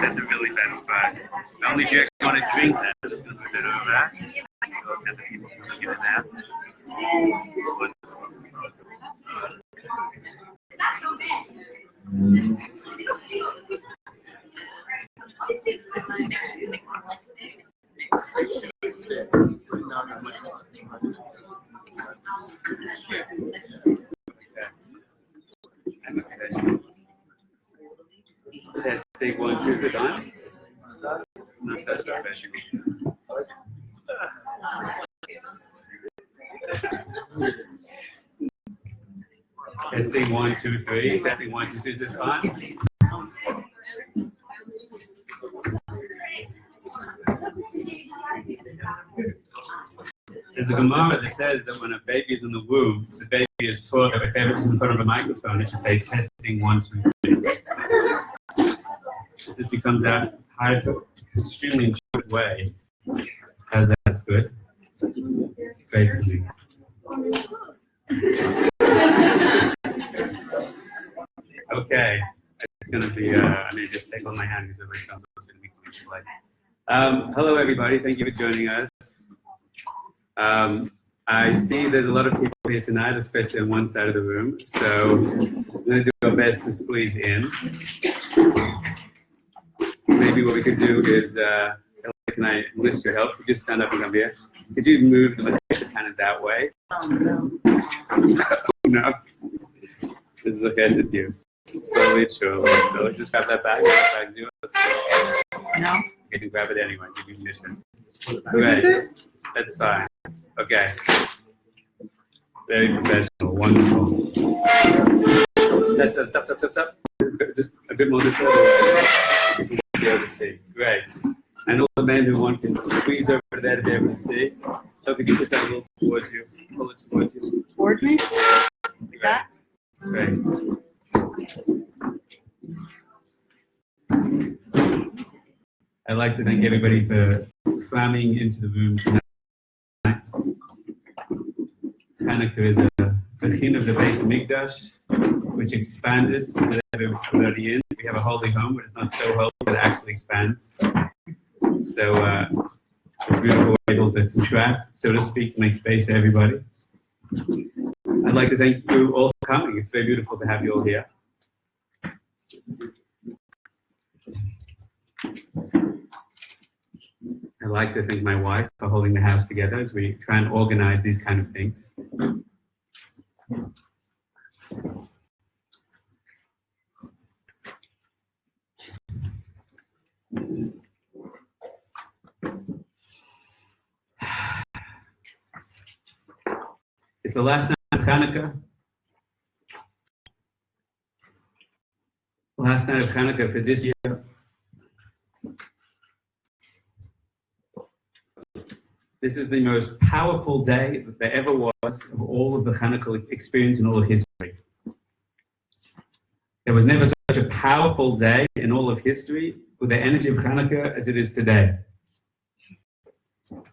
That's a really bad spot. Only if you actually want to drink that. I'm just going to move that over back. Look at the people who get it now. Testing 1, 2 this on. Not such a professional. Testing 1, 2, 3. Testing 1, 2, 3. Is this on? There's a Gemara that says that when a baby is in the womb, the baby is taught that if ever it's in front of a microphone, it should say testing 1, 2, 3. It just becomes that extremely intuitive way. How's that? That's good. It's great for me. Okay. It's going to be, I mean, just take on my hand because everybody sounds going to be like. Hello, everybody. Thank you for joining us. I see there's a lot of people here tonight, especially on one side of the room. So we're going to do our best to squeeze in. Maybe what we could do is, can I enlist your help? Could you stand up and come here? Could you move the kind of that way? Oh, no. No. This is a chesed view. Slowly, surely. So just grab that bag. That bag's yours. No. You can grab it anyway. Give you permission. Okay. That's fine. Okay. Very professional. Wonderful. That's stop. Just a bit more this way. You can be able to see. Great. And all the men who want can squeeze over there to be able to see. So if you can just have a little towards you. Pull it towards you. Towards me? Great. Great. I'd like to thank everybody for cramming into the room tonight. Chanukah is a chin of the base of Mikdash, which expanded so that everybody in. We have a holy home, but it's not so holy that it actually expands. So it's beautiful we're able to contract, so to speak, to make space for everybody. I'd like to thank you all for coming. It's very beautiful to have you all here. I'd like to thank my wife for holding the house together as we try and organize these kind of things. It's the last night of Chanukah. Last night of Chanukah for this year. This is the most powerful day that there ever was of all of the Chanukah experience in all of history. There was never such a powerful day in all of history with the energy of Chanukah as it is today.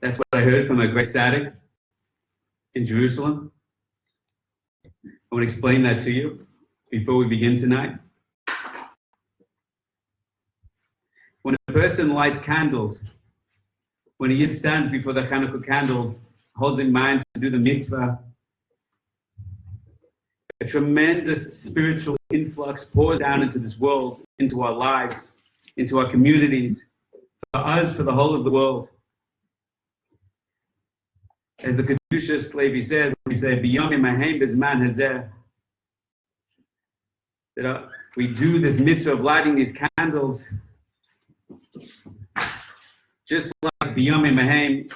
That's what I heard from a great tzaddik in Jerusalem. I want to explain that to you before we begin tonight. When a person lights candles, when a yid stands before the Chanukah candles, holds in mind to do the mitzvah, a tremendous spiritual influx pours down into this world, into our lives, into our communities, for us, for the whole of the world. As the Kedushas Levi says, we say, "Biyom imahem bezman hazeh," that we do this mitzvah of lighting these candles, just like Biyom imahem,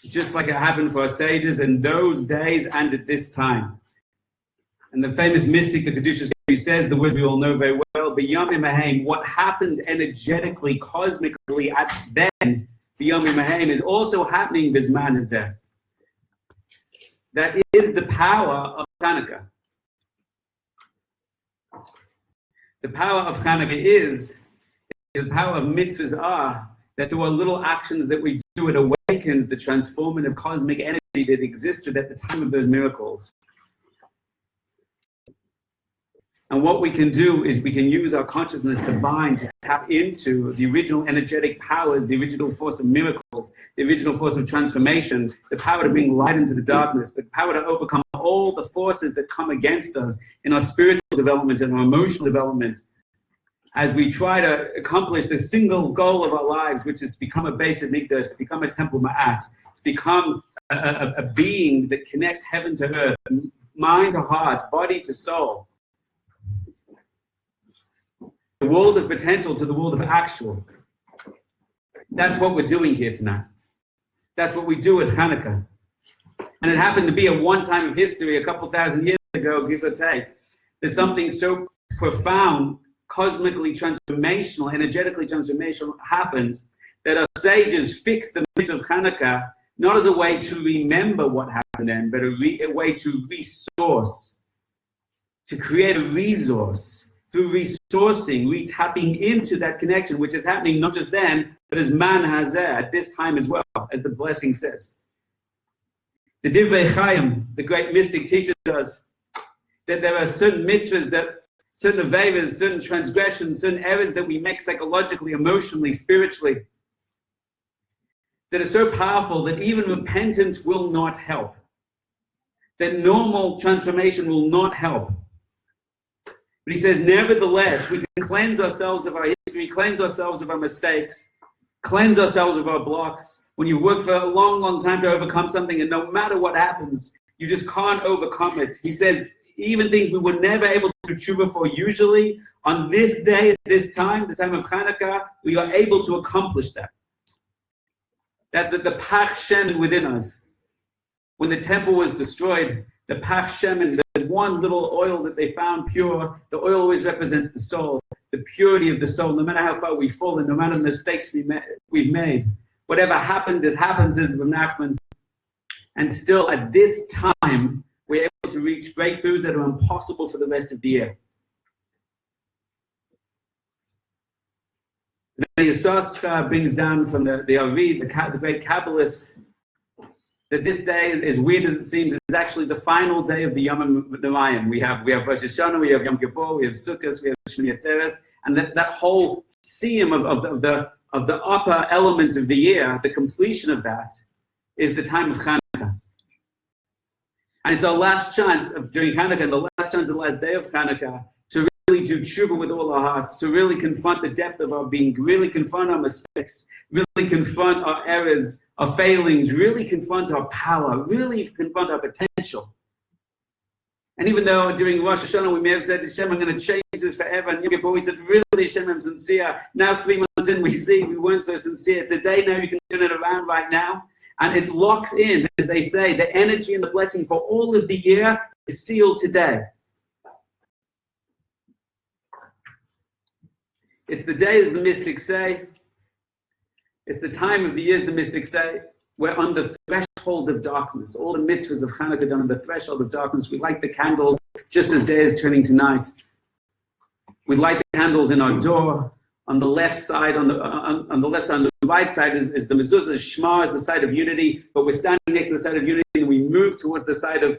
just like it happened for our sages in those days and at this time. And the famous mystic, the Kedushas Levi, says the words we all know very well, Biyom imahem, what happened energetically, cosmically at then, Biyom imahem, is also happening bezman hazeh. That is the power of Chanukah. The power of Chanukah is, the power of mitzvahs are, that through our little actions that we do, it awakens the transformative cosmic energy that existed at the time of those miracles. And what we can do is we can use our consciousness to bind, to tap into the original energetic powers, the original force of miracles, the original force of transformation, the power to bring light into the darkness, the power to overcome all the forces that come against us in our spiritual development and our emotional development, as we try to accomplish the single goal of our lives, which is to become a base of Mikdash, to become a temple ma'at, to become a being that connects heaven to earth, mind to heart, body to soul. The world of potential to the world of actual. That's what we're doing here tonight. That's what we do at Chanukah. And it happened to be at one time of history, a couple thousand years ago, give or take, that something so profound, cosmically transformational, energetically transformational happened, that our sages fixed the mitzvah of Chanukah not as a way to remember what happened then, but a way to resource, to create a resource through resourcing, retapping into that connection, which is happening not just then, but as man hazeh at this time as well, as the blessing says. The Divrei Chaim, the great mystic, teaches us that there are certain mitzvahs, that certain aveiros, certain transgressions, certain errors that we make psychologically, emotionally, spiritually, that are so powerful that even repentance will not help. That normal transformation will not help. But he says, nevertheless, we can cleanse ourselves of our history, cleanse ourselves of our mistakes, cleanse ourselves of our blocks. When you work for a long, long time to overcome something, and no matter what happens, you just can't overcome it. He says, even things we were never able to do tshuva for, usually, on this day, at this time, the time of Chanukah, we are able to accomplish that. That's the Pach Shemen within us. When the temple was destroyed, the Pach Shemen, the one little oil that they found pure, the oil always represents the soul, the purity of the soul, no matter how far we've fallen, no matter the mistakes we've made. Whatever happened, as happens, is the Nachman. And still, at this time, we're able to reach breakthroughs that are impossible for the rest of the year. The Yisrael brings down from the Arid, the great Kabbalist, that this day, as weird as it seems, is actually the final day of the Yom HaNorayim. We have Rosh Hashanah, we have Yom Kippur, we have Sukkot, we have Shmini Atzeres, and that whole siyum of the upper elements of the year, the completion of that, is the time of Chanukah. And it's our last chance during Chanukah, and the last chance, the last day of Chanukah, to really do tshuva with all our hearts, to really confront the depth of our being, really confront our mistakes, really confront our errors, our failings, really confront our power, really confront our potential. And even though during Rosh Hashanah we may have said, Hashem, I'm going to change this forever, and Yom Kippur we said, really, Hashem, I'm sincere. Now 3 months in we see we weren't so sincere. Today now you can turn it around right now. And it locks in, as they say, the energy and the blessing for all of the year is sealed today. It's the day, as the mystics say. It's the time of the year, as the mystics say. We're on the threshold of darkness. All the mitzvahs of Chanukah done on the threshold of darkness. We light the candles just as day is turning to night. We light the candles in our door. On the left side, on the left side, on the right side is the mezuzah. Shema is the side of unity, but we're standing next to the side of unity, and we move towards the side of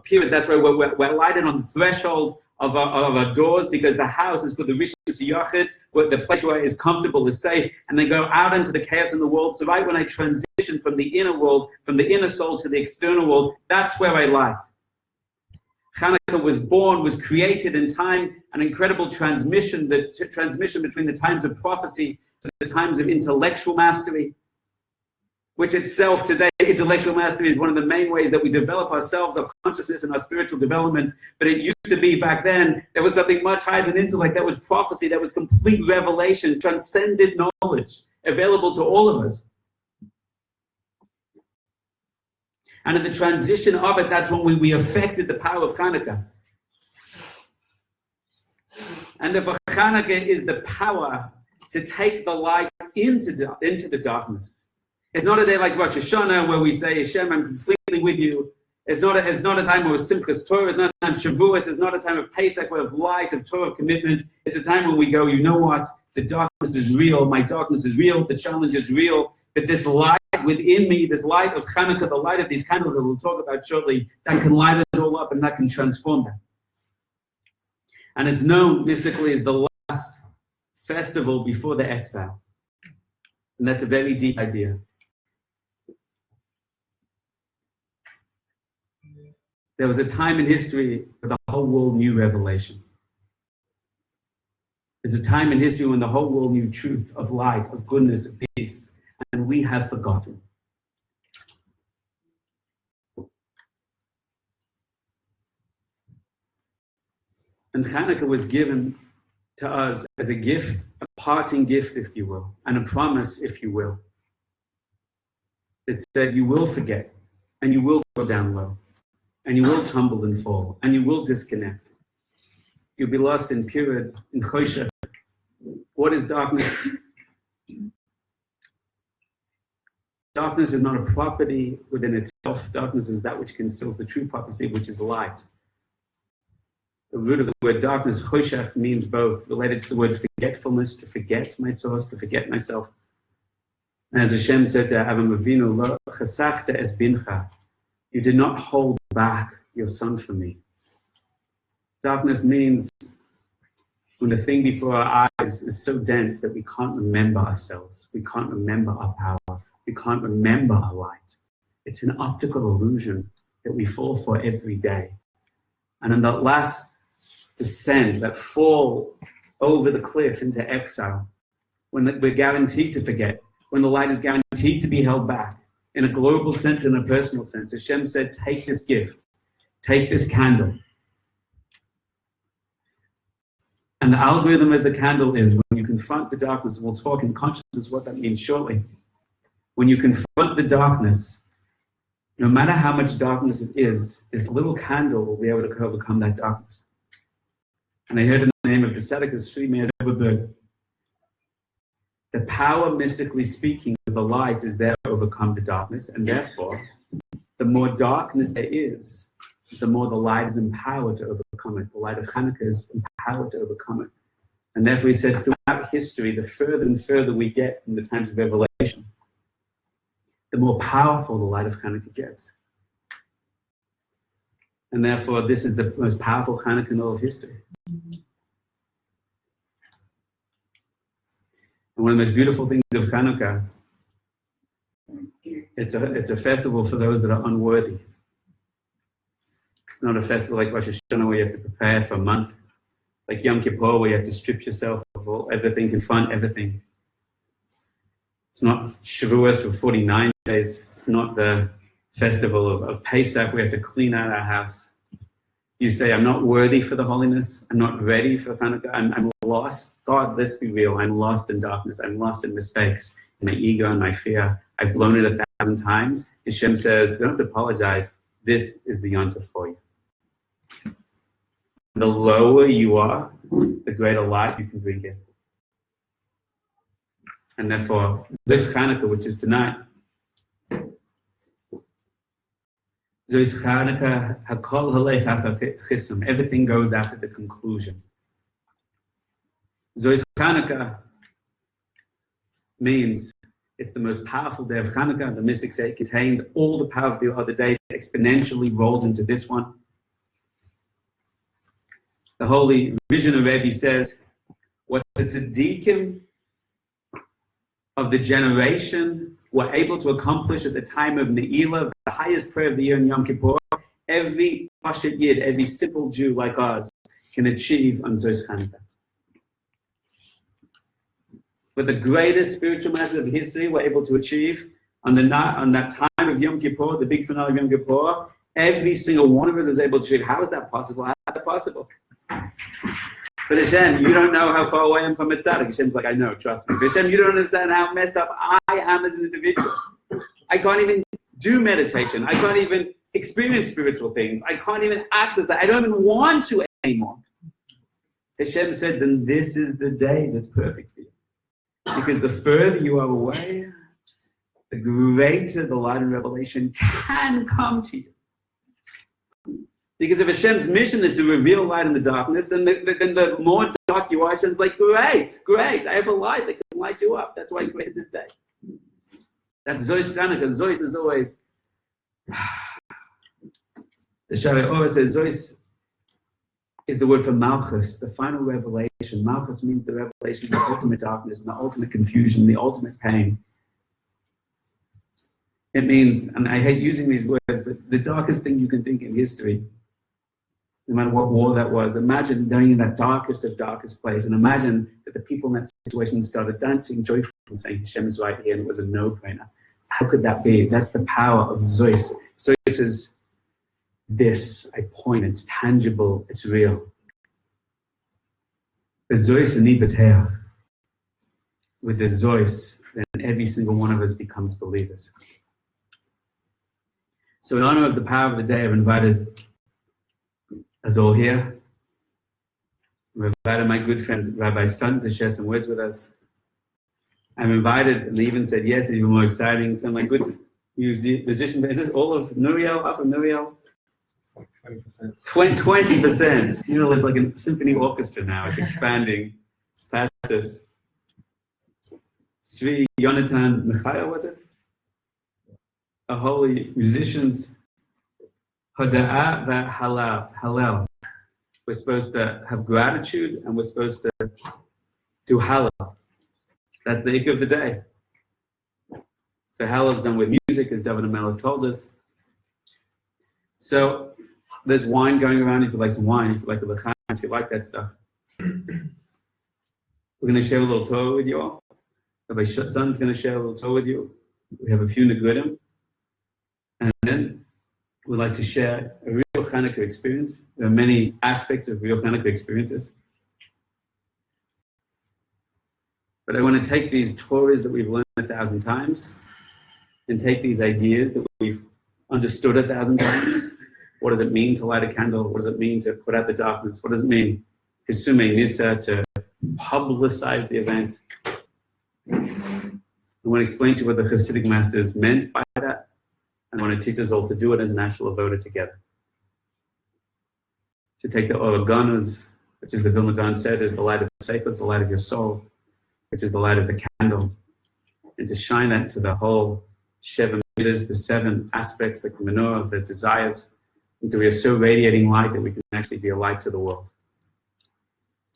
Pirat. That's why we're lighted on the threshold of our doors, because the house is called the Rishon Yachid, where the place where it is comfortable, is safe, and then go out into the chaos in the world. So right when I transition from the inner world, from the inner soul to the external world, that's where I light. Chanukah was born, was created in time, an incredible transmission between the times of prophecy to the times of intellectual mastery, which itself today, intellectual mastery is one of the main ways that we develop ourselves, our consciousness, and our spiritual development. But it used to be back then, there was something much higher than intellect. That was prophecy, that was complete revelation, transcendent knowledge available to all of us. And in the transition of it, that's when we affected the power of Chanukah. And the Chanukah is the power to take the light into the darkness. It's not a day like Rosh Hashanah where we say, Hashem, I'm completely with you. It's not a time of Simchas Torah. It's not a time of Shavuos. It's not a time of Pesach, of light, of Torah, of commitment. It's a time when we go, you know what? The darkness is real. My darkness is real. The challenge is real. But this light within me, this light of Chanukah, the light of these candles that we'll talk about shortly, that can light us all up and that can transform them. And it's known mystically as the last festival before the exile. And that's a very deep idea. There was a time in history where the whole world knew revelation. There's a time in history when the whole world knew truth, of light, of goodness, of peace, and we have forgotten. And Chanukah was given to us as a gift, a parting gift, if you will, and a promise, if you will. It said, you will forget, and you will go down low, and you will tumble and fall, and you will disconnect. You'll be lost in period, in choshech. What is darkness? Darkness is not a property within itself. Darkness is that which conceals the true property, which is light. The root of the word darkness, choshech, means both, related to the word forgetfulness, to forget my source, to forget myself. And as Hashem said to Avram Avinu, Lo chasachta es bincha, you did not hold back your son from me. Darkness means when the thing before our eyes is so dense that we can't remember ourselves, we can't remember our power, we can't remember our light. It's an optical illusion that we fall for every day. And in that last descent, that fall over the cliff into exile, when we're guaranteed to forget, when the light is guaranteed to be held back, in a global sense and a personal sense, Hashem said, take this gift, take this candle. And the algorithm of the candle is when you confront the darkness, and we'll talk in consciousness what that means shortly. When you confront the darkness, no matter how much darkness it is, this little candle will be able to overcome that darkness. And I heard in the name of the Tzedakah Sri Meir Zilberberg, the power, mystically speaking, of the light is there to overcome the darkness, and therefore, the more darkness there is, the more the light is empowered to overcome it. The light of Chanukah is empowered to overcome it. And therefore, he said, throughout history, the further and further we get from the times of revelation, the more powerful the light of Chanukah gets. And therefore, this is the most powerful Chanukah in all of history. And one of the most beautiful things of Chanukah, it's a festival for those that are unworthy. It's not a festival like Rosh Hashanah where you have to prepare for a month, like Yom Kippur where you have to strip yourself of everything, confront everything. It's not Shavuos for 49 days. It's not the festival of Pesach where we have to clean out our house. You say, I'm not worthy for the holiness. I'm not ready for Chanukah. I'm lost. God, let's be real. I'm lost in darkness. I'm lost in mistakes, in my ego and my fear. I've blown it 1,000 times. Hashem says, don't have to apologize. This is the yontif for you. The lower you are, the greater light you can bring in. And therefore, this Chanukah, which is tonight, this Chanukah, hakol halech chisum. Everything goes after the conclusion. This Chanukah means it's the most powerful day of Chanukah. The mystics say it contains all the power of the other days exponentially rolled into this one. The holy vision of Rebbe says, what the tzaddikim of the generation were able to accomplish at the time of Ne'ilah, the highest prayer of the year in Yom Kippur, every Pashat Yid, every simple Jew like us, can achieve on Zos Chanukah. But the greatest spiritual masters of history were able to achieve on that time of Yom Kippur, the big finale of Yom Kippur, every single one of us is able to achieve. How is that possible? How is that possible? But Hashem, you don't know how far away I'm from Tzaddik. Hashem's like, I know, trust me. But Hashem, you don't understand how messed up I am as an individual. I can't even do meditation. I can't even experience spiritual things. I can't even access that. I don't even want to anymore. Hashem said, then this is the day that's perfect for you. Because the further you are away, the greater the light and revelation can come to you. Because if Hashem's mission is to reveal light in the darkness, then the more dark you are, Hashem's like, great, I have a light that can light you up. That's why He created this day. That's Zois Chanukah. Zois is always, the Shavai always says, Zois, is the word for Malchus, the final revelation. Malchus means the revelation of the ultimate darkness and the ultimate confusion, the ultimate pain. It means, and I hate using these words, but the darkest thing you can think in history, no matter what war that was. Imagine going in that darkest of darkest place, and imagine that the people in that situation started dancing joyfully and saying, Hashem is right here, and it was a no-brainer. How could that be? That's the power of Zeus. Zeus is this, I point, it's tangible, it's real. The Zeus and Nibateach. With the Zeus, then every single one of us becomes believers. So in honor of the power of the day, I've invited us all here. I've invited my good friend Rabbi Sun to share some words with us. I'm invited, and they even said yes, even more exciting, some of my good musicians. Is this all of Nuriel, Alpha Nuriel? It's like 20%. 20%. You know, there's like a symphony orchestra now. It's expanding. It's past us. Svi, Yonatan, Michael, was it? A holy musicians. Hoda'ah Hallel. We're supposed to have gratitude, and we're supposed to do Hallel. That's the ik of the day. So Hallel is done with music, as David and Melech told us. So there's wine going around if you like some wine, if you like a l'chaim, if you like that stuff. We're going to share a little Torah with you all. Rabbi Sun's going to share a little Torah with you. We have a few Negudim. And then we'd like to share a real Chanukah experience. There are many aspects of real Chanukah experiences. But I want to take these Torahs that we've learned 1,000 times and take these ideas that we've understood 1,000 times. What does it mean to light a candle? What does it mean to put out the darkness? What does it mean, Kisume Nisa, to publicize the event? I want to explain to you what the Hasidic masters meant by that. I want to teach us all to do it as an actual avoda together. To take the Oraganus, which is the Vilna Gaon said, is the light of the Sefer, the light of your soul, which is the light of the candle, and to shine that into the whole Sheva Midas, the 7 aspects, like the menorah, the desires, until we are so radiating light that we can actually be a light to the world.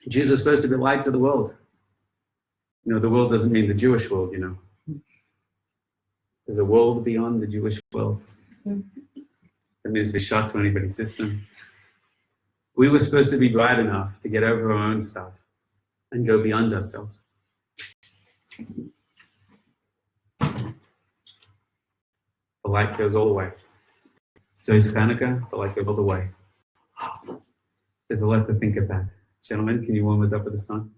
Jesus is supposed to be a light to the world. You know, the world doesn't mean the Jewish world, you know. There's a world beyond the Jewish world. That means to be shocked to anybody's system. We were supposed to be bright enough to get over our own stuff and go beyond ourselves. The light goes all the way. So is Chanukah, the light goes all the way. There's a lot to think about. Gentlemen, can you warm us up with a song?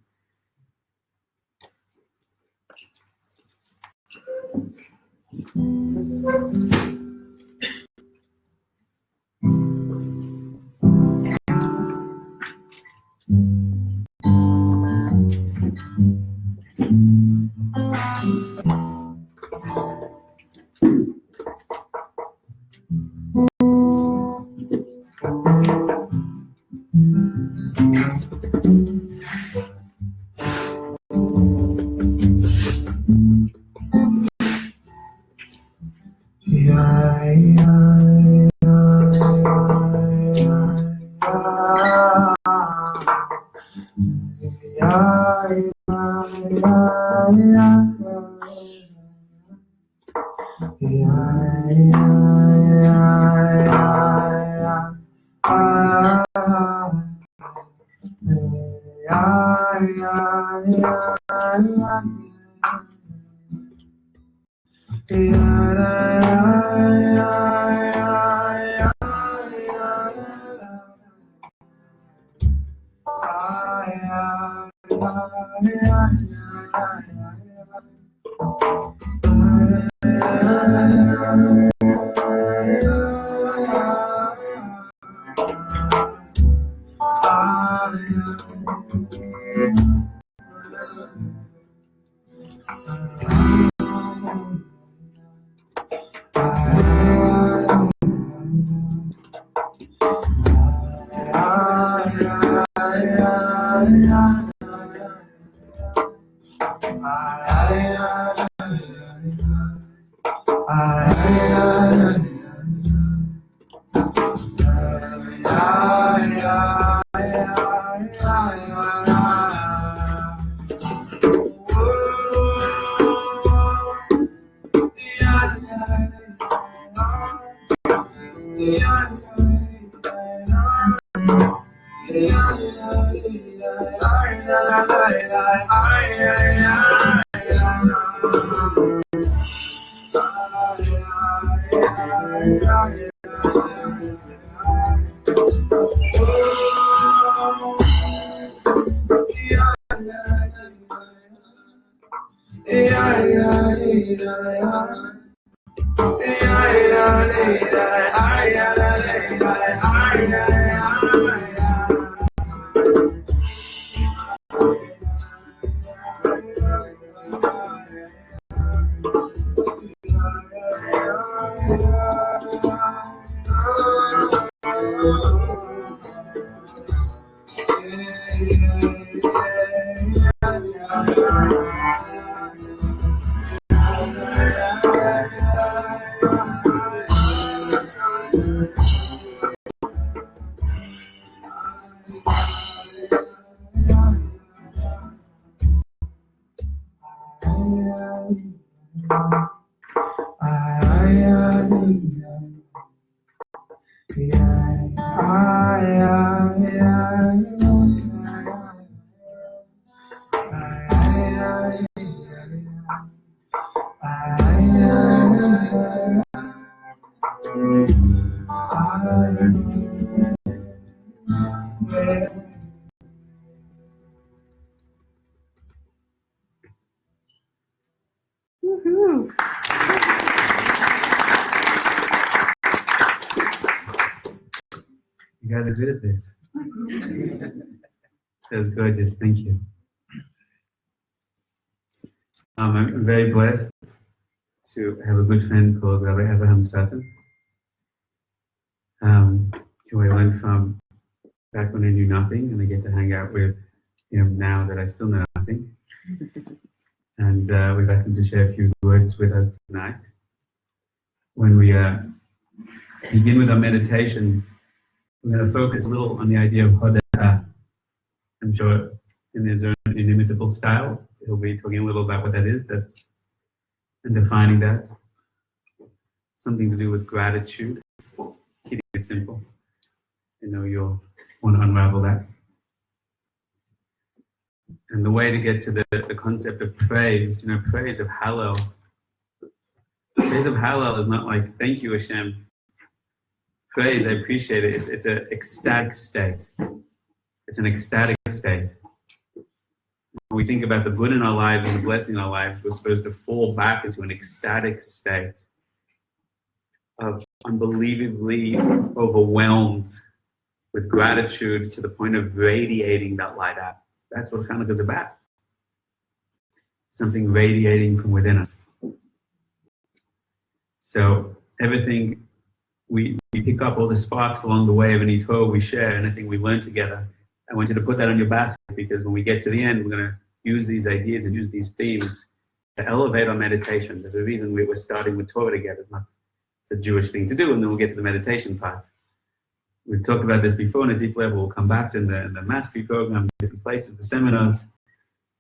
Woohoo! You guys are good at this. That was gorgeous. Thank you. I'm very blessed to have a good friend called Rabbi Abraham Sutton, who I learned from back when I knew nothing, and I get to hang out with him now that I still know nothing. And we've asked him to share a few words with us tonight. When we begin with our meditation, we're going to focus a little on the idea of Hoda'ah. I'm sure in his own inimitable style, he'll be talking a little about what that is. And defining that. Something to do with gratitude. Keeping it simple. I know you'll want to unravel that. And the way to get to the concept of praise, praise of Hallel. Praise of Hallel is not like, thank you, Hashem. Praise, I appreciate it. It's an ecstatic state. It's an ecstatic state. When we think about the good in our lives and the blessing in our lives, we're supposed to fall back into an ecstatic state of unbelievably overwhelmed with gratitude to the point of radiating that light out. That's what Chanukah is about. Something radiating from within us. So everything we pick up, all the sparks along the way of any Torah we share, anything we learn together. I want you to put that on your basket, because when we get to the end, we're going to use these ideas and use these themes to elevate our meditation. There's a reason we're starting with Torah together. It's a Jewish thing to do, and then we'll get to the meditation part. We've talked about this before on a deep level. We'll come back to in the mastery program, different places, the seminars.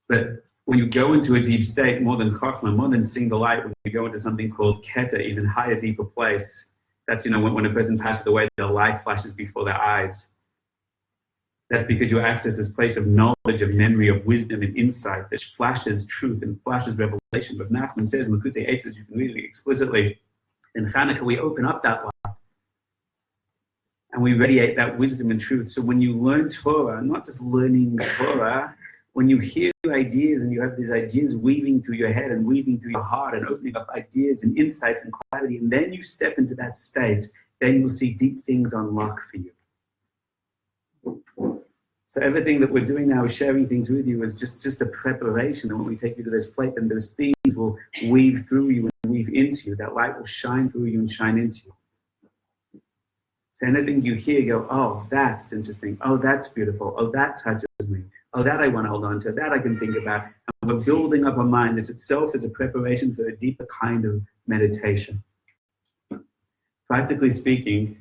But when you go into a deep state, more than Chachma, more than seeing the light, when you go into something called Keta, even higher, deeper place, that's, when a person passes away, their life flashes before their eyes. That's because you access this place of knowledge, of memory, of wisdom and insight that flashes truth and flashes revelation. But Nachman says, Makutei Eitzos, you can read it explicitly. In Chanukah, we open up that light. And we radiate that wisdom and truth. So when you learn Torah, not just learning Torah, when you hear ideas and you have these ideas weaving through your head and weaving through your heart and opening up ideas and insights and clarity, and then you step into that state, then you'll see deep things unlock for you. So everything that we're doing now is sharing things with you is just a preparation. And when we take you to this plate, then those themes will weave through you and weave into you. That light will shine through you and shine into you. So anything you hear, go, oh, that's interesting. Oh, that's beautiful. Oh, that touches me. Oh, that I want to hold on to. That I can think about. And we're building up a mind. This itself is a preparation for a deeper kind of meditation. Practically speaking,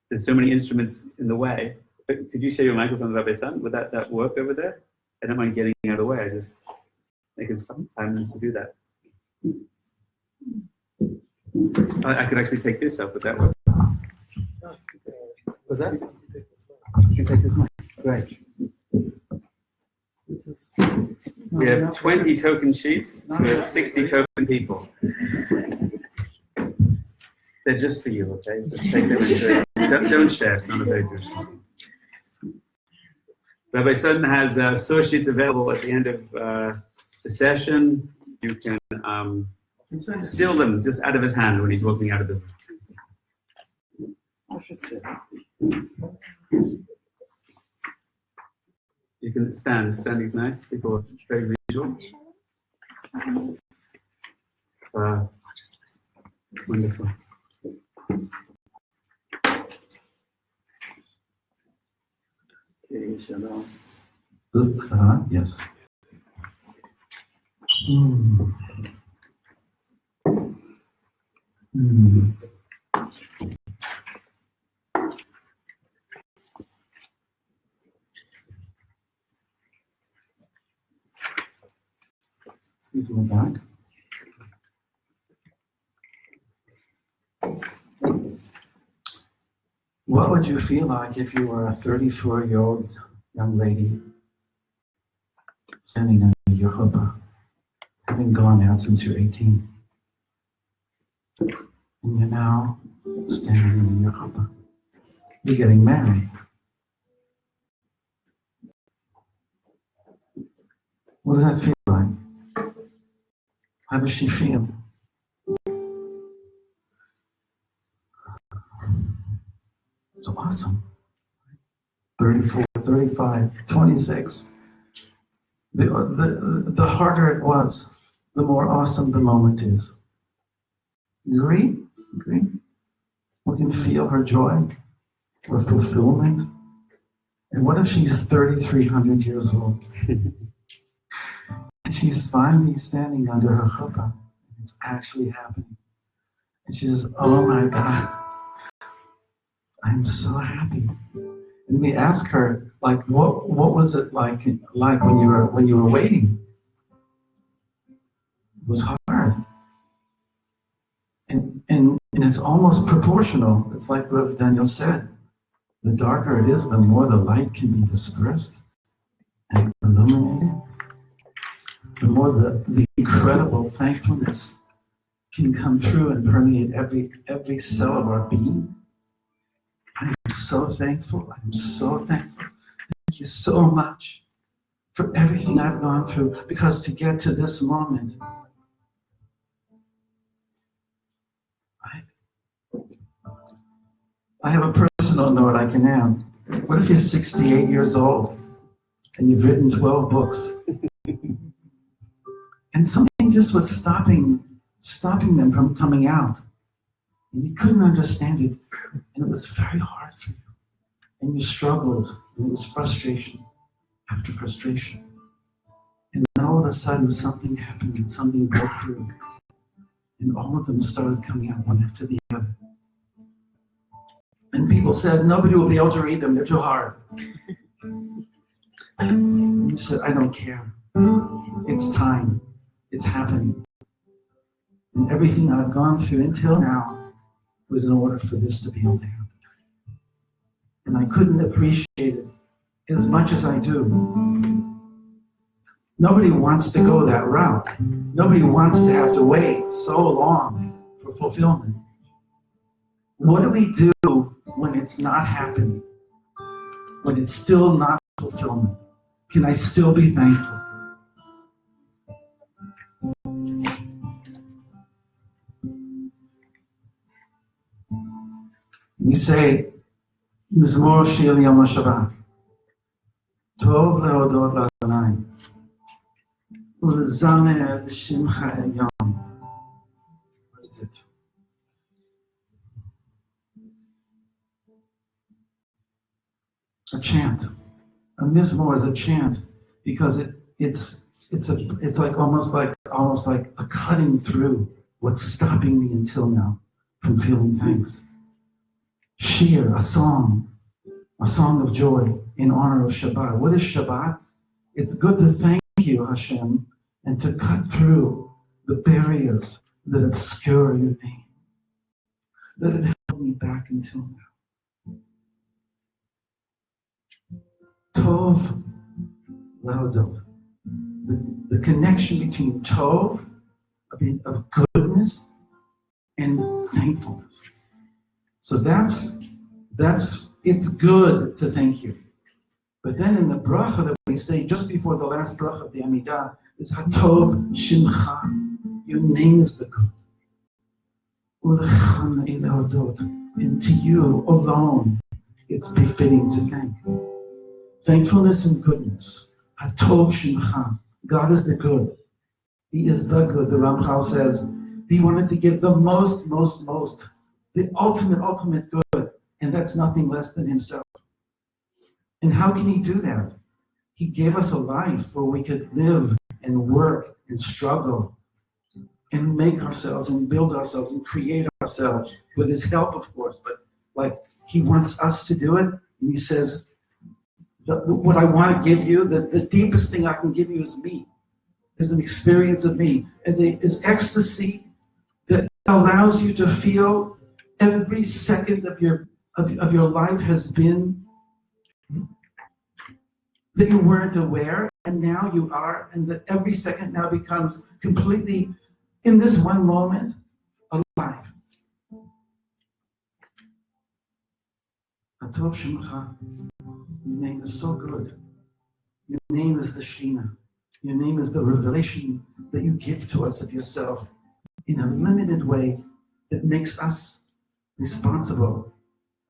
there's so many instruments in the way. Could you share your microphone, Rabbi San? Would that work over there? I don't mind getting out of the way. I just think it's 5 minutes to do that. I could actually take this up. Would that work? Was that? You can take this one. Great. We have 20 token sheets for 60 token people. They're just for you, okay? Just take them and don't share. It's not a very good one. So Rabbi Sutton has source sheets available at the end of the session. You can steal them just out of his hand when he's walking out of the room. I should say. You can stand. Standing's nice. People are very visual. Wonderful. Okay, shalom. Yes. Excuse me, back. What would you feel like if you were a 34-year-old young lady standing under your chuppah, having gone out since you're 18, and you're now standing under your chuppah? You're getting married. What does that feel like? How does she feel? It's awesome. 34, 35, 26. The harder it was, the more awesome the moment is. You agree? Agree? We can feel her joy, her fulfillment. And what if she's 3,300 years old? And she's finally standing under her chuppah, and it's actually happening. And she says, "Oh my God, I'm so happy." And we ask her, like, what was it like when you were waiting? It was hard. And it's almost proportional. It's like Rev Daniel said, the darker it is, the more the light can be dispersed and illuminated. The more the incredible thankfulness can come through and permeate every cell of our being. I am so thankful. I'm so thankful. Thank you so much for everything I've gone through, because to get to this moment, right? I have a personal note I can add. What if you're 68 years old and you've written 12 books? And something just was stopping them from coming out. And you couldn't understand it. And it was very hard for you. And you struggled. And it was frustration after frustration. And then all of a sudden something happened and something broke through. And all of them started coming out one after the other. And people said, nobody will be able to read them. They're too hard. And you said, I don't care. It's time. It's happening. And everything I've gone through until now was in order for this to be able to happen. And I couldn't appreciate it as much as I do. Nobody wants to go that route. Nobody wants to have to wait so long for fulfillment. What do we do when it's not happening? When it's still not fulfillment? Can I still be thankful? We say, Mizmor Shir Yom HaShabbat, Tov lehodot l'Adonai, ulezamer l'shimcha elyon. What is it? A chant. A Mizmor is a chant because it's like almost like a cutting through what's stopping me until now from feeling thanks. Shir, a song of joy in honor of Shabbat. What is Shabbat? It's good to thank you, Hashem, and to cut through the barriers that obscure your name, that have held me back until now. Tov lehodot. the connection between tov, of goodness, and thankfulness. So that's it's good to thank you. But then in the bracha that we say just before the last bracha of the Amidah is Hatov Shimcha. Your name is the good. And to you alone, it's befitting to thank. Thankfulness and goodness. Hatov Shimcha. God is the good. He is the good. The Ramchal says he wanted to give the most, the ultimate good, and that's nothing less than himself. And how can he do that? He gave us a life where we could live and work and struggle and make ourselves and build ourselves and create ourselves with his help, of course. But like he wants us to do it. And he says, what I want to give you, the deepest thing I can give you is me, is an experience of me, is ecstasy that allows you to feel every second of your life has been that you weren't aware, and now you are, and that every second now becomes completely, in this one moment, alive. Hatov Shemcha, your name is so good. Your name is the Shekhinah. Your name is the revelation that you give to us of yourself in a limited way that makes us responsible,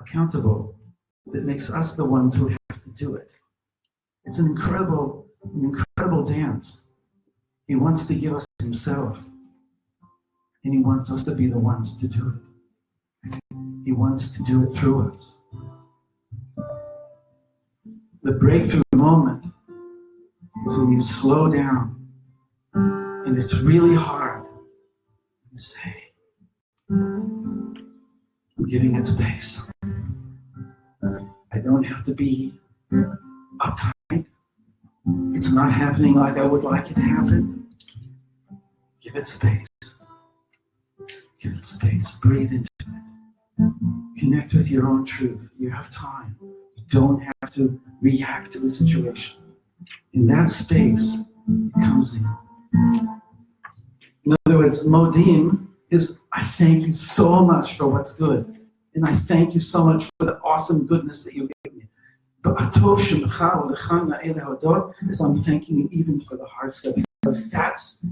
accountable, that makes us the ones who have to do it. It's an incredible dance. He wants to give us himself, and he wants us to be the ones to do it. He wants to do it through us. The breakthrough moment is when you slow down, and it's really hard. You say, I'm giving it space. I don't have to be uptight. It's not happening like I would like it to happen. Give it space. Give it space. Breathe into it. Connect with your own truth. You have time. You don't have to react to the situation. In that space, it comes in. In other words, Modim is, I thank you so much for what's good. And I thank you so much for the awesome goodness that you gave me. But Atov Shemcha U'Lecha Na'eh Lehodot is I'm thanking you even for the hard stuff, because that's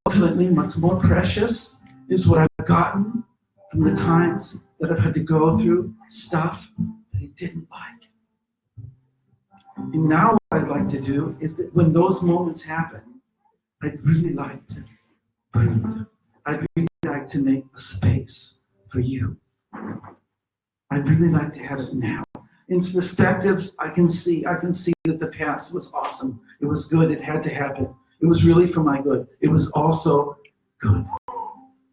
ultimately much more precious is what I've gotten from the times that I've had to go through stuff that I didn't like. And now what I'd like to do is that when those moments happen, I'd really like to breathe. I'd really like to make a space for you. I'd really like to have it now. In perspectives, I can see that the past was awesome. It was good. It had to happen. It was really for my good. It was also good.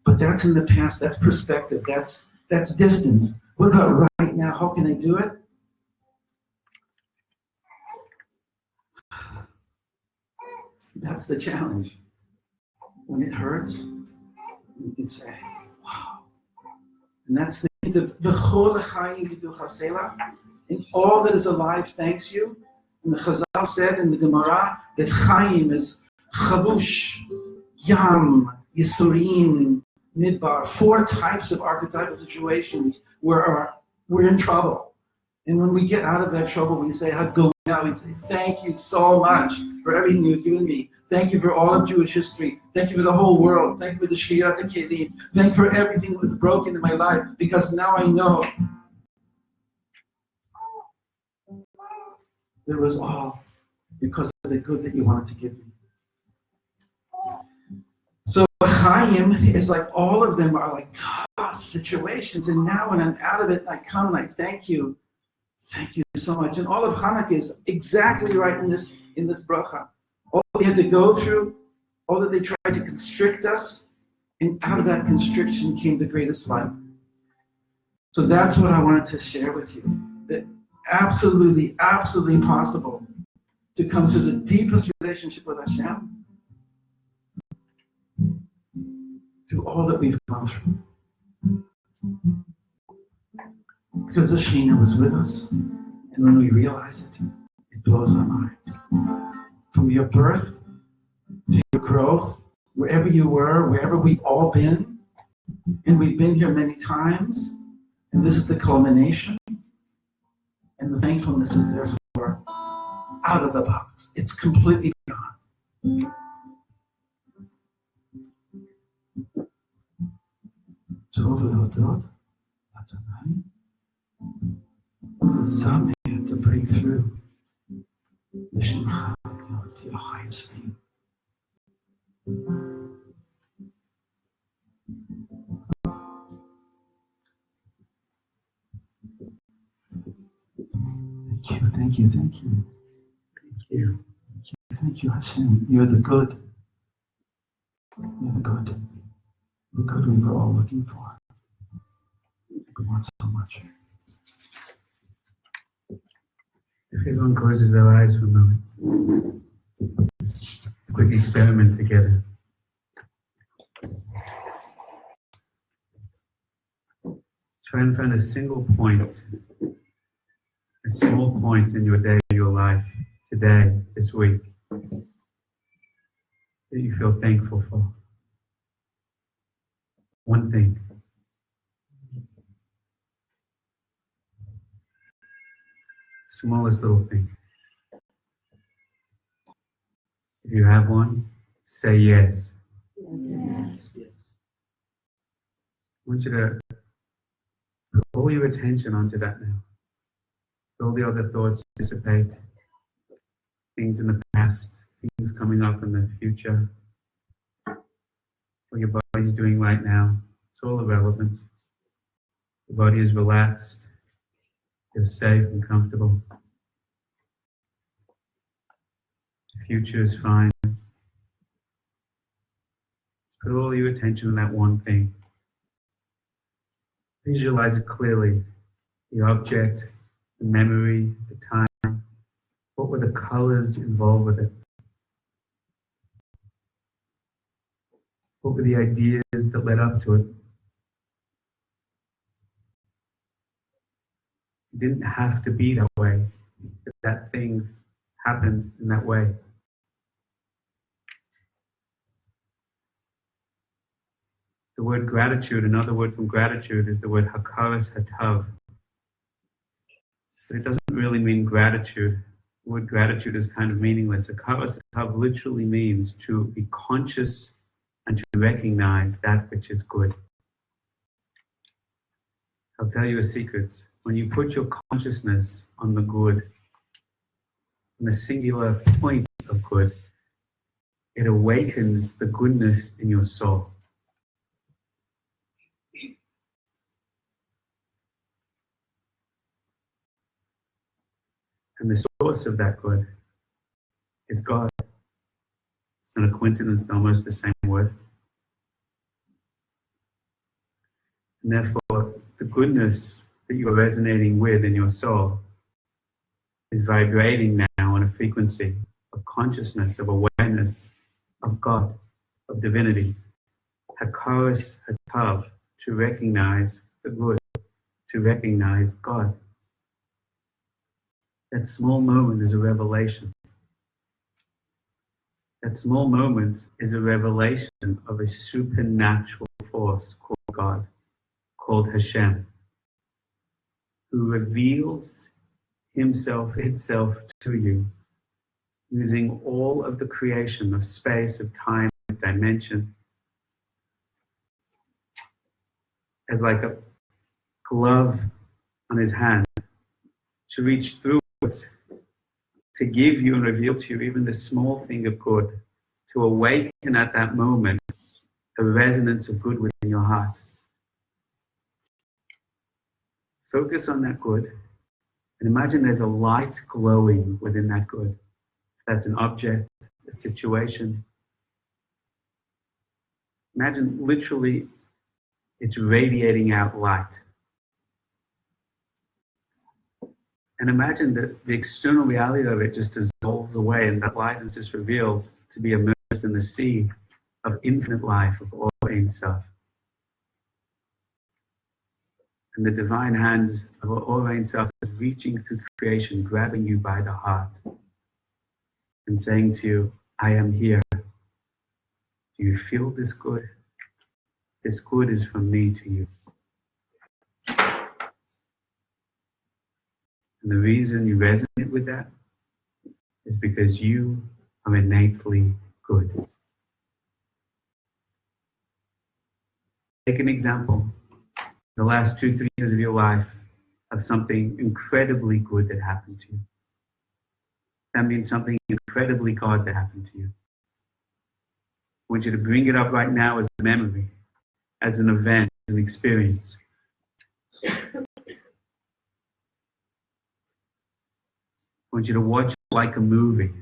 But that's in the past. That's perspective. That's distance. What about right now? How can I do it? That's the challenge. When it hurts, you can say, wow. And that's the hint of V'chol l'chaim yidu chasela. And all that is alive thanks you. And the Chazal said in the Gemara that Chaim is Chavush, Yam, Yisurim, Midbar. 4 types of archetypal situations where we're in trouble. And when we get out of that trouble, we say, Hagoyah, we say, thank you so much for everything you've given me. Thank you for all of Jewish history. Thank you for the whole world. Thank you for the Shirat HaKelim. Thank you for everything that was broken in my life, because now I know it was all because of the good that you wanted to give me. So Chaim is like, all of them are like tough situations. And now when I'm out of it, I come and I thank you. Thank you so much. And all of Chanukah is exactly right in this bracha. All we had to go through, all that they tried to constrict us, and out of that constriction came the greatest light. So that's what I wanted to share with you. That absolutely possible to come to the deepest relationship with Hashem through all that we've gone through. Because the Shekhinah was with us, and when we realize it, it blows our mind. from your birth to your growth, wherever you were, wherever we've all been, and we've been here many times, and this is the culmination, and the thankfulness is therefore out of the box. It's completely gone. To break through the Chanukah, to your highest name. Thank you. Thank you, Hashem. You're the good. You're the good. The good we were all looking for. We want so much. If everyone closes their eyes for a moment, a quick experiment together. Try and find a single point, a small point in your day, your life, today, this week, that you feel thankful for. One thing. Smallest little thing. If you have one, say yes. Yes. I want you to put all your attention onto that now. All the other thoughts dissipate. Things in the past, things coming up in the future. What your body's doing right now, it's all irrelevant. The body is relaxed. You're safe and comfortable. The future is fine. Just put all your attention on that one thing. Visualize it clearly. The object, the memory, the time. What were the colors involved with it? What were the ideas that led up to it? It didn't have to be that way, but that thing happened in that way. The word gratitude, another word from gratitude, is the word hakaras hatav. But it doesn't really mean gratitude. The word gratitude is kind of meaningless. Hakaras hatav literally means to be conscious and to recognize that which is good. I'll tell you a secret. When you put your consciousness on the good, on the singular point of good, it awakens the goodness in your soul. And the source of that good is God. It's not a coincidence, they're almost the same word. And therefore, the goodness that you are resonating with in your soul is vibrating now on a frequency of consciousness, of awareness, of God, of divinity. Hakaras hatav, to recognize the good, to recognize God. That small moment is a revelation. That small moment is a revelation of a supernatural force called God, called Hashem, who reveals himself, itself to you, using all of the creation of space, of time, of dimension, as like a glove on his hand, to reach through it, to give you and reveal to you even the small thing of good, to awaken at that moment a resonance of good within your heart. Focus on that good and imagine there's a light glowing within that good. That's an object, a situation. Imagine literally it's radiating out light. And imagine that the external reality of it just dissolves away and that light is just revealed to be immersed in the sea of infinite life, of all Ein Sof. And the divine hand of all Ein Sof is reaching through creation, grabbing you by the heart. and saying to you, I am here. Do you feel this good? This good is from me to you. And the reason you resonate with that is because you are innately good. Take an example, the last 2-3 years of your life, of something incredibly good that happened to you. That means something incredibly God that happened to you. I want you to bring it up right now as a memory, as an event, as an experience. I want you to watch it like a movie.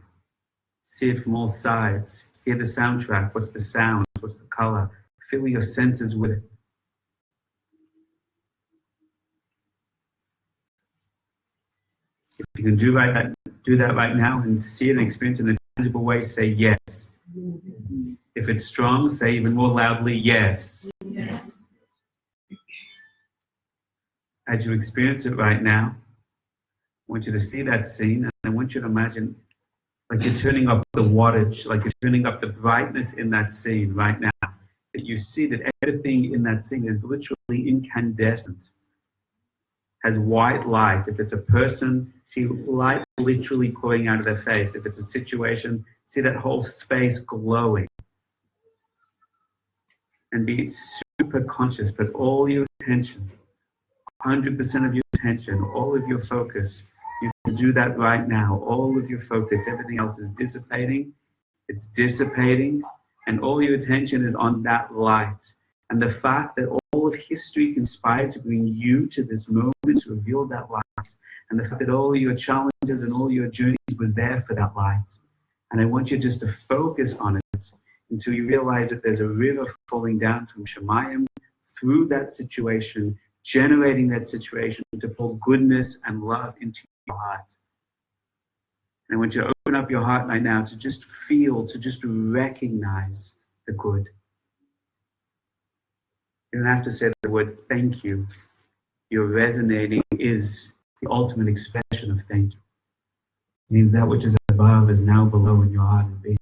See it from all sides. Hear the soundtrack. What's the sound? What's the color? Fill your senses with it. If you can do that right now and see it and experience it in a tangible way, say yes. If it's strong, say even more loudly, yes. Yes. As you experience it right now, I want you to see that scene, and I want you to imagine like you're turning up the wattage, like you're turning up the brightness in that scene right now. That you see that everything in that scene is literally incandescent, has white light. If it's a person, see light literally pouring out of their face. If it's a situation, see that whole space glowing. And be super conscious, put all your attention, 100% of your attention, all of your focus. You can do that right now. All of your focus, everything else is dissipating. It's dissipating, and all your attention is on that light. And the fact that all of history conspired to bring you to this moment to reveal that light, and the fact that all your challenges and all your journeys was there for that light. And I want you just to focus on it until you realize that there's a river falling down from Shemayim through that situation, generating that situation to pour goodness and love into your heart. And I want you to open up your heart right now to just feel, to just recognize the good. You don't have to say the word thank you. Your resonating is the ultimate expression of thank you. It means that which is above is now below in your heart and being.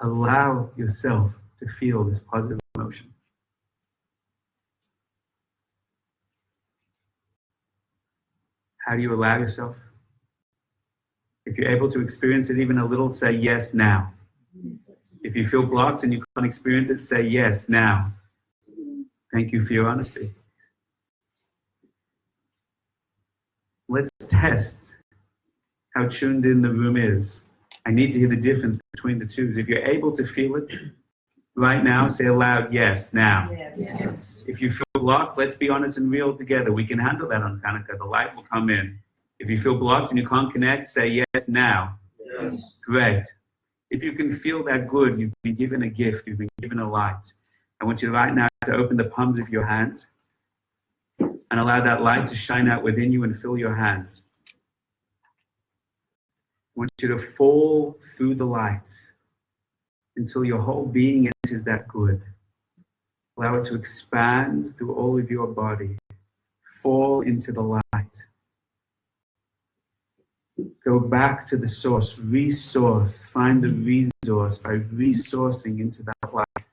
Allow yourself to feel this positive emotion. How do you allow yourself? If you're able to experience it even a little, say yes now. If you feel blocked and you can't experience it, say yes now. Thank you for your honesty. Let's test how tuned in the room is. I need to hear the difference between the two. If you're able to feel it right now, say aloud, yes, now. Yes. If you feel blocked, let's be honest and real together. We can handle that on Chanukah. The light will come in. If you feel blocked and you can't connect, say yes now. Yes. Great. If you can feel that good, you've been given a gift, you've been given a light. I want you right now to open the palms of your hands and allow that light to shine out within you and fill your hands. I want you to fall through the light until your whole being enters that good. Allow it to expand through all of your body. Fall into the light. Go back to the source, resource, find the resource by resourcing into that light.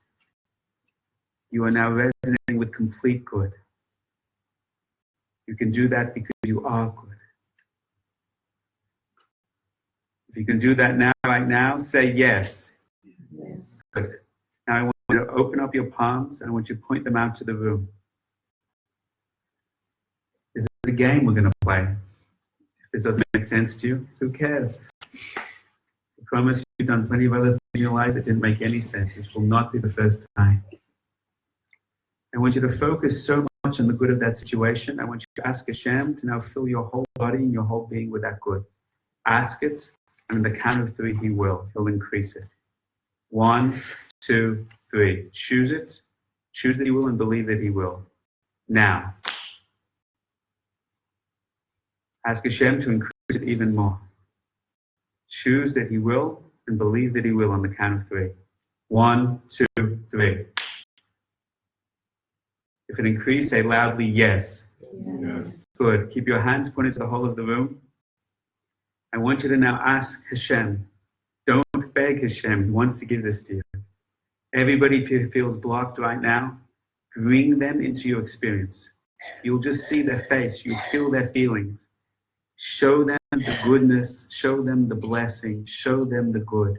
You are now resonating with complete good. You can do that because you are good. If you can do that now, right now, say yes. Yes. Good. Now I want you to open up your palms and I want you to point them out to the room. This is a game we're going to play. If this doesn't make sense to you, who cares? I promise you, you've done plenty of other things in your life that didn't make any sense. This will not be the first time. I want you to focus so much on the good of that situation. I want you to ask Hashem to now fill your whole body and your whole being with that good. Ask it, and in the count of 3, He will. He'll increase it. 1, 2, 3. Choose it. Choose that He will and believe that He will. Now. Ask Hashem to increase it even more. Choose that He will and believe that He will on the count of 3. 1, 2, 3. If it increased, say loudly yes. Yes. Good. Keep your hands pointed to the whole of the room. I want you to now ask Hashem. Don't beg Hashem. He wants to give this to you. Everybody who feels blocked right now, bring them into your experience. You'll just see their face. You'll feel their feelings. Show them the goodness. Show them the blessing. Show them the good.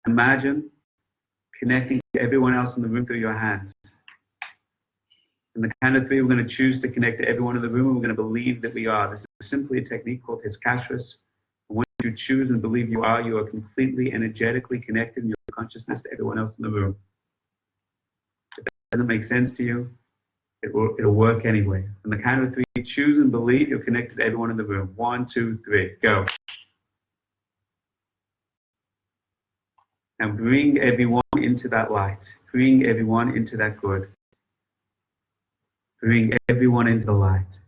Imagine connecting to everyone else in the room through your hands. On the count of 3, we're going to choose to connect to everyone in the room, and we're going to believe that we are. This is simply a technique called Hiskashrus. Once you choose and believe you are completely energetically connected in your consciousness to everyone else in the room. If that doesn't make sense to you, it'll work anyway. On the count of 3, choose and believe you're connected to everyone in the room. 1, 2, 3, go. Now bring everyone into that light. Bring everyone into that good. Bring everyone into the light.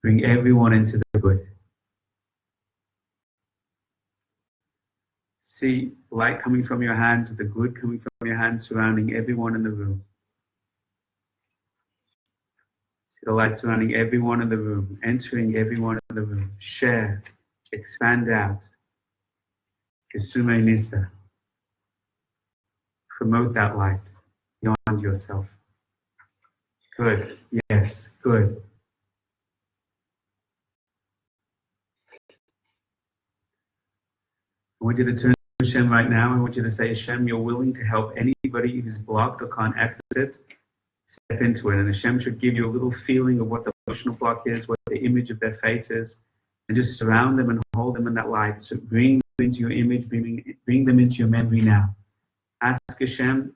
Bring everyone into the good. See light coming from your hand, the good coming from your hand, surrounding everyone in the room. See the light surrounding everyone in the room, entering everyone in the room. Share, expand out. Kisume Nisa. Promote that light beyond yourself. Good. Yes. Good. I want you to turn to Hashem right now. I want you to say, Hashem, you're willing to help anybody who's blocked or can't access it. Step into it. And Hashem should give you a little feeling of what the emotional block is, what the image of their face is, and just surround them and hold them in that light. So bring them into your image, bring them into your memory now. Ask Hashem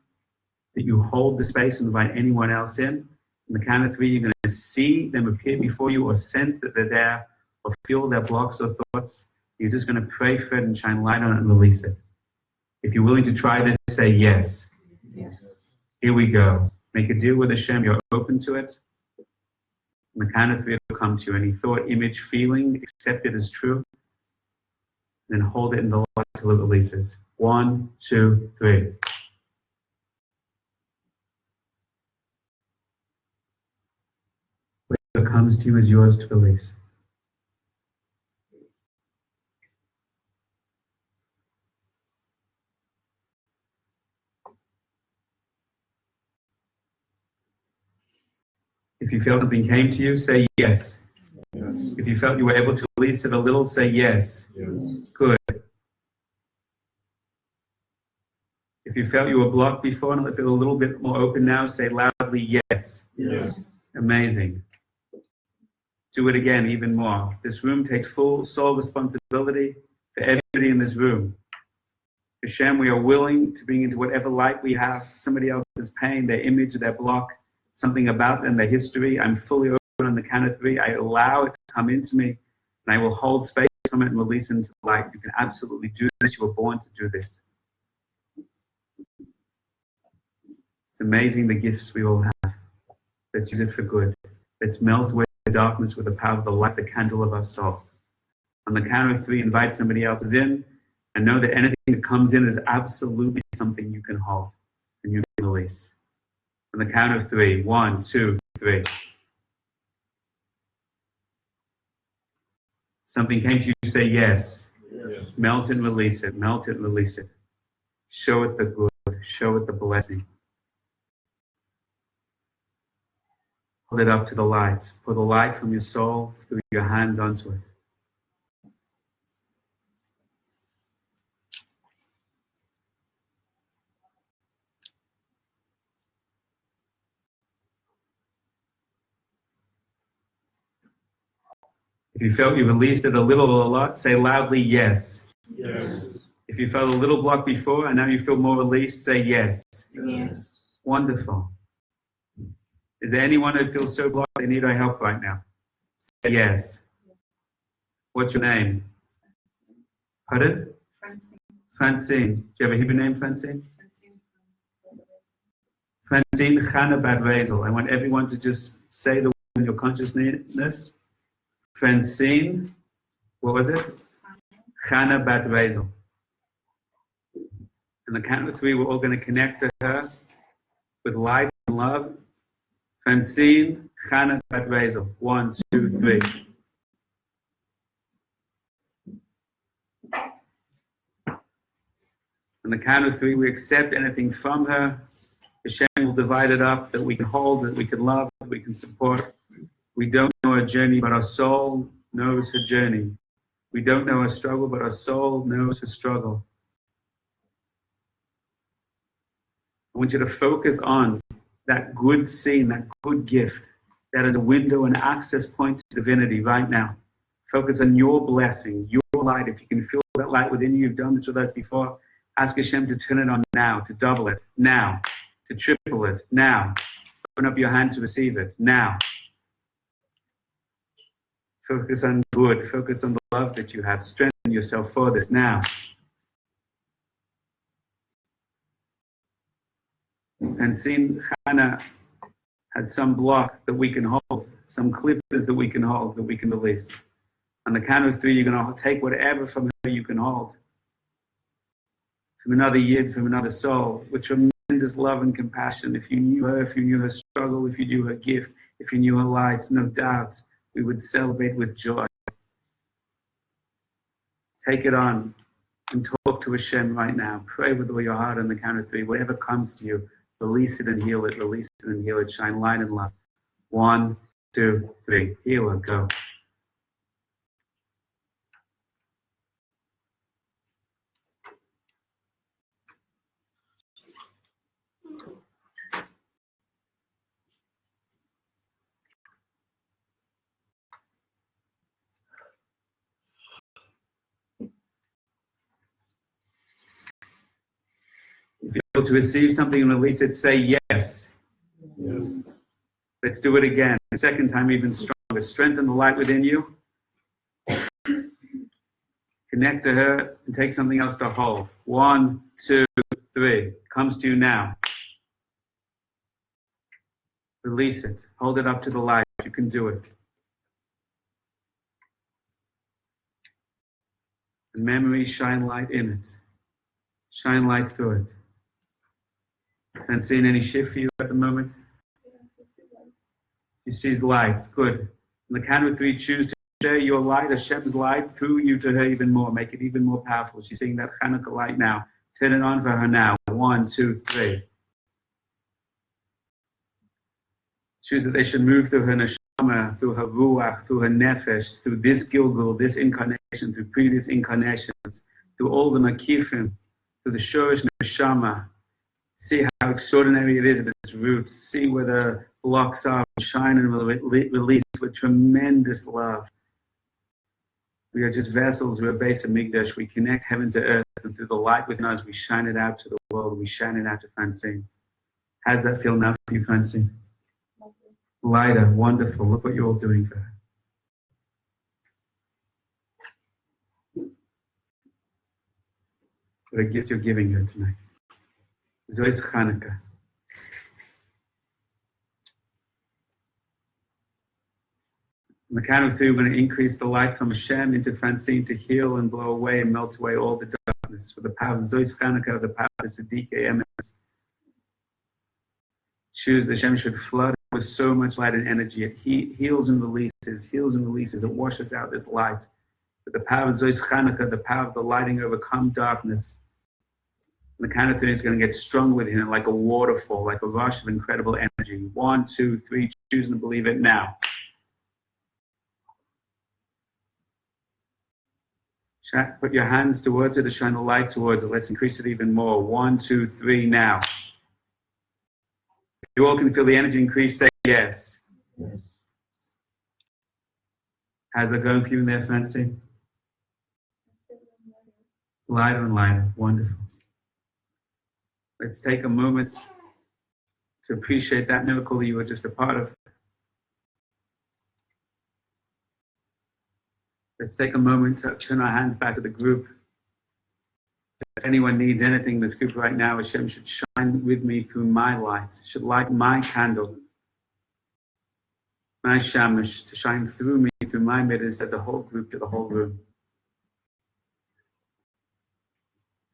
that you hold the space and invite anyone else in. On the count of 3, you're going to see them appear before you or sense that they're there or feel their blocks or thoughts. You're just going to pray for it and shine light on it and release it. If you're willing to try this, say yes. Yes. Here we go. Make a deal with Hashem. You're open to it. On the count of 3, it'll come to you. Any thought, image, feeling, accept it as true. Then hold it in the light till it releases. 1, 2, 3. Whatever comes to you is yours to release. If you felt something came to you, say yes. Yes. If you felt you were able to release it a little, say yes. Yes. Good. If you felt you were blocked before and feel a little bit more open now, say loudly yes. Yes. Amazing. Do it again, even more. This room takes full soul responsibility for everybody in this room. Hashem, we are willing to bring into whatever light we have somebody else's pain, their image, their block, something about them, their history. I'm fully open on the count of 3. I allow it to come into me, and I will hold space from it and release it into the light. You can absolutely do this. You were born to do this. It's amazing the gifts we all have. Let's use it for good. Let's melt away the darkness with the power of the light, the candle of our soul. On the count of 3, invite somebody else's in, and know that anything that comes in is absolutely something you can hold and you can release. On the count of 3, 1, 2, 3. Something came to you, say yes. Yes. Melt and release it. Melt it and release it. Show it the good. Show it the blessing. Hold it up to the light. Pour the light from your soul through your hands onto it. If you felt you released it a little or a lot, say loudly yes. Yes. If you felt a little block before and now you feel more released, say yes. Yes. Wonderful. Is there anyone who feels so blocked they need our help right now? Say yes. What's your name? Pardon? Francine. Francine. Do you have a Hebrew name, Francine? Francine Chana Bat Rezel. I want everyone to just say the word in your consciousness. Francine, what was it? Chana Bat Rezel. On the count of 3, we're all going to connect to her with light and love. Francine Chana Bat Rezel. 1, 2, 3. the count of 3, we accept anything from her. Hashem will divide it up, that we can hold, that we can love, that we can support. We don't know her journey, but our soul knows her journey. We don't know her struggle, but our soul knows her struggle. I want you to focus on that good scene, that good gift, that is a window and access point to divinity right now. Focus on your blessing, your light. If you can feel that light within you, you've done this with us before, ask Hashem to turn it on now, to double it now, to triple it now. Open up your hand to receive it now. Focus on good, focus on the love that you have. Strengthen yourself for this now. And seeing Chana has some block that we can hold, some clippers that we can hold, that we can release. On the count of 3, you're going to take whatever from her you can hold. From another yid, from another soul, with tremendous love and compassion. If you knew her, if you knew her struggle, if you knew her gift, if you knew her light, no doubt, we would celebrate with joy. Take it on and talk to Hashem right now. Pray with all your heart on the count of 3. Whatever comes to you, release it and heal it, release it and heal it. Shine light and love. 1, 2, 3. Heal it, go. If you're able to receive something and release it, say yes. Yes. Let's do it again. The second time, even stronger. Strengthen the light within you. Connect to her and take something else to hold. 1, 2, 3. Comes to you now. Release it. Hold it up to the light. You can do it. The memory, shine light in it. Shine light through it. And seeing any shift for you at the moment? She sees lights. Good. On the count of 3, choose to share your light, Hashem's light, through you to her even more. Make it even more powerful. She's seeing that Chanukah light now. Turn it on for her now. 1, 2, 3. Choose that they should move through her neshama, through her ruach, through her nefesh, through this Gilgul, this incarnation, through previous incarnations, through all the makifim, through the shorish neshama. See how extraordinary it is at its roots. See where the blocks are, shine and release with tremendous love. We are just vessels. We are base of Migdash. We connect heaven to earth, and through the light within us, we shine it out to the world. We shine it out to Francine. How does that feel now for you, Francine? Lighter, wonderful. Look what you're all doing for her. What a gift you're giving her tonight. Zois Chanukah. On the count of 3, we're going to increase the light from Hashem into Francine to heal and blow away and melt away all the darkness. With the power of Zois Chanukah, the power of the Siddiqui MS. Choose that Hashem should flood with so much light and energy. It heals and releases. It washes out this light. With the power of Zois Chanukah, the power of the lighting overcome darkness. And the count of 3 is going to get strong within it like a waterfall, like a rush of incredible energy. 1, 2, 3, choose and believe it now. Put your hands towards it to shine the light towards it. Let's increase it even more. 1, 2, 3, now. If you all can feel the energy increase, say yes. Yes. How's that going for you in there, Francine? Lighter and lighter. Wonderful. Let's take a moment to appreciate that miracle that you were just a part of. Let's take a moment to turn our hands back to the group. If anyone needs anything in this group right now, Hashem should shine with me through my light, should light my candle, my shamash, to shine through me, through my midas, to the whole group, to the whole room.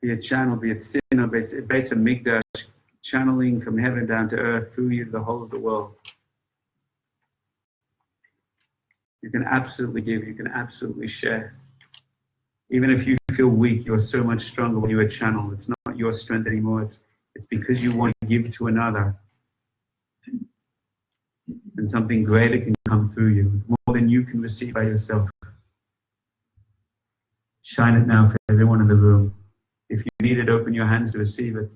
Be a channel, be it sin or base of Migdash, channeling from heaven down to earth through you to the whole of the world. You can absolutely give, you can absolutely share. Even if you feel weak, you're so much stronger when you're a channel. It's not your strength anymore. It's because you want to give to another. And something greater can come through you, more than you can receive by yourself. Shine it now for everyone in the room. If you need it, open your hands to receive it.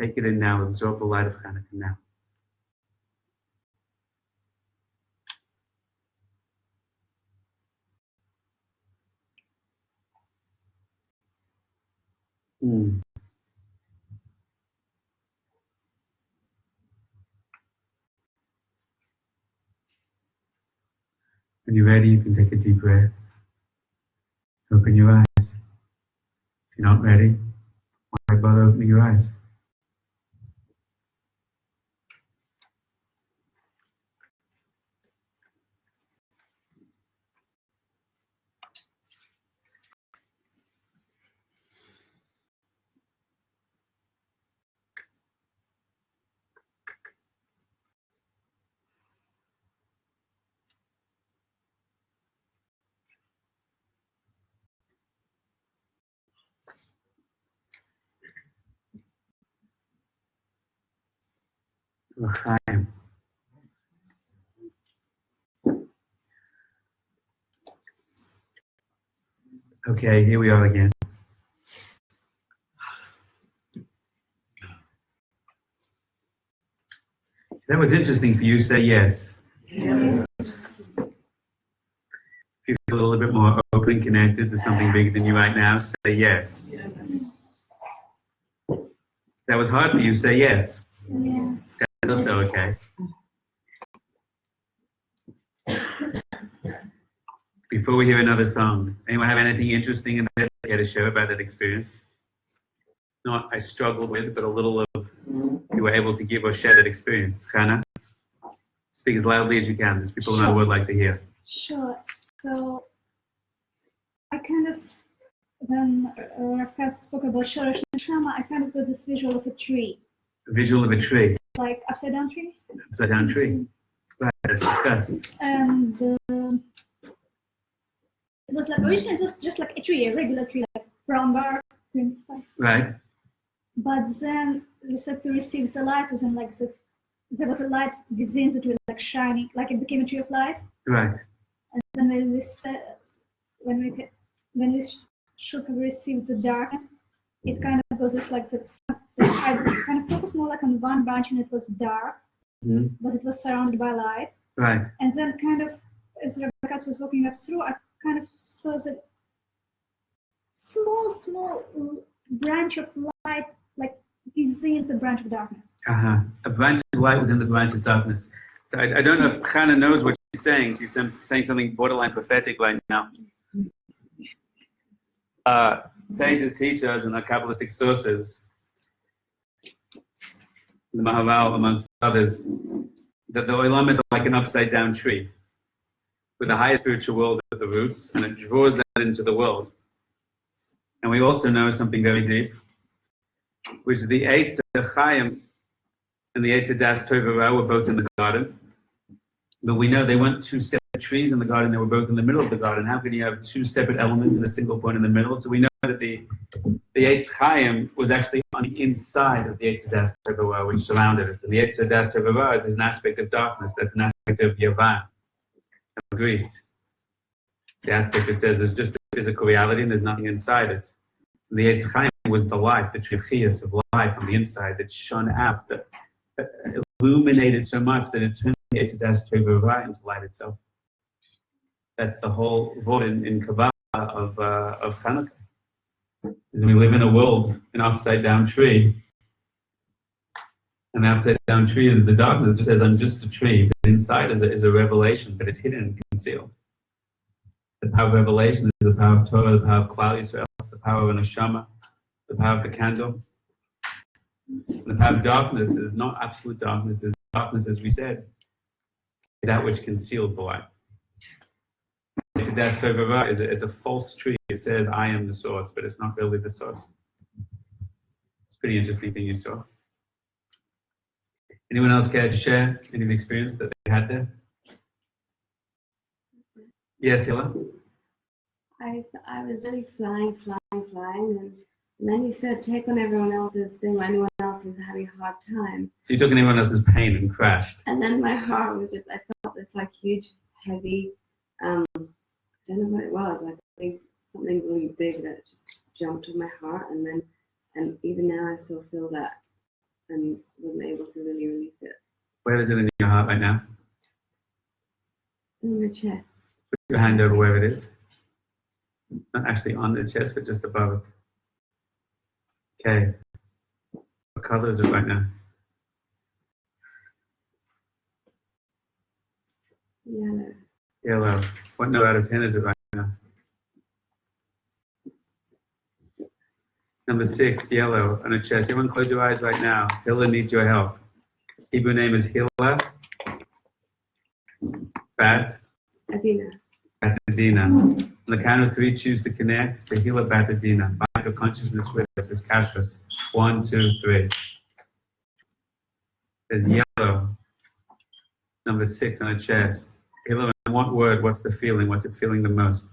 Take it in now. Absorb the light of Chanukah now. When you're ready, you can take a deep breath. Open your eyes. If you're not ready, why bother opening your eyes? L'chaim. Okay, here we are again. That was interesting for you. Say yes. Yes. If you feel a little bit more open, connected to something bigger than you right now, say yes. Yes. That was hard for you. Say yes. Yes. That's also okay. Before we hear another song, anyone have anything interesting in there they care to share about that experience? Not I struggled with, but a little of you were able to give or share that experience. Chana, speak as loudly as you can. There's people in the world like to hear. Sure. So I kind of, when Rafael spoke about Shorosh Neshama, I kind of got this visual of a tree. A visual of a tree, Like upside down tree. upside down tree. Right, let's discuss. And it was like originally it was just like a tree, a regular tree, like brown bark, green stuff. Right, But then we started to receive the light, and like there was a light within that was like shining, like it became a tree of light. right. And then when we should have received the darkness, it kind of was just like I kind of focused more like on one branch, and it was dark, but it was surrounded by light. Right. And then kind of as Rebecca was walking us through, I kind of saw the small branch of light, like within the branch of darkness. A branch of light within the branch of darkness. So I don't know if Chana knows what she's saying. She's saying something borderline prophetic right now. Sages teach us in our Kabbalistic sources, the Maharal amongst others, that the Olam is like an upside down tree with the highest spiritual world at the roots, and it draws that into the world. And we also know something very deep, which is the Eitz Chaim and the Eitz Das Tov Ra were both in the garden. But we know they weren't two separate trees in the garden, they were both in the middle of the garden. How can you have two separate elements and a single point in the middle? So we know that the Eitz Chaim was actually on the inside of the Eitz Das Tov Ra, which surrounded it. And the Eitz Das Tov Ra is an aspect of darkness, that's an aspect of Yavan, of Greece. The aspect that says there's just a physical reality and there's nothing inside it. And the Eitz Chaim was the light, the tree of Chiyas, of life on the inside that shone out, that illuminated so much that it turned the Eitz Das Tov Ra into light itself. That's the whole word in Kabbalah of Chanukah. Is we live in a world, an upside down tree. And the upside down tree is the darkness. It just says, I'm just a tree. But inside is a revelation, but it's hidden and concealed. The power of revelation is the power of Torah, the power of Klal Yisrael, the power of a neshama, the power of the candle. And the power of darkness is not absolute darkness, it's darkness, as we said, that which conceals the light. Eitz Das Tov Ra is a false tree. It says, I am the source, but it's not really the source. It's a pretty interesting thing you saw. Anyone else care to share any of the experience that they had there? Yes, Hila? I was really flying, and And then you said, take on everyone else's thing, anyone else who's having a hard time. So you took anyone else's pain and crashed. And then my heart was just, I felt this like huge, heavy, I don't know what it was, like I think something really big that just jumped in my heart. And even now I still feel that and wasn't able to really release it. Where is it in your heart right now? In my chest. Put your hand over where it is. Not actually on the chest, but just above it. Okay. What color is it right now? Yellow. Yellow. What number out of 10 is it right now? Number 6, yellow on the chest. Everyone close your eyes right now. Hilla needs your help. Hebrew name is Hilla. Bat. Adina. Batadina. On the count of 3, choose to connect to Hila Batadina. Find your consciousness with us as Kashrus. 1, 2, 3. There's yellow. Number 6 on the chest. Hila, in what word? What's the feeling? What's it feeling the most?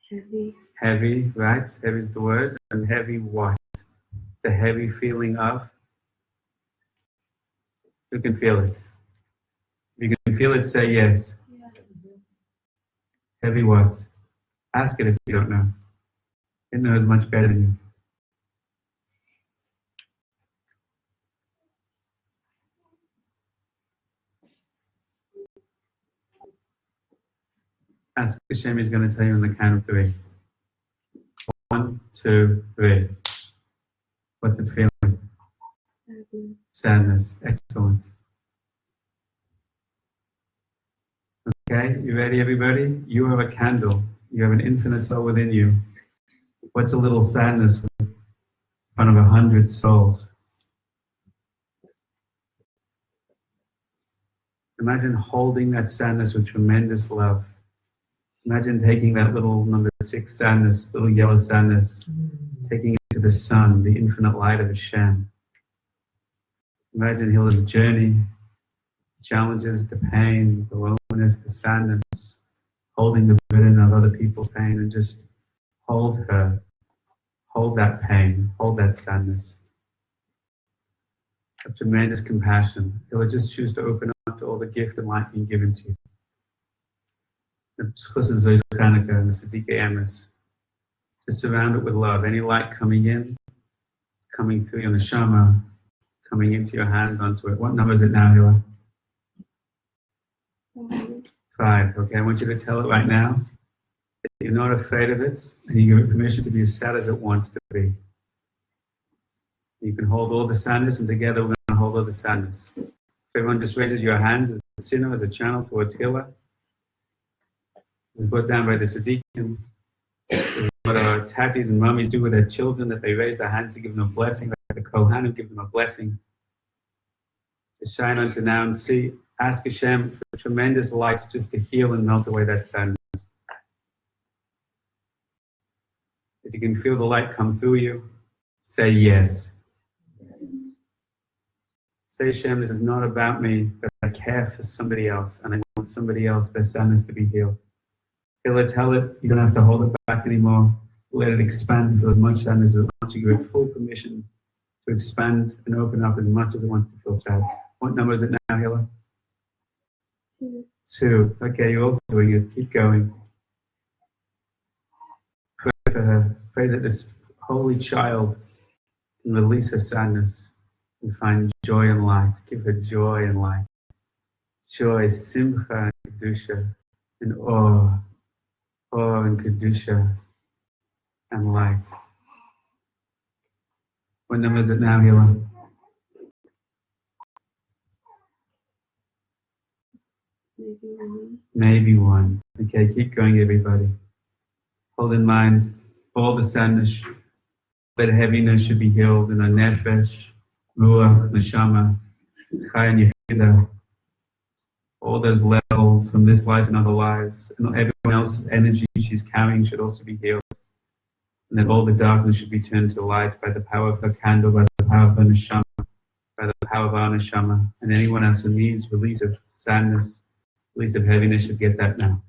Heavy. Heavy, right? Heavy is the word. And heavy what? It's a heavy feeling of. Who can feel it? If you can feel it, say yes. Yeah. Heavy what? Ask it if you don't know. It knows much better than you. Ask Hashem, he's going to tell you on the count of 3. 1, 2, 3. What's it feeling? Sadness. Sadness. Excellent. Okay, you ready, everybody? You have a candle. You have an infinite soul within you. What's a little sadness in front of 100 souls? Imagine holding that sadness with tremendous love. Imagine taking that little number 6 sadness, little yellow sadness, taking it to the sun, the infinite light of Hashem. Imagine Hila's journey, the challenges, the pain, the loneliness, the sadness, holding the burden of other people's pain, and just hold her, hold that pain, hold that sadness. Have tremendous compassion. Hila, just choose to open up to all the gift and light being given to you. The Schus of Chanukah and the Siddiqui Amris. Just surround it with love. Any light coming in, it's coming through your neshama, coming into your hands onto it. What number is it now, Hila? 5. Okay, I want you to tell it right now that you're not afraid of it, and you give it permission to be as sad as it wants to be. You can hold all the sadness, and together we're going to hold all the sadness. If everyone just raises your hands as a sinner, as a channel towards Hila. This is put down by the Siddiqim. This is what our tatis and mummies do with their children, that they raise their hands to give them a blessing, like the Kohanim give them a blessing. To shine unto now and see. Ask Hashem for tremendous light just to heal and melt away that sadness. If you can feel the light come through you, say yes. Say, Hashem, this is not about me, but I care for somebody else, and I want somebody else, their sadness to be healed. Hila, tell it, you don't have to hold it back anymore. Let it expand for as much sadness as it wants. You give it full permission to expand and open up as much as it wants to feel sad. What number is it now, Hila? 2. 2. Okay, you're all doing it. Keep going. Pray for her. Pray that this holy child can release her sadness and find joy and light. Give her joy and light. Joy, simcha, and kedusha, and awe and kedusha, and light. What number is it now, Hila? Maybe 1. Okay, keep going, everybody. Hold in mind all the sadness, that heaviness should be healed in our nefesh, ruach, neshama, chai, and yechida. All those levels from this life and other lives, and everyone else's energy she's carrying should also be healed. And that all the darkness should be turned to light by the power of her candle, by the power of her neshama, by the power of our neshama. And anyone else who needs release of sadness, release of heaviness should get that now.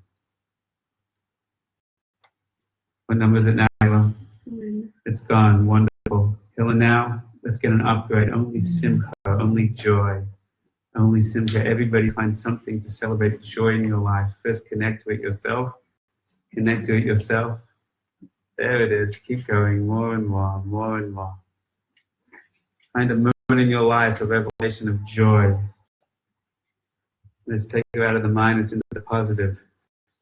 What number is it now, Hila? Mm. It's gone. Wonderful. Hila, now let's get an upgrade. Only simcha, only joy, only simcha. Everybody finds something to celebrate joy in your life. First connect to it yourself. Connect to it yourself. There it is. Keep going more and more, more and more. Find a moment in your life, a revelation of joy. Let's take you out of the minus into the positive.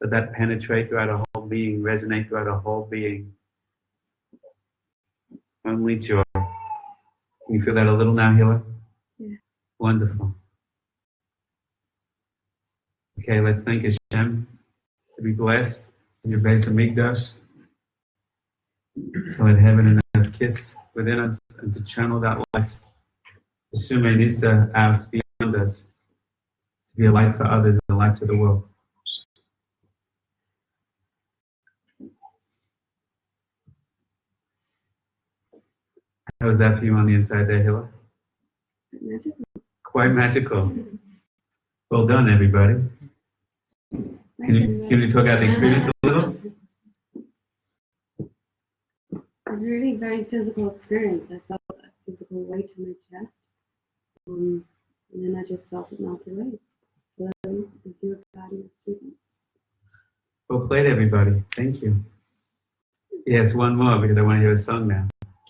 Let that penetrate throughout a whole being, resonate throughout a whole being. Only joy. Can you feel that a little now, Hila? Yeah. Wonderful. Okay, let's thank Hashem to be blessed in your base of Migdash, to let heaven and earth kiss within us, and to channel that light, the Sume Nisa, out beyond us, to be a light for others and a light to the world. How was that for you on the inside there, Hila? Magical. Quite magical. Well done, everybody. Can you talk about the experience a little? It was really very physical experience. I felt a physical weight in my chest. And then I just felt it melt away. So if you were guiding us through that. Well played, everybody. Thank you. Yes, one more because I want to hear a song now.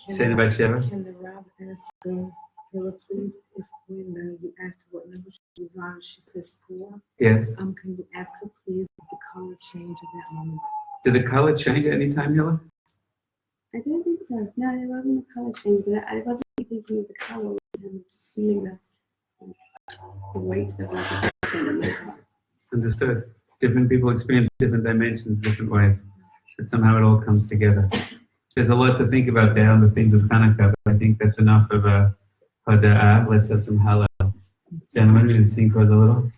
Saying about Sheva? Can the Rob ask Hila, please, if when you asked her what number she was on, she said 4. Yes. Can you ask her, please, the color change at that moment? Did the color change at any time, Hila? I don't think so. No, there wasn't a colour change, but I wasn't thinking of the colour. I was feeling the weight of like a person in my heart. Understood. Different people experience different dimensions, different ways. But somehow it all comes together. There's a lot to think about there on the things of Chanukah, but I think that's enough of a hoda'ah. Let's have some halal. Gentlemen, will you sing for us a little?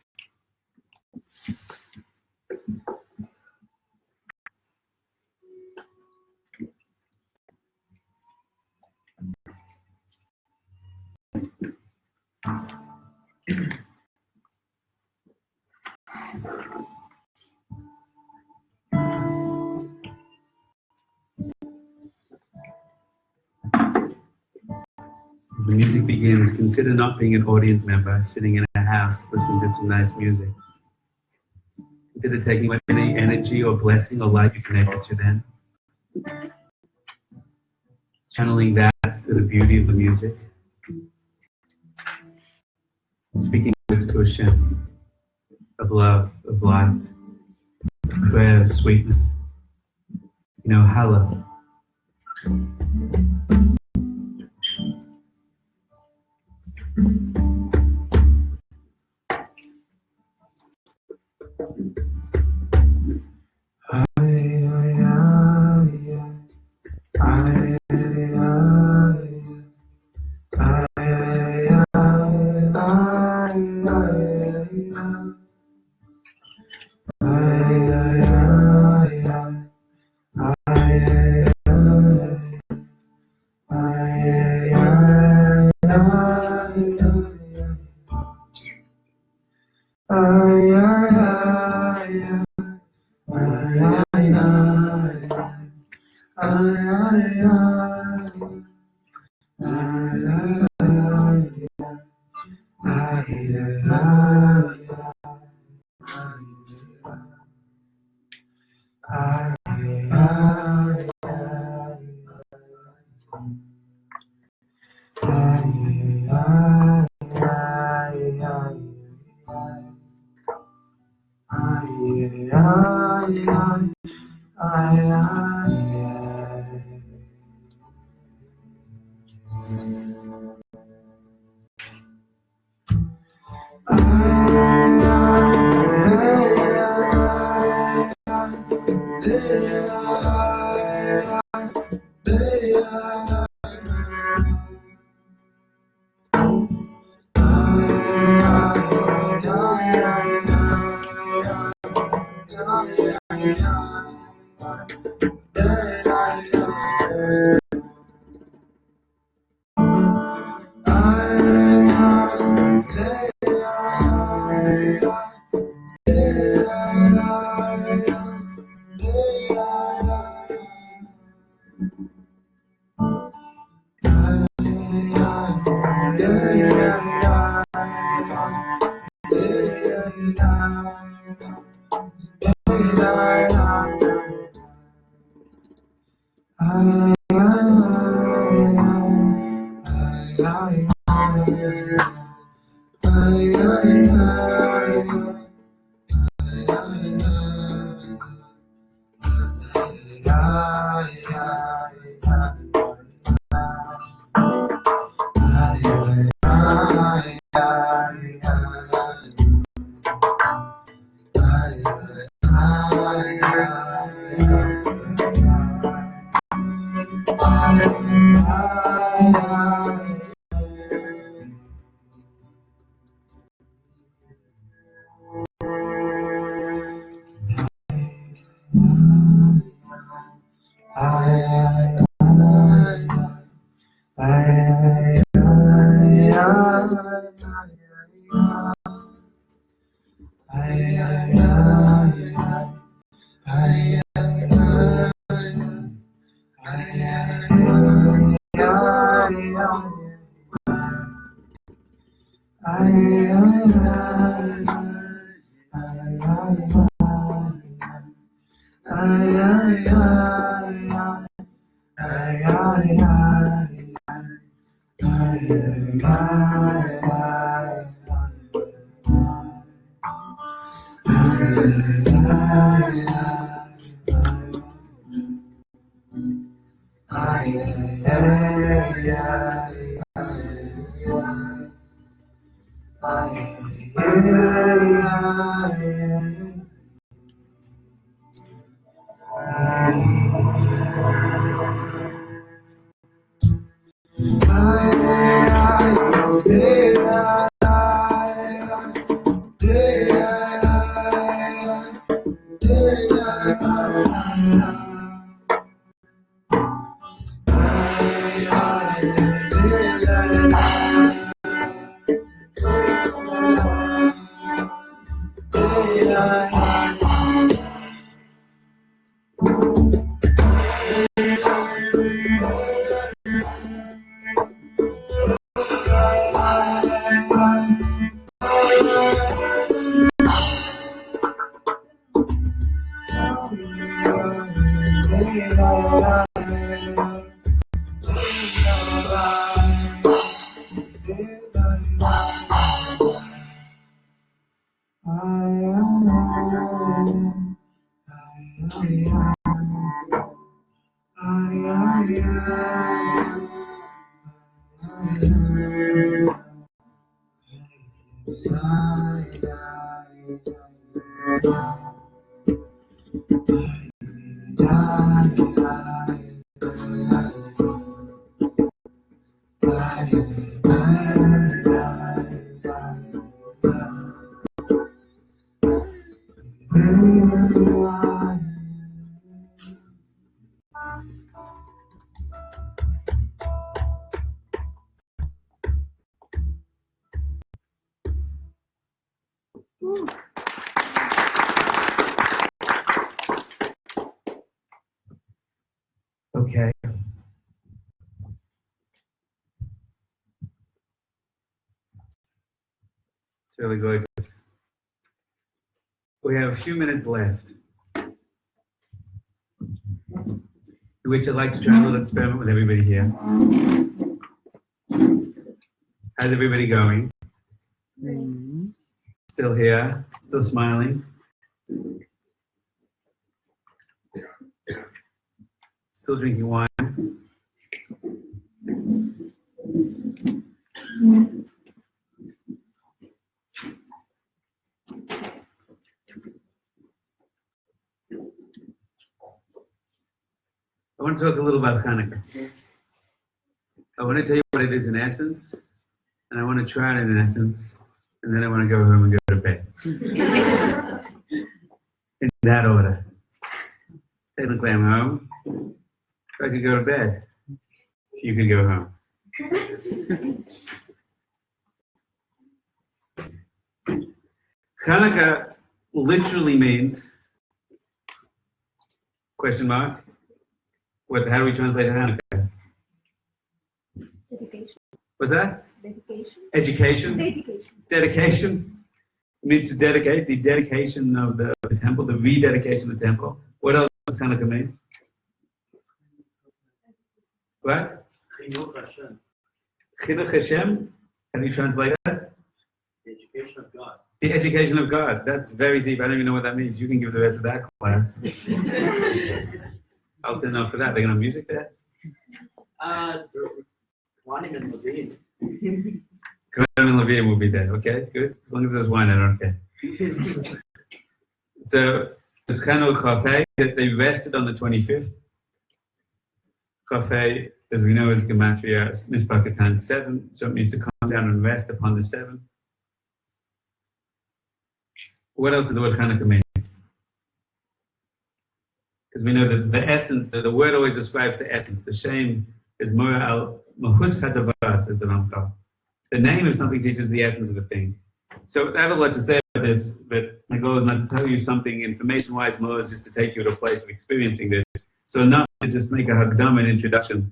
As the music begins, consider not being an audience member, sitting in a house, listening to some nice music. Consider taking any energy or blessing or light you're connected to then. Channeling that through the beauty of the music. Speaking words to Hashem of love, of light, of prayer, of sweetness. You know, Hala. Okay. It's really gorgeous. We have a few minutes left, in which I'd like to try a little experiment with everybody here. How's everybody going? Still here? Still smiling? Still drinking wine? I want to talk a little about Chanukah. I want to tell you what it is in essence, and I want to try it in essence, and then I want to go home and go to bed. In that order. Technically, I'm home. If I could go to bed, you could go home. Chanukah literally means, question mark, how do we translate Chanukah? Dedication. What's that? Dedication. Education? Dedication. Dedication. It means to dedicate, the dedication of the temple, the rededication of the temple. What else does Chanukah mean? What? Chanukah Hashem. Chinuch Hashem? How do you translate that? The education of God. The education of God. That's very deep. I don't even know what that means. You can give the rest of that class. I'll turn up for that. They're going to have music there? Wine and Levine. Cohen and Levine will be there. Okay, good. As long as there's wine, I don't care. So, it's Chanukah, that they rested on the 25th. Kafeh, as we know, is Gematria, Mispakatan 7, so it means to come down and rest upon the 7th. What else does the word Chanukah mean? Because we know that the essence, the word always describes the essence. The shame is more al mahus hadavar, says the Ramchal. The name of something teaches the essence of a thing. So I have a lot to say about this, but my goal is not to tell you something information-wise, more is just to take you to a place of experiencing this. So not to just make a hagdam, an introduction.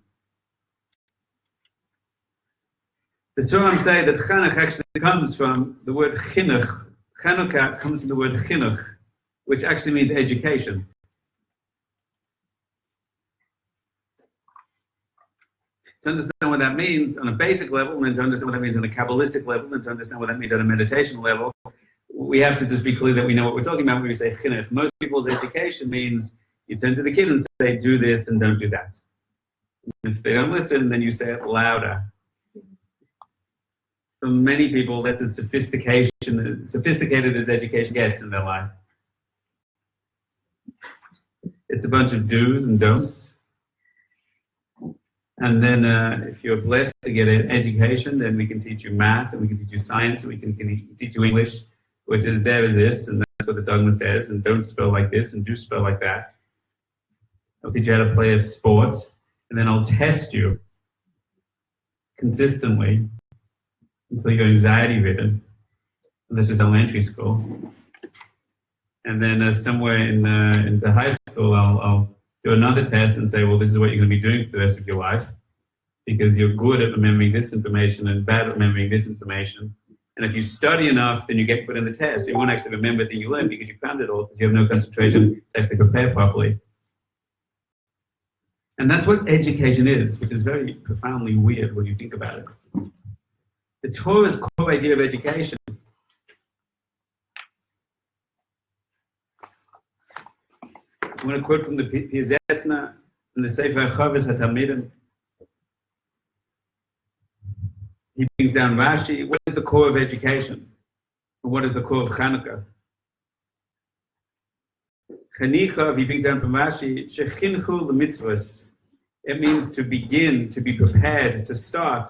The Suram say that Chanukah actually comes from the word chinuch. Chanukah comes from the word chinuch, which actually means education. To understand what that means on a basic level, and then to understand what that means on a Kabbalistic level, and to understand what that means on a meditation level, we have to just be clear that we know what we're talking about when we say chinuch. Most people's education means you turn to the kid and say, do this and don't do that. If they don't listen, then you say it louder. For many people, that's as sophisticated as education gets in their life. It's a bunch of do's and don'ts. And then if you're blessed to get an education, then we can teach you math, and we can teach you science, and we can teach you English, which is there is this, and that's what the dogma says, and don't spell like this, and do spell like that. I'll teach you how to play a sport, and then I'll test you consistently until you're anxiety-ridden. And this is elementary school. And then somewhere into high school, I'll do another test and say, well, this is what you're going to be doing for the rest of your life, because you're good at remembering this information and bad at remembering this information. And if you study enough, then you get put in the test. You won't actually remember everything you learned because you crammed it all, because you have no concentration to actually prepare properly. And that's what education is, which is very profoundly weird when you think about it. The Torah's core idea of education I'm going to quote from the Piazetzna in the Sefer Chavis HaTalmidim. He brings down Rashi. What is the core of education? And what is the core of Chanukah? Chanicha, he brings down from Rashi, Shechinchu l'mitzvos. It means to begin, to be prepared, to start.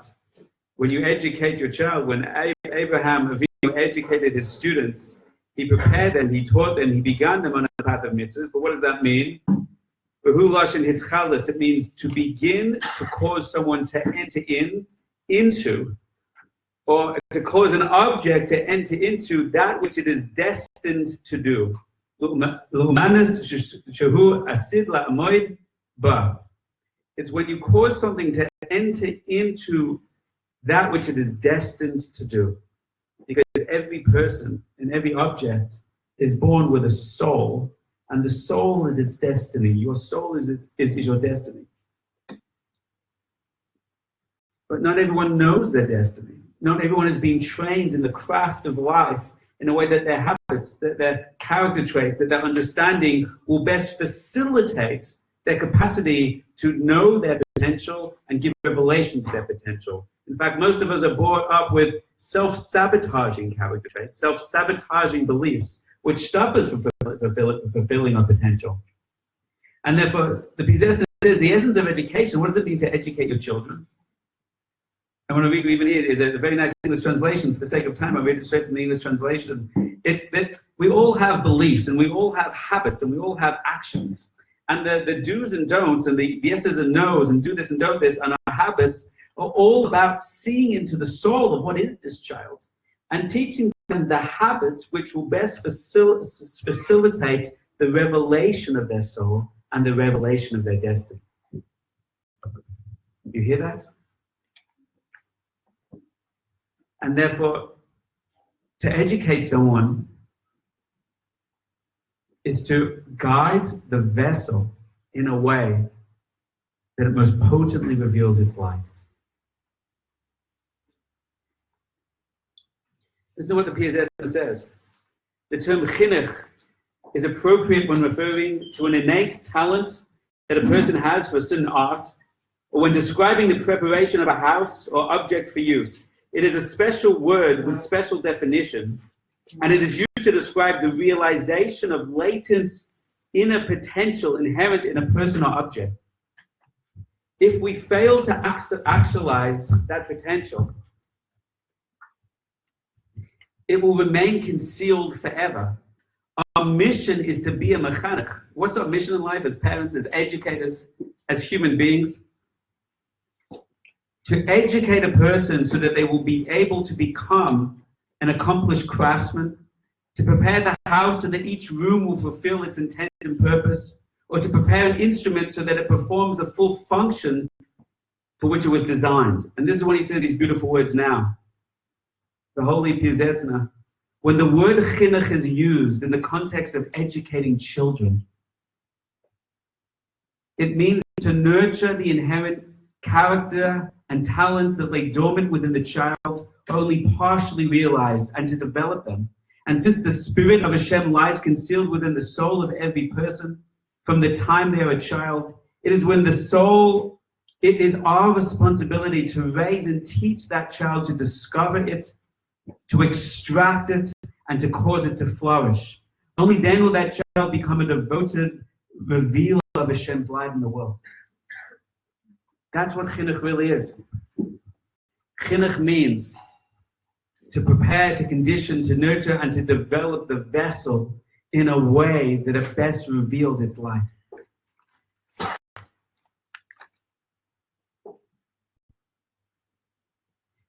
When you educate your child, when Abraham Avinu educated his students, he prepared them, he taught them, he began them on a path of mitzvahs. But what does that mean? Behu lashon hischalas. It means to begin to cause someone to enter into, or to cause an object to enter into that which it is destined to do. It's when you cause something to enter into that which it is destined to do. Because every person and every object is born with a soul, and the soul is its destiny. Your soul is your destiny. But not everyone knows their destiny. Not everyone is being trained in the craft of life in a way that their habits, that their character traits, that their understanding will best facilitate their capacity to know their potential and give revelation to their potential. In fact, most of us are brought up with self-sabotaging character traits, self-sabotaging beliefs, which stop us from fulfilling our potential. And therefore, the Piazetzna says the essence of education, what does it mean to educate your children? I want to read even here. It's a very nice English translation. For the sake of time, I'll read it straight from the English translation. It's that we all have beliefs, and we all have habits, and we all have actions. And the do's and don'ts, and the yeses and nos, and do this and don't this, and our habits are all about seeing into the soul of what is this child and teaching them the habits which will best facilitate the revelation of their soul and the revelation of their destiny. You hear that? And therefore, to educate someone is to guide the vessel in a way that it most potently reveals its light. Listen to what the Piazetzna says. The term chinuch is appropriate when referring to an innate talent that a person has for a certain art, or when describing the preparation of a house or object for use. It is a special word with special definition, and it is used to describe the realization of latent inner potential inherent in a person or object. If we fail to actualize that potential, it will remain concealed forever. Our Our mission is to be a mechanech. What's our mission in life as parents, as educators, as human beings? To educate a person so that they will be able to become an accomplished craftsman, to prepare the house so that each room will fulfill its intent and purpose, or to prepare an instrument so that it performs the full function for which it was designed. And this is when he says these beautiful words now. The Holy Pizetzna. When the word chinuch is used in the context of educating children, it means to nurture the inherent character and talents that lay dormant within the child, only partially realized, and to develop them. And since the spirit of Hashem lies concealed within the soul of every person, from the time they are a child, it is our responsibility to raise and teach that child to discover it, to extract it, and to cause it to flourish. Only then will that child become a devoted revealer of Hashem's light in the world. That's what chinuch really is. Chinuch means to prepare, to condition, to nurture, and to develop the vessel in a way that it best reveals its light.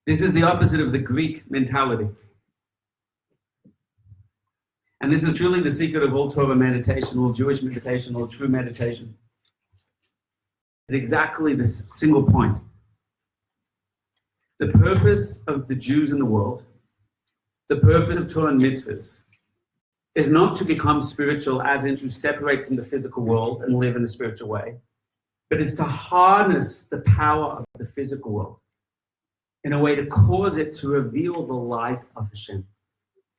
This is the opposite of the Greek mentality. And this is truly the secret of all Torah meditation, all Jewish meditation, all true meditation. It's exactly this single point. The purpose of the Jews in the world, the purpose of Torah and mitzvahs, is not to become spiritual, as in to separate from the physical world and live in a spiritual way, but is to harness the power of the physical world in a way to cause it to reveal the light of Hashem.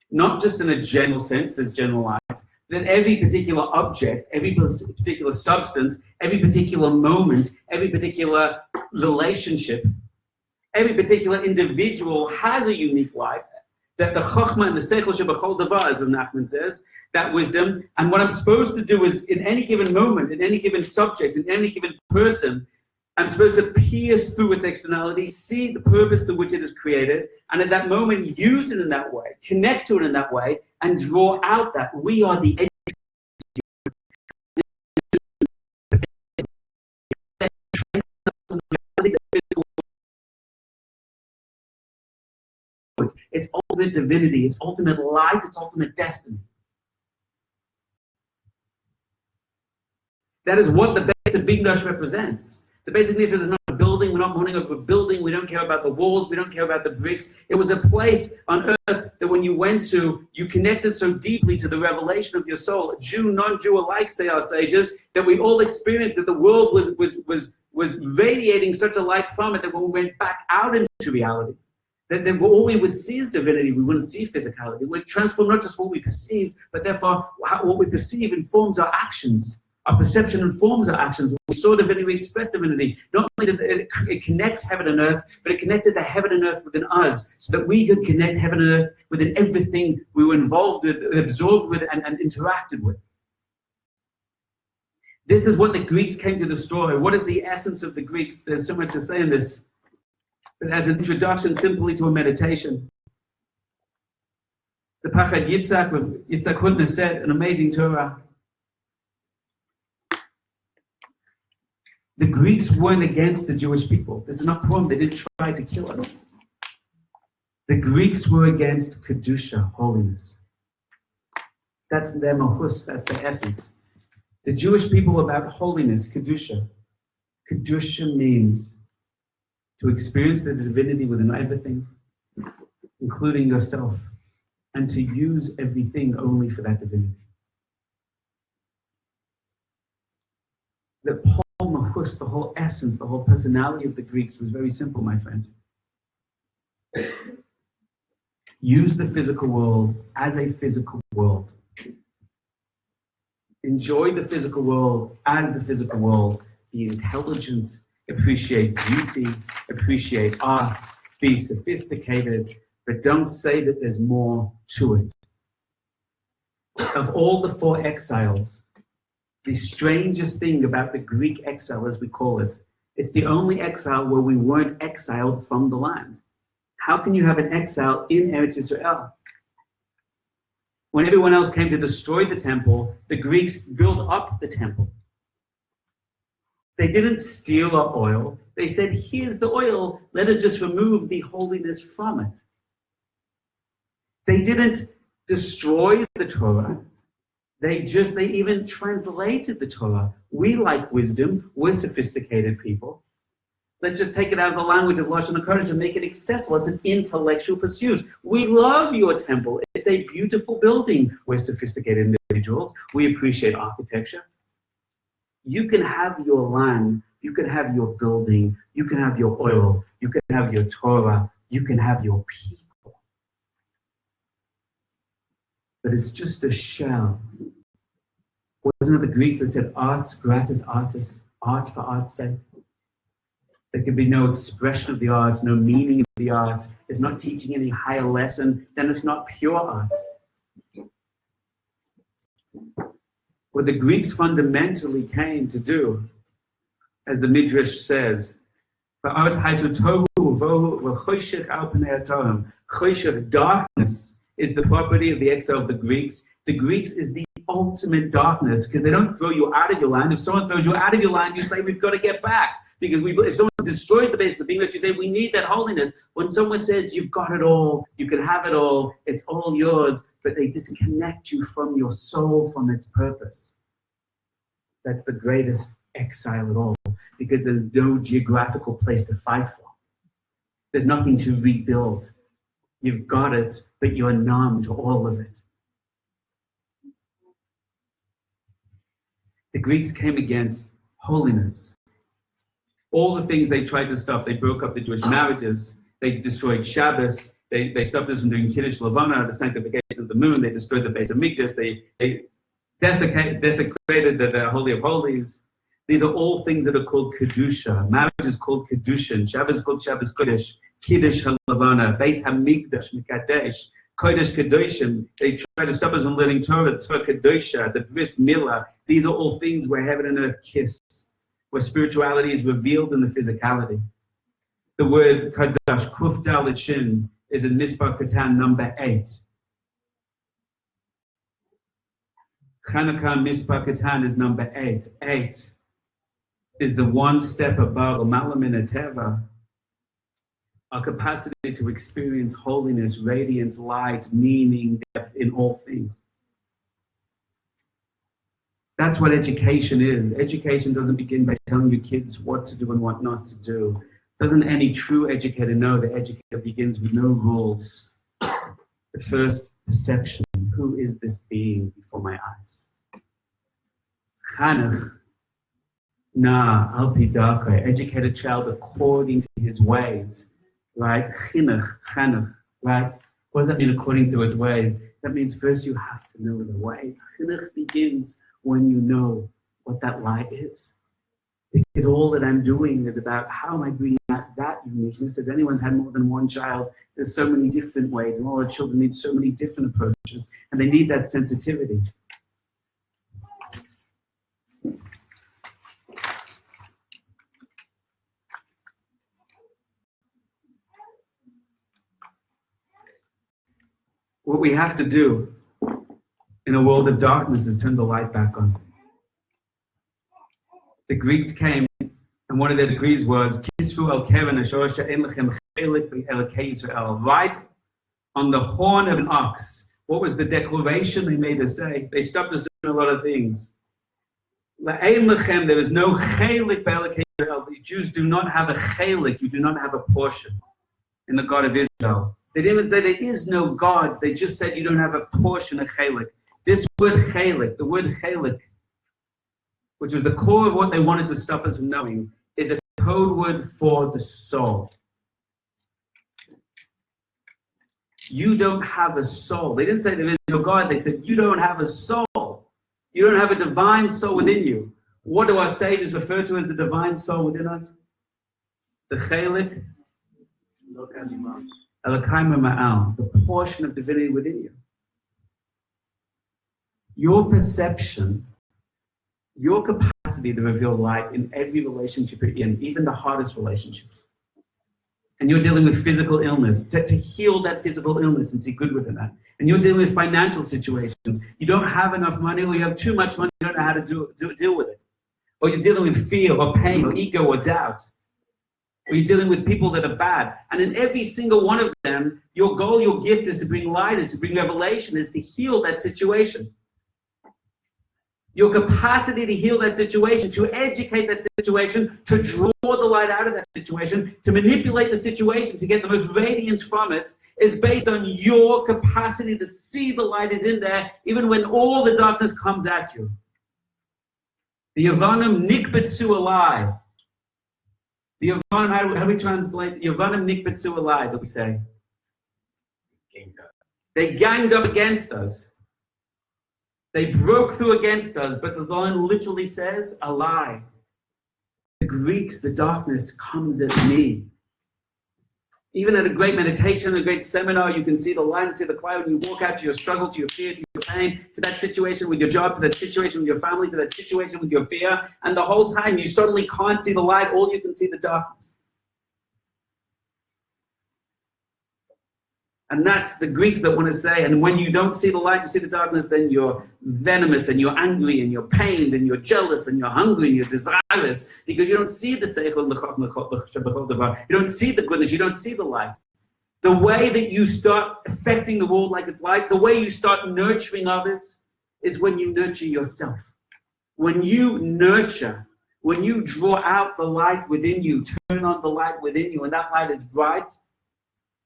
Not just in a general sense, there's general light, that every particular object, every particular substance, every particular moment, every particular relationship, every particular individual has a unique light, that the chokhmah and the seichel shebachol davar, as the Nachman says, that wisdom, and what I'm supposed to do is, in any given moment, in any given subject, in any given person, I'm supposed to pierce through its externality, see the purpose through which it is created, and at that moment use it in that way, connect to it in that way, and draw out that. We are the its ultimate divinity, its ultimate light, its ultimate destiny. That is what the base of Big Nush represents. The basic Nishad is not a building. We're not mourning over a building. We don't care about the walls. We don't care about the bricks. It was a place on earth that when you went to, you connected so deeply to the revelation of your soul. Jew, non-Jew alike, say our sages, that we all experienced that the world was radiating such a light from it that when we went back out into reality, that all we would see is divinity. We wouldn't see physicality. We'd transform not just what we perceive, but therefore what we perceive informs our actions. Our perception informs our actions. When we saw divinity, we expressed divinity. Not only did it connect heaven and earth, but it connected the heaven and earth within us, so that we could connect heaven and earth within everything we were involved with, absorbed with, and interacted with. This is what the Greeks came to destroy. What is the essence of the Greeks? There's so much to say in this. But as an introduction simply to a meditation, the Pachad Yitzhak Hutner said, an amazing Torah. The Greeks weren't against the Jewish people. This is not poem. They didn't try to kill us. The Greeks were against Kedusha, holiness. That's their mahus, that's their essence. The Jewish people were about holiness, Kedusha. Kedusha means to experience the divinity within everything, including yourself, and to use everything only for that divinity. The mahus, the whole essence, the whole personality of the Greeks was very simple, my friends. Use the physical world as a physical world. Enjoy the physical world as the physical world. Be intelligent, appreciate beauty, appreciate art, be sophisticated, but don't say that there's more to it. Of all the four exiles, the strangest thing about the Greek exile, as we call it, it's the only exile where we weren't exiled from the land. How can you have an exile in Eretz Israel? When everyone else came to destroy the temple, the Greeks built up the temple. They didn't steal our oil. They said, here's the oil. Let us just remove the holiness from it. They didn't destroy the Torah. They even translated the Torah. We like wisdom. We're sophisticated people. Let's just take it out of the language of Lashon HaKodesh and make it accessible. It's an intellectual pursuit. We love your temple. It's a beautiful building. We're sophisticated individuals. We appreciate architecture. You can have your land. You can have your building. You can have your oil. You can have your Torah. You can have your people. But it's just a shell. Wasn't it the Greeks that said arts gratis artis, art for art's sake? There can be no expression of the art, no meaning of the art. It's not teaching any higher lesson, then it's not pure art. What the Greeks fundamentally came to do, as the Midrash says, darkness is the property of the exile of the Greeks. The Greeks is the ultimate darkness because they don't throw you out of your land. If someone throws you out of your land, you say, we've got to get back. Because if someone destroyed the basis of English, you say, we need that holiness. When someone says, you've got it all, you can have it all, it's all yours, but they disconnect you from your soul, from its purpose. That's the greatest exile at all, because there's no geographical place to fight for. There's nothing to rebuild. You've got it, but you're numb to all of it. The Greeks came against holiness. All the things they tried to stop, they broke up the Jewish marriages, they destroyed Shabbos, they stopped us from doing Kiddush Levana, the sanctification of the moon, they destroyed the base of Mikdash, they desecrated the Holy of Holies. These are all things that are called Kedusha. Marriage is called Kedushin, Shabbos is called Shabbos Kodesh, Kiddush HaLevana, Beis HaMikdash, Mikadesh, Kodesh Kedoshim. They try to stop us from learning Torah, Torah Kedosha, the Bris Milah. These are all things where heaven and earth kiss, where spirituality is revealed in the physicality. The word Kadosh, Kuf Dalet Shin, is in Mispar Katan number 8. Chanukah Mispar Katan is number 8. 8 is the one step above Umalam in Teva. Our capacity to experience holiness, radiance, light, meaning, depth in all things. That's what education is. Education doesn't begin by telling your kids what to do and what not to do. Doesn't any true educator know that educator begins with no rules? The first perception, who is this being before my eyes? Chanukah, al pi darkei, educate a child according to his ways. Right? Chinuch, right? What does that mean according to his ways? That means first you have to know the ways. Chinuch begins when you know what that light is. Because all that I'm doing is about how am I bringing out that uniqueness. If anyone's had more than one child, there's so many different ways, and all our children need so many different approaches, and they need that sensitivity. What we have to do in a world of darkness is turn the light back on. The Greeks came, and one of their decrees was, right on the horn of an ox. What was the declaration they made us say? They stopped us doing a lot of things. There is no chelik be'elokei Israel. The Jews do not have a chelik, you do not have a portion in the God of Israel. They didn't even say there is no God. They just said you don't have a portion of chelik. This word chelik, the word chelik, which was the core of what they wanted to stop us from knowing, is a code word for the soul. You don't have a soul. They didn't say there is no God. They said you don't have a soul. You don't have a divine soul within you. What do our sages refer to as the divine soul within us? The chelik. The portion of divinity within you. Your perception, your capacity to reveal light in every relationship you're in, even the hardest relationships. and you're dealing with physical illness, to heal that physical illness and see good within that. And you're dealing with financial situations. You don't have enough money, or you have too much money, you don't know how to deal with it. Or you're dealing with fear or pain or ego or doubt. Or you're dealing with people that are bad. And in every single one of them, your goal, your gift is to bring light, is to bring revelation, is to heal that situation. Your capacity to heal that situation, to educate that situation, to draw the light out of that situation, to manipulate the situation, to get the most radiance from it, is based on your capacity to see the light is in there, even when all the darkness comes at you. The Yavanim nikbetsu alai. The Yavanim, how do we translate? Yavanim nikbetsu alai, that we say. They ganged up against us. They broke through against us, but the line literally says, a lie. The Greeks, the darkness comes at me. Even at a great meditation, a great seminar, you can see the light and see the cloud, and you walk out to your struggle, to your fear, to your pain, to that situation with your job, to that situation with your family, to that situation with your fear, and the whole time you suddenly can't see the light, all you can see the darkness. And that's the Greeks that want to say, and when you don't see the light, you see the darkness, then you're venomous and you're angry and you're pained and you're jealous and you're hungry and you're desirous, because you don't see the seichel, you don't see the goodness, you don't see the light. The way that you start affecting the world like it's light, the way you start nurturing others, is when you nurture yourself. When you nurture, when you draw out the light within you, turn on the light within you, and that light is bright,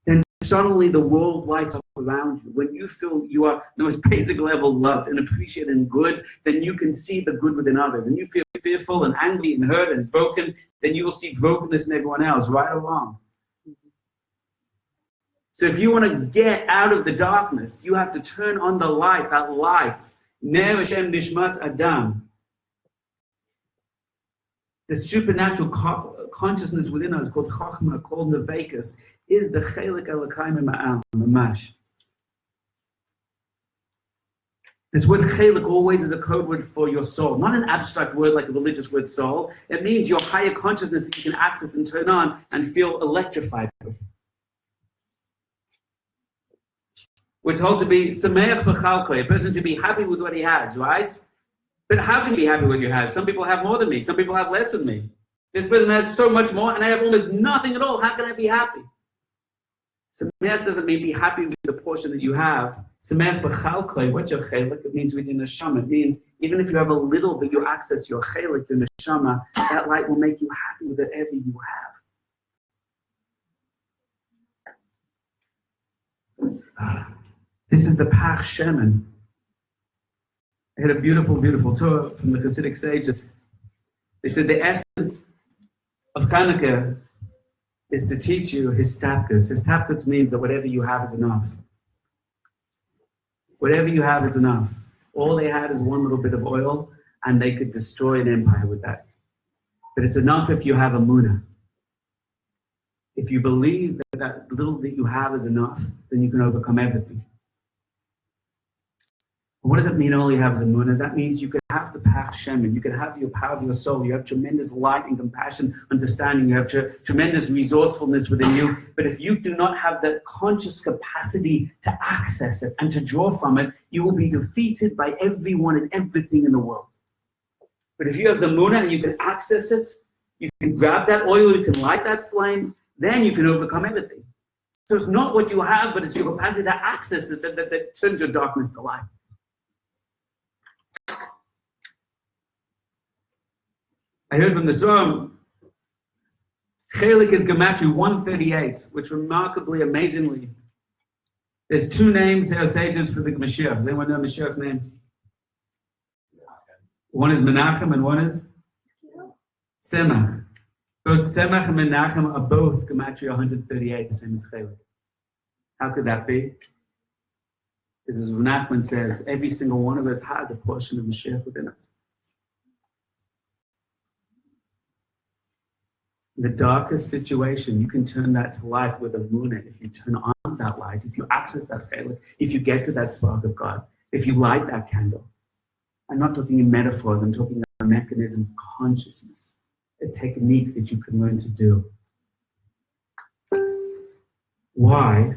then suddenly the world lights up around you. When you feel you are the most basic level loved and appreciated and good, then you can see the good within others. And you feel fearful and angry and hurt and broken, then you will see brokenness in everyone else, right or wrong. So if you want to get out of the darkness, you have to turn on the light, that light. Ner Hashem Nishmas Adam. The supernatural consciousness within us, called Chachma, called Nevekas, is the Chelik Elokayim Ma'am, Mamash. This word Chelik always is a code word for your soul, not an abstract word like a religious word soul. It means your higher consciousness that you can access and turn on and feel electrified with. We're told to be Sameach B'chalkoi, a person should be happy with what he has, right? But how can you be happy with what you have? Some people have more than me. Some people have less than me. This person has so much more, and I have almost nothing at all. How can I be happy? Sameach doesn't mean be happy with the portion that you have. Sameach b'chalkoi, what's your chelik? It means with your neshama. It means even if you have a little, but you access your chelik, your neshama, that light will make you happy with whatever you have. This is the Pach Shemen. I had a beautiful, beautiful tour from the Hasidic sages. They said the essence of Chanukah is to teach you histapkus. Histapkus means that whatever you have is enough. Whatever you have is enough. All they had is one little bit of oil, and they could destroy an empire with that. But it's enough if you have a munah. If you believe that that little that you have is enough, then you can overcome everything. What does it mean all you have is a munah? That means you can have the Pach Shemen, you can have your power of your soul, you have tremendous light and compassion, understanding, you have tremendous resourcefulness within you, but if you do not have that conscious capacity to access it and to draw from it, you will be defeated by everyone and everything in the world. But if you have the munah and you can access it, you can grab that oil, you can light that flame, then you can overcome everything. So it's not what you have, but it's your capacity to access it that turns your darkness to light. I heard from the Swarm, Chelik is Gematria 138, which remarkably, amazingly, there's two names, there are sages for the Mashiach. Does anyone know Mashiach's name? One is Menachem and one is Semach. Both Semach and Menachem are both Gematria 138, the same as Chelik. How could that be? This is what Nachman says, every single one of us has a portion of Mashiach within us. The darkest situation, you can turn that to light with a munah. If you turn on that light, if you access that chelik, if you get to that spark of God, if you light that candle. I'm not talking in metaphors, I'm talking about mechanisms of consciousness, a technique that you can learn to do. Why,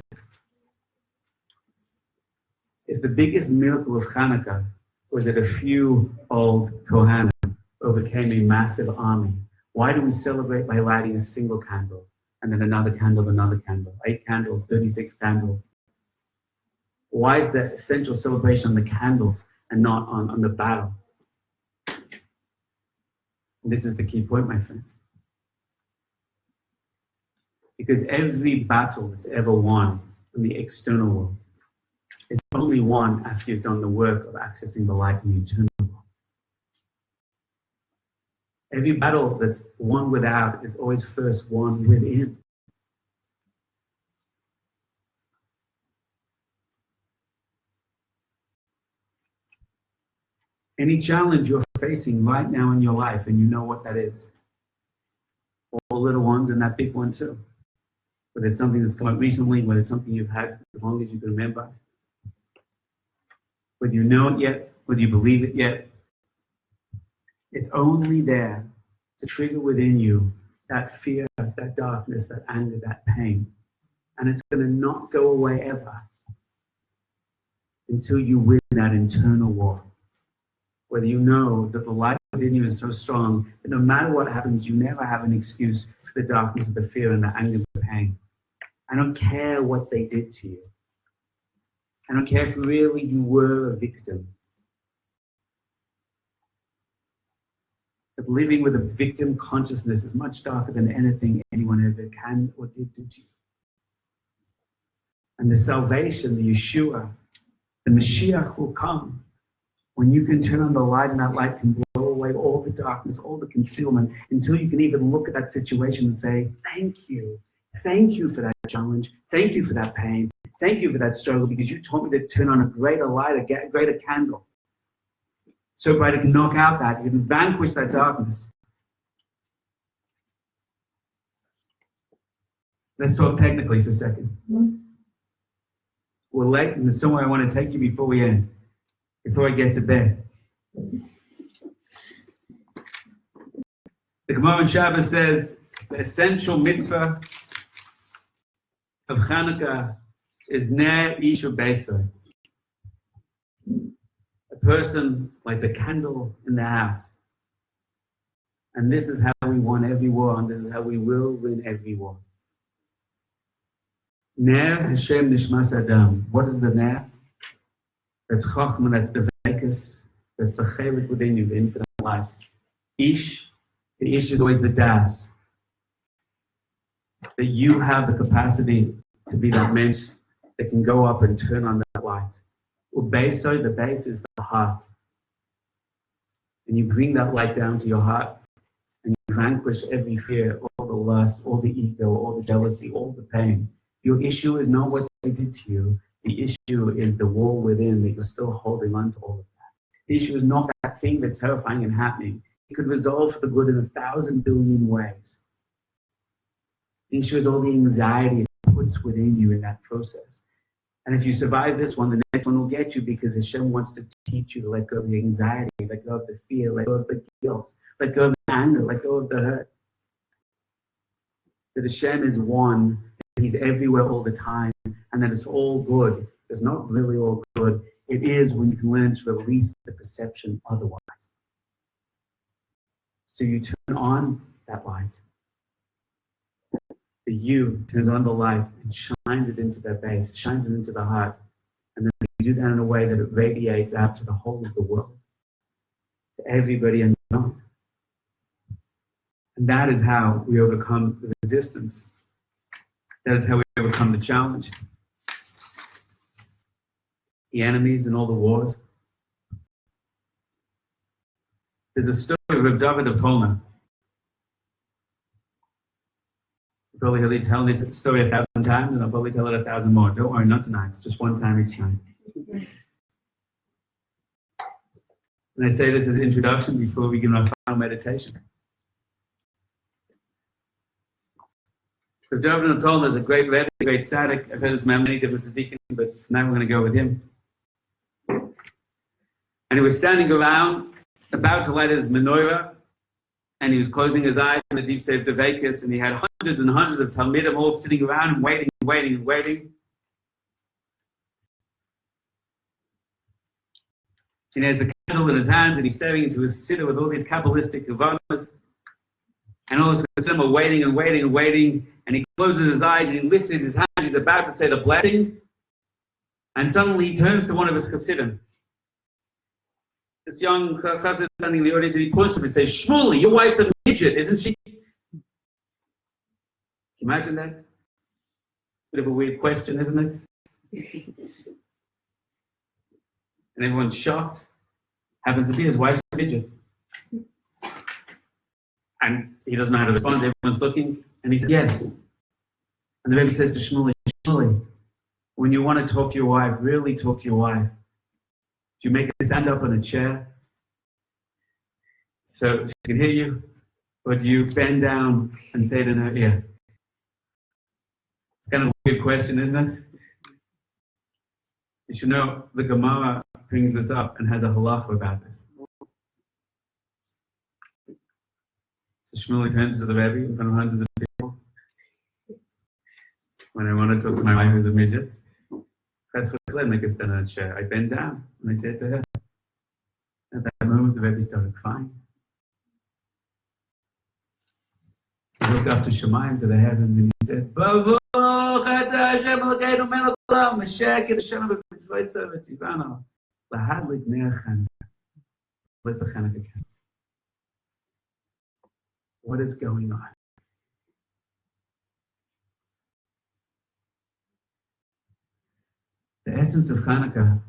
if the biggest miracle of Chanukah was that a few old Kohanim overcame a massive army, why do we celebrate by lighting a single candle and then another candle, 8 candles, 36 candles? Why is the essential celebration on the candles and not on the battle? And this is the key point, my friends. Because every battle that's ever won in the external world is only won after you've done the work of accessing the light in the internal world. Every battle that's won without is always first won within. Any challenge you're facing right now in your life, and you know what that is, all little ones and that big one too. Whether it's something that's come up recently, whether it's something you've had as long as you can remember, whether you know it yet, whether you believe it yet, it's only there to trigger within you that fear, that darkness, that anger, that pain. And it's going to not go away ever until you win that internal war. Whether you know that the light within you is so strong that no matter what happens, you never have an excuse for the darkness, the fear, and the anger, and the pain. I don't care what they did to you. I don't care if really you were a victim. But living with a victim consciousness is much darker than anything anyone ever can or did to you. And the salvation, the Yeshua, the Mashiach will come when you can turn on the light, and that light can blow away all the darkness, all the concealment, until you can even look at that situation and say, thank you. Thank you for that challenge. Thank you for that pain. Thank you for that struggle, because you taught me to turn on a greater light, a greater candle. So bright it can knock out that, it can vanquish that darkness. Let's talk technically for a second. We're late, and there's somewhere I want to take you before we end, before I get to bed. The Gemara in Shabbos says the essential mitzvah of Chanukah is ner ish u'beisoi. A person lights a candle in the house. And this is how we won every war, and this is how we will win every war. Ner Hashem nishmas adam. What is the ner? That's Chachma, that's the Vekas, that's the Chelik within you, the infinite light. Ish, the Ish is always the Das. That you have the capacity to be that mensch that can go up and turn on that light. U'beisoi, the base is the heart. And you bring that light down to your heart, and you vanquish every fear, all the lust, all the ego, all the jealousy, all the pain. Your issue is not what they did to you. The issue is the war within that you're still holding on to all of that. The issue is not that thing that's terrifying and happening. It could resolve for the good in 1,000 billion ways. The issue is all the anxiety it puts within you in that process. And if you survive this one, the next one will get you, because Hashem wants to teach you to let go of the anxiety, let go of the fear, let go of the guilt, let go of the anger, let go of the hurt. That Hashem is one, that He's everywhere all the time, and that it's all good. It's not really all good. It is when you can learn to release the perception otherwise. So you turn on that light. The you turns on the light and shines it into their base, shines it into the heart. And then you do that in a way that it radiates out to the whole of the world, to everybody and beyond. And that is how we overcome the resistance. That is how we overcome the challenge. The enemies and all the wars. There's a story of David of Tolna. I'll probably heard you tell this story 1,000 times, and I'll probably tell it 1,000 more. Don't worry, not tonight, just one time each time. And I say this as an introduction before we begin our final meditation. Because David of Tolna is a great Rebbe, a great tzaddik. I've heard this man many different tzaddikim, but now we're going to go with him. And he was standing around, about to light his menorah, And he was closing his eyes in a deep state of Devekis, and he had hundreds and hundreds of Talmidim all sitting around and waiting and waiting and waiting. And he has the candle in his hands, and he's staring into his siddur with all these Kabbalistic Havanas. And all of a sudden, we're waiting and waiting and waiting, and he closes his eyes, and he lifts his hands, he's about to say the blessing, and suddenly he turns to one of his Chassidim. This young Chassid standing in the audience, and he points to him and says, Shmuley, your wife's a midget, isn't she? Can you imagine that? It's a bit of a weird question, isn't it? And everyone's shocked. Happens to be his wife's a midget. And he doesn't know how to respond. Everyone's looking. And he says, yes. And the Rebbe says to Shmuley, Shmuley, when you want to talk to your wife, really talk to your wife. Do you make her stand up on a chair so she can hear you? Or do you bend down and say it in her ear? It's kind of a weird question, isn't it? You should know the Gemara brings this up and has a halacha about this. So Shmuley turns to the Rebbe in front of hundreds of people. When I want to talk to my wife who's a midget, I make her stand on a chair. I bend down and I say to her. At that moment, the Rebbe started crying. He looked up to Shemayim, to the heaven, and he said, Baruch atah Hashem Elokeinu melech haolam, Mashiach Hashem b'mitzvosav v'tzivano, lahadlik ner Chanukah, lit the Chanukah candles. What is going on? The essence of Chanukah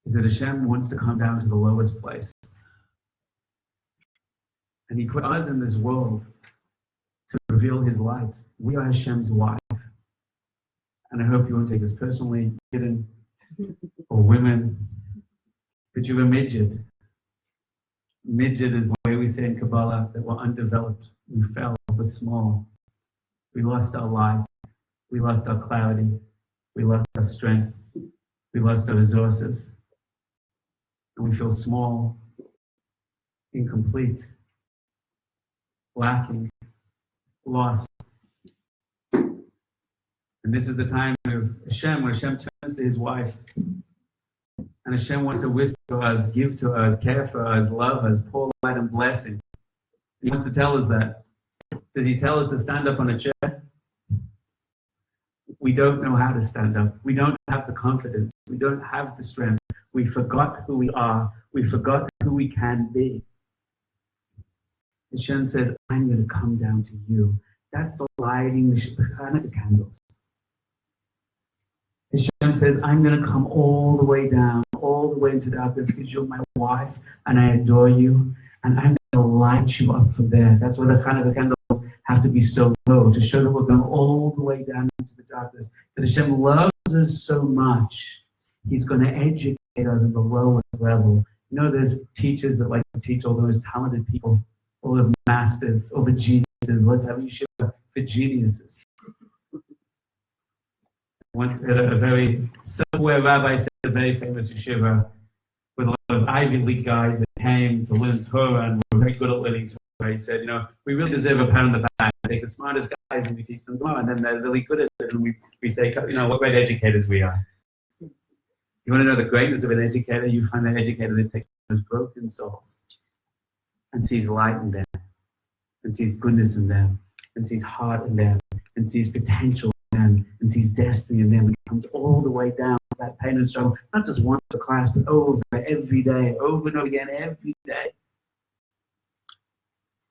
is that Hashem wants to come down to the lowest place. And he put us in this world to reveal his light. We are Hashem's wife. And I hope you won't take this personally, hidden or women, but you're a midget. Midget is the way we say in Kabbalah that we're undeveloped. We fell, we're small. We lost our light. We lost our clarity. We lost our strength. We lost our resources. And we feel small, incomplete, lacking, lost. And this is the time of Hashem, when Hashem turns to his wife. And Hashem wants to whisper to us, give to us, care for us, love us, pour light and blessing. He wants to tell us that. Does he tell us to stand up on a chair? We don't know how to stand up. We don't have the confidence. We don't have the strength. We forgot who we are. We forgot who we can be. Hashem says, I'm going to come down to you. That's the lighting the Chanukah candles. Hashem says, I'm going to come all the way down, all the way into darkness, because you're my wife, and I adore you, and I'm going to light you up from there. That's why the Chanukah candles have to be so low, to show that we're going all the way down into the darkness. That Hashem loves us so much, he's going to educate us at the lowest level. You know, there's teachers that like to teach all those talented people, all the masters, all the geniuses. Let's have a yeshiva for geniuses. Once a very self-aware rabbi said a very famous yeshiva with a lot of Ivy League guys that came to learn Torah and were very good at learning Torah. He said, you know, we really deserve a pat on the back. We take the smartest guys and we teach them Torah, and then they're really good at it. And we say, you know, what great educators we are. You want to know the greatness of an educator? You find an educator that takes those broken souls and sees light in them, and sees goodness in them, and sees heart in them, and sees potential in them, and sees destiny in them, and comes all the way down to that pain and struggle, not just once a class, but over every day, over and over again, every day.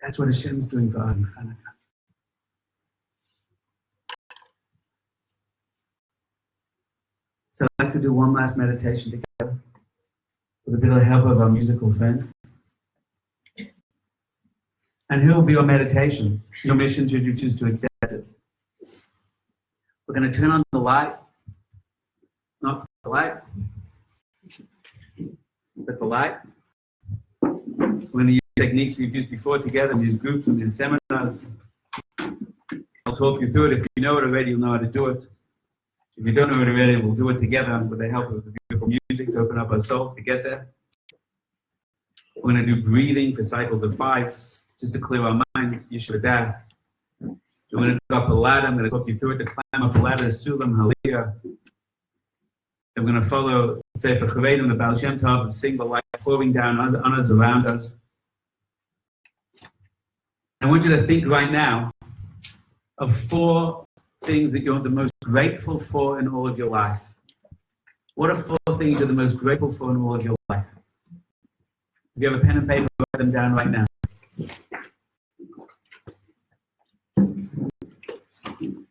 That's what Hashem's doing for us in Chanukah. So I'd like to do one last meditation together with a bit of the help of our musical friends. And here will be your meditation, your mission should you choose to accept it. We're going to turn on the light, not the light, but the light. We're going to use techniques we've used before together in these groups and these seminars. I'll talk you through it. If you know it already, you'll know how to do it. If you don't know it already, we'll do it together with the help of the beautiful music to open up our souls to get there. We're going to do breathing for cycles of 5, just to clear our minds. Yeshua Das. We're going to go up a ladder. I'm going to talk you through it to climb up a ladder, Sulam Haliyah. Then we're going to follow Sefer Chavedim, the Baal Shem Tov, and sing the light pouring down on us, around us. I want you to think right now of 4 things that you're the most grateful for in all of your life. What are 4 things you're the most grateful for in all of your life? If you have a pen and paper, write them down right now.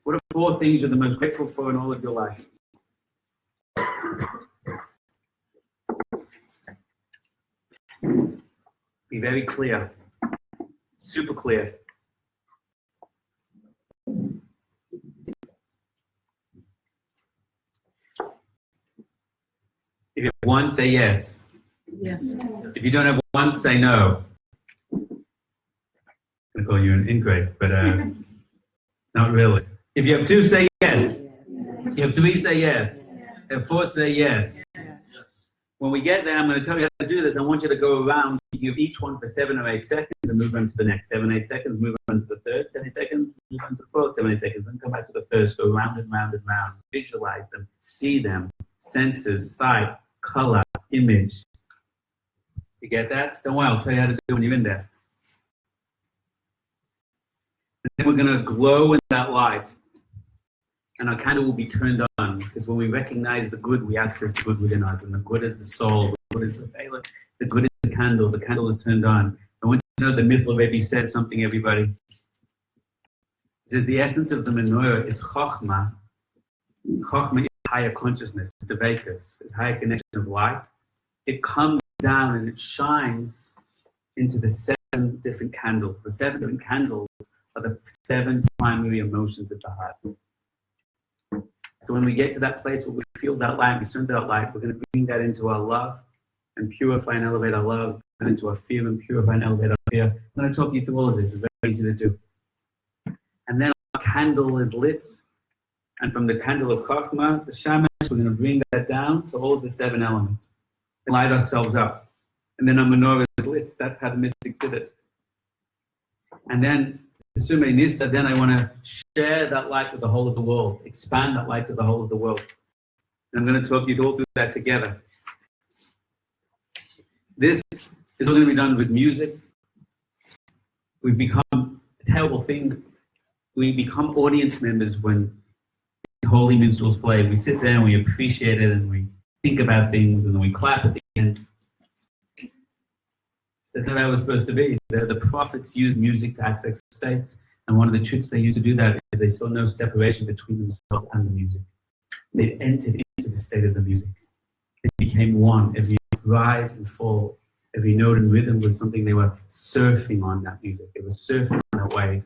What are 4 things you're the most grateful for in all of your life? Be very clear. Super clear. If you have 1, say yes. Yes. If you don't have 1, say no. I'm going to call you an ingrate, but not really. If you have 2, say yes. You have 3, say yes. You have 4, say yes. When we get there, I'm going to tell you how to do this. I want you to go around, you give each one for 7 or 8 seconds and move on to the next. 7, 8 seconds, move on to the third, 7 seconds, move on to the fourth, 7, 8 seconds, then come back to the first, go round and round and round. Visualize them, see them, senses, sight, color, image. You get that? Don't worry, I'll tell you how to do it when you're in there. And then we're going to glow in that light. And our candle will be turned on, because when we recognize the good, we access the good within us. And the good is the soul, the good is the Bela, the good is the candle is turned on. I want you to know the myth already says something, everybody. It says the essence of the menorah is Chochmah. Chochmah is higher consciousness, it's Devekus, it's higher connection of light. It comes down and it shines into the 7 different candles. The 7 different candles are the 7 primary emotions of the heart. So when we get to that place where we feel that light, we turn that light, we're going to bring that into our love and purify and elevate our love, and into our fear and purify and elevate our fear. I'm going to talk you through all of this. It's very easy to do. And then our candle is lit. And from the candle of Chochmah, the Shamash, we're going to bring that down to all of the 7 elements and light ourselves up. And then our menorah is lit. That's how the mystics did it. And then Sume Nisa, then I want to share that light with the whole of the world, expand that light to the whole of the world. And I'm going to talk you all through that together. This is all going to be done with music. We've become a terrible thing. We become audience members when holy minstrels play. We sit there and we appreciate it and we think about things and then we clap at the end. That's not how it was supposed to be. The prophets used music to access states, and one of the tricks they used to do that is they saw no separation between themselves and the music. They entered into the state of the music. They became one. Every rise and fall, every note and rhythm was something they were surfing on that music. They were surfing on that wave.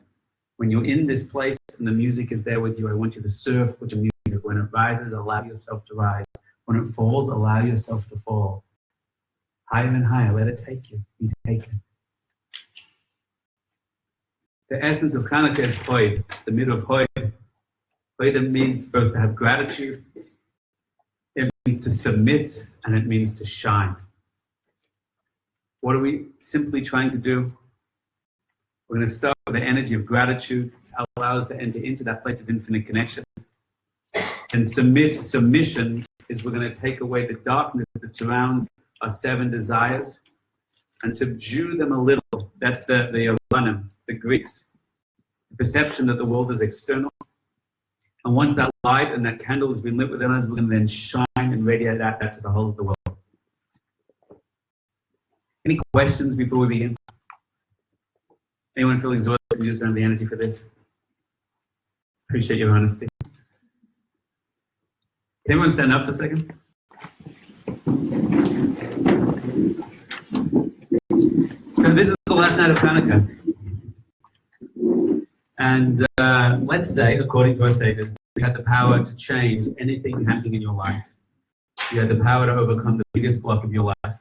When you're in this place and the music is there with you, I want you to surf with the music. When it rises, allow yourself to rise. When it falls, allow yourself to fall. Higher and higher, let it take you. Be taken. The essence of Chanukah is Hoyd, the middle of Hoyd. Hoyd means both to have gratitude, it means to submit, and it means to shine. What are we simply trying to do? We're going to start with the energy of gratitude to allow us to enter into that place of infinite connection. And submission is we're going to take away the darkness that surrounds our 7 desires and subdue them a little. That's the Yavanim, the Greeks. The perception that the world is external. And once that light and that candle has been lit within us, we're going to then shine and radiate that to the whole of the world. Any questions before we begin? Anyone feel exhausted and just don't have the energy for this? Appreciate your honesty. Can everyone stand up for a second? So this is the last night of Chanukah. And let's say, according to our sages, you had the power to change anything happening in your life. You had the power to overcome the biggest block of your life.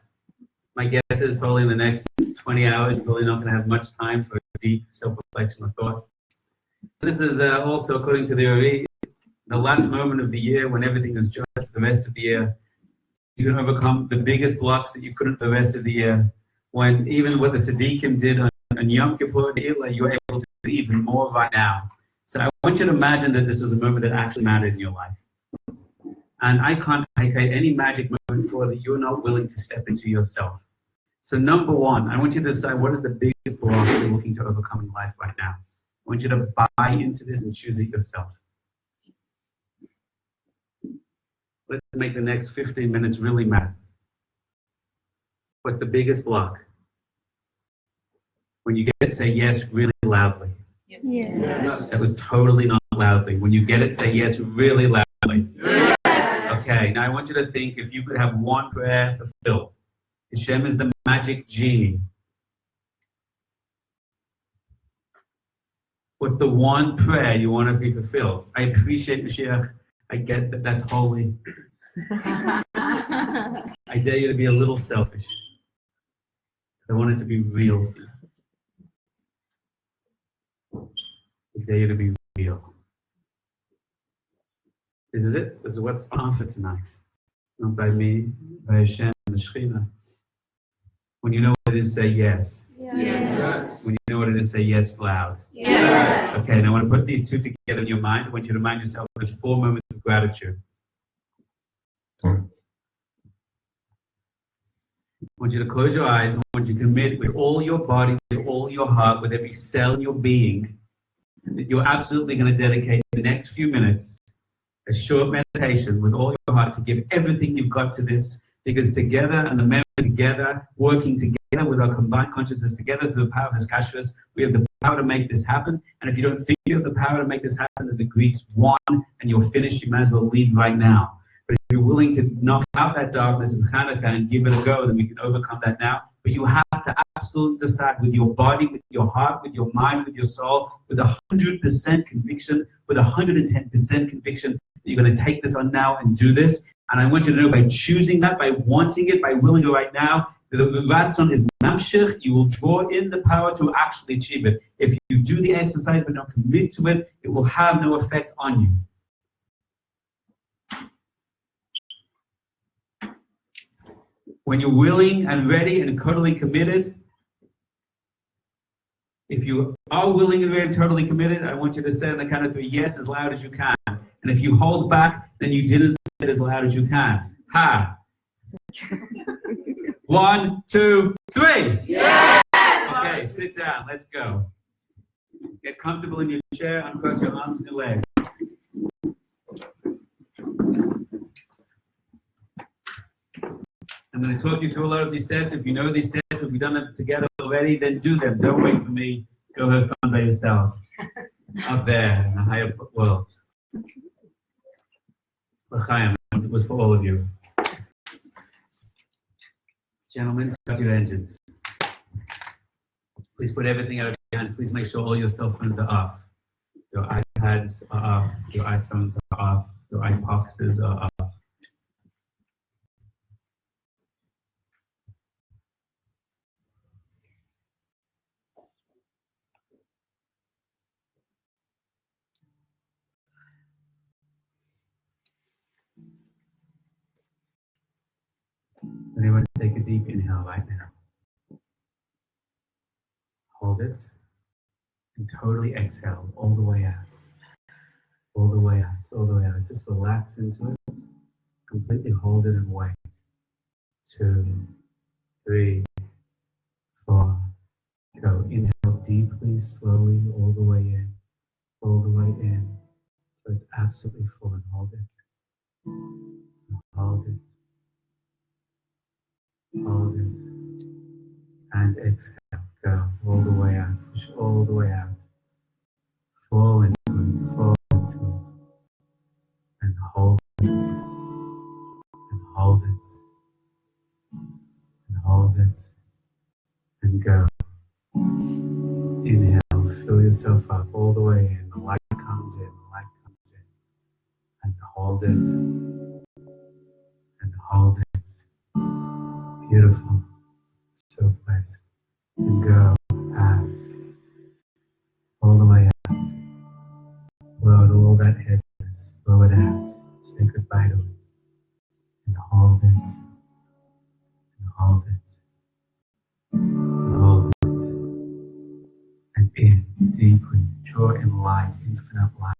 My guess is probably in the next 20 hours, you're probably not going to have much time for deep self-reflection or thought. So this is also, according to the Ori, the last moment of the year when everything is judged for the rest of the year. You can overcome the biggest blocks that you couldn't for the rest of the year when even what the Siddiqim did on Yom Kippur, you're able to do even more right now. So I want you to imagine that this was a moment that actually mattered in your life. And I can't create any magic moments for that you're not willing to step into yourself. So number one, I want you to decide what is the biggest block you're looking to overcome in life right now. I want you to buy into this and choose it yourself. Let's make the next 15 minutes really matter. What's the biggest block? When you get to say yes really loudly. Yes. That was totally not loudly. When you get it, say yes really loudly. Yes. Okay, now I want you to think if you could have one prayer fulfilled. Hashem is the magic genie. What's the one prayer you want to be fulfilled? I appreciate Mashiach. I get that that's holy. I dare you to be a little selfish. I want it to be real. I dare you to be real. This is it. This is what's on for tonight. Not by me, by Hashem, the Shekhinah. When you know what it is, say yes. Yes. When you know what it is, say yes loud. Yes. Okay, now I want to put these two together in your mind. I want you to remind yourself there's 4 moments of gratitude. I want you to close your eyes. I want you to commit with all your body, with all your heart, with every cell in your being, that you're absolutely going to dedicate the next few minutes, a short meditation with all your heart to give everything you've got to this, because together and the memory together, working together with our combined consciousness together through the power of His kashrus, we have the power to make this happen. And if you don't think you have the power to make this happen, that the Greeks won and you're finished, you might as well leave right now. But if you're willing to knock out that darkness in Chanukah and give it a go, then we can overcome that now. But you have to absolutely decide with your body, with your heart, with your mind, with your soul, with 100% conviction, with 110% conviction that you're going to take this on now and do this. And I want you to know by choosing that, by wanting it, by willing it right now, the Ratzon is mamshich. You will draw in the power to actually achieve it. If you do the exercise but don't commit to it, it will have no effect on you. When you're willing and ready and totally committed, if you are willing and ready and totally committed, I want you to say on the count of 3, yes, as loud as you can. And if you hold back, then you didn't say it as loud as you can. Ha! 1, 2, 3! Yes! Okay, sit down. Let's go. Get comfortable in your chair. Uncross your arms and your legs. I'm going to talk you through a lot of these steps. If you know these steps, if we've done them together already, then do them. Don't wait for me. Go have fun by yourself. Up there in the higher world. L'chaim, it was for all of you. Gentlemen, start your engines. Please put everything out of your hands. Please make sure all your cell phones are off. Your iPads are off. Your iPhones are off. Your iPoxes are off. Anyone take a deep inhale right now. Hold it and totally exhale all the way out. All the way out, all the way out. Just relax into it. Completely hold it and wait. 2, 3, 4. Go. Inhale deeply, slowly, all the way in. All the way in. So it's absolutely full, and hold it. Hold it. Hold it. And exhale. Go all the way out. Push all the way out. Fall into it. Fall into it. And hold it. And hold it. And hold it. And go. Inhale. Fill yourself up all the way in. The light comes in. The light comes in. And hold it. And hold it. Beautiful. So pleasant. And go out. All the way out. Blow out all that heaviness. Blow it out. Say goodbye to it. And hold it. And hold it. deeply. Draw in light, infinite light.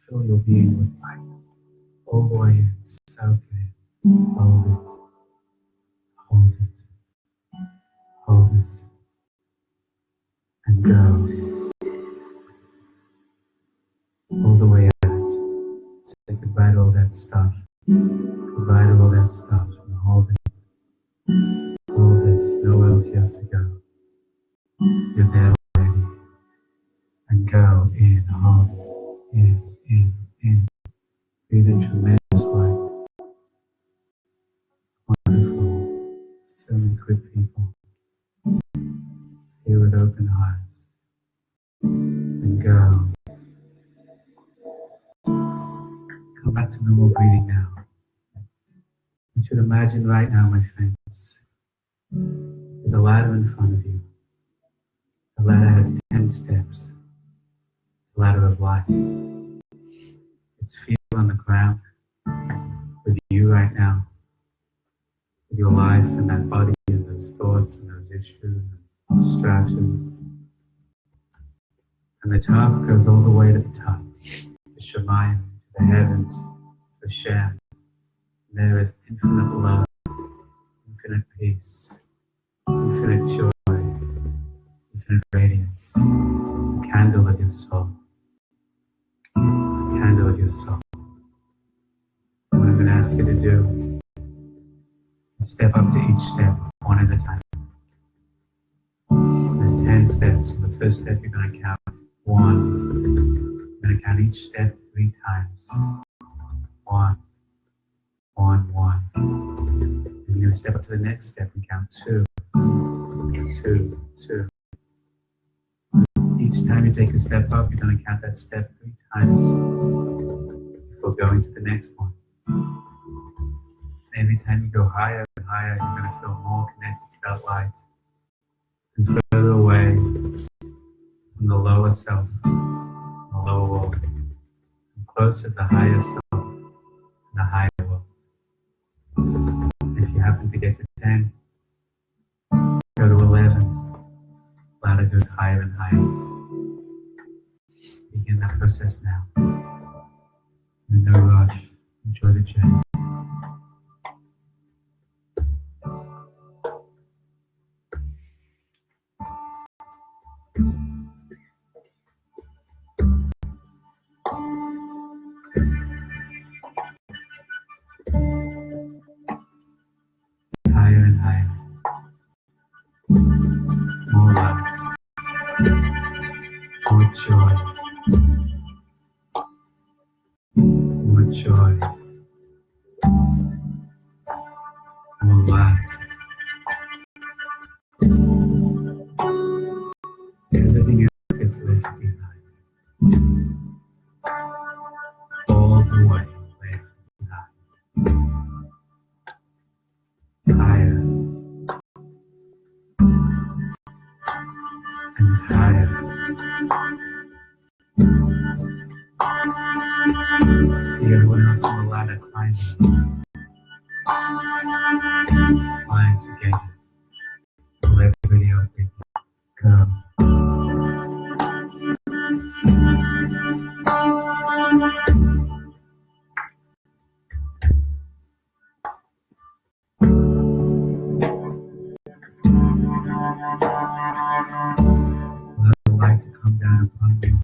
Fill your being with light. All the way in. Soak it in. Hold it. Hold it. Hold it. And go. All the way out. Say goodbye to all that stuff. Goodbye to all that stuff. And hold it. Hold it. Nowhere else you have to go. You're there already. And go in. Hold it. In. Breathe in tremendous light. Wonderful. So many good people. Here with open hearts. And go. Come back to normal breathing now. You should imagine right now, my friends, there's a ladder in front of you. The ladder has 10 steps. It's a ladder of life. It's feet on the ground with you right now, with your life and that body and those thoughts and those issues and distractions. And the top goes all the way to the top, to Shemayim, to the heavens, to Hashem. There is infinite love, infinite peace, infinite joy, infinite radiance, the candle of your soul, the candle of your soul. What I'm going to ask you to do is step up to each step one at a time. There's 10 steps. For the first step, you're going to count 1. You're going to count each step 3 times. 1. 1, 1. And you're going to step up to the next step and count 2. 2, 2. Each time you take a step up, you're going to count that step 3 times before going to the next one. Every time you go higher and higher, you're going to feel more connected to that light and further away from the lower self, the lower world, and closer to the higher self and the higher world. If you happen to get to 10, go to 11. Ladder goes higher and higher. Begin that process now. No rush. Enjoy the journey. Higher and higher. More light. More joy. More joy. More light. Everything else is left behind. Falls away, left behind. Higher. And higher. See everyone else on the ladder climbing. Climb together. Let everybody open. Go. Allow the light to come down upon you.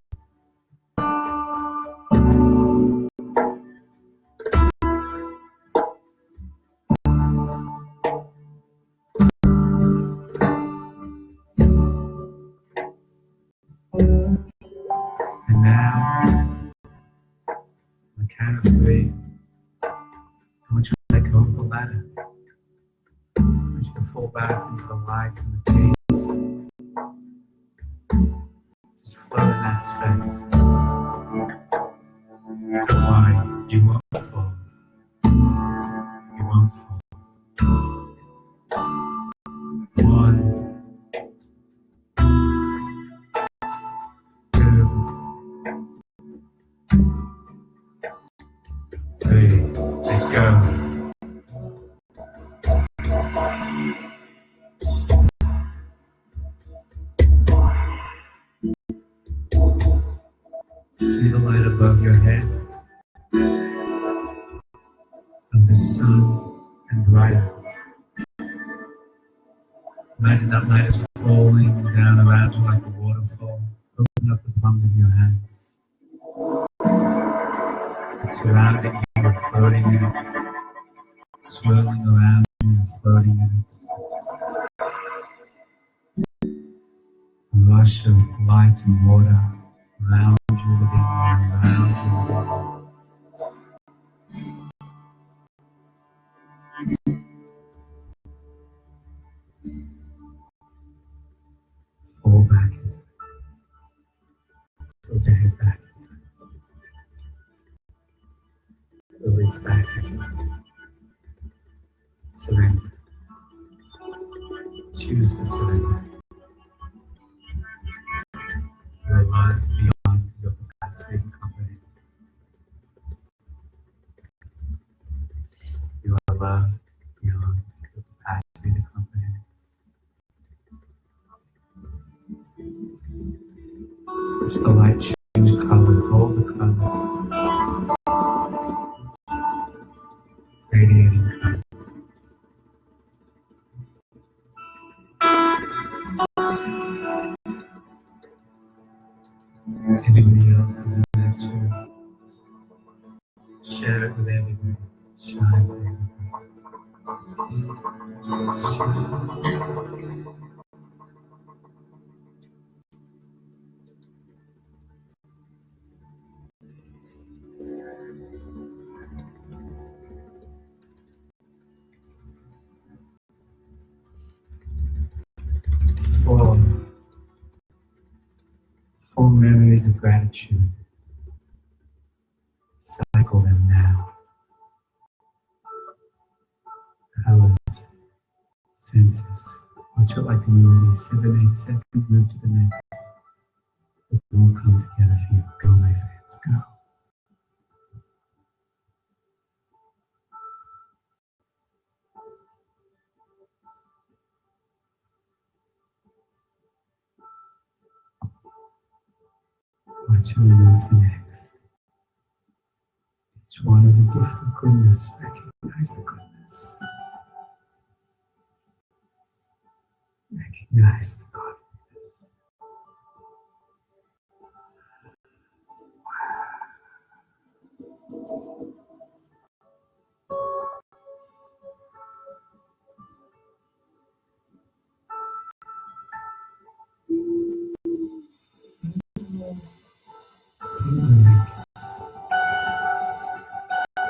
And now, on the count of 3, I want you to let go of the ladder. I want you to fall back into the light and the peace. Just float in that space. Don't worry, you won't fall. You won't fall. 1, 2, 3, let go. See the light above your head of the sun and brighter. Imagine that light is flowing down around you like a waterfall. Open up the palms of your hands. It's surrounding you, you're floating in it. Swirling around you, you're floating in it. A rush of light and water around you, within you, around you, within you. Fall back into it. Tilt your head back into it. Release back into it. Surrender. Choose to surrender. You are loved beyond your capacity to comprehend. You are loved beyond your capacity to comprehend. Watch the light change colors, all the colors, radiating colors. Everybody else is in there too. Share it with everybody. Shine to everybody. Shine. Four memories of gratitude. Cycle them now. Colors, senses. Watch it like a movie. 7, 8 seconds, move to the next. It will all come together for you. Go, my friends, go. Watch it move to the next. Each one is a gift of goodness. Recognize the goodness. Recognize the godliness. Keep moving.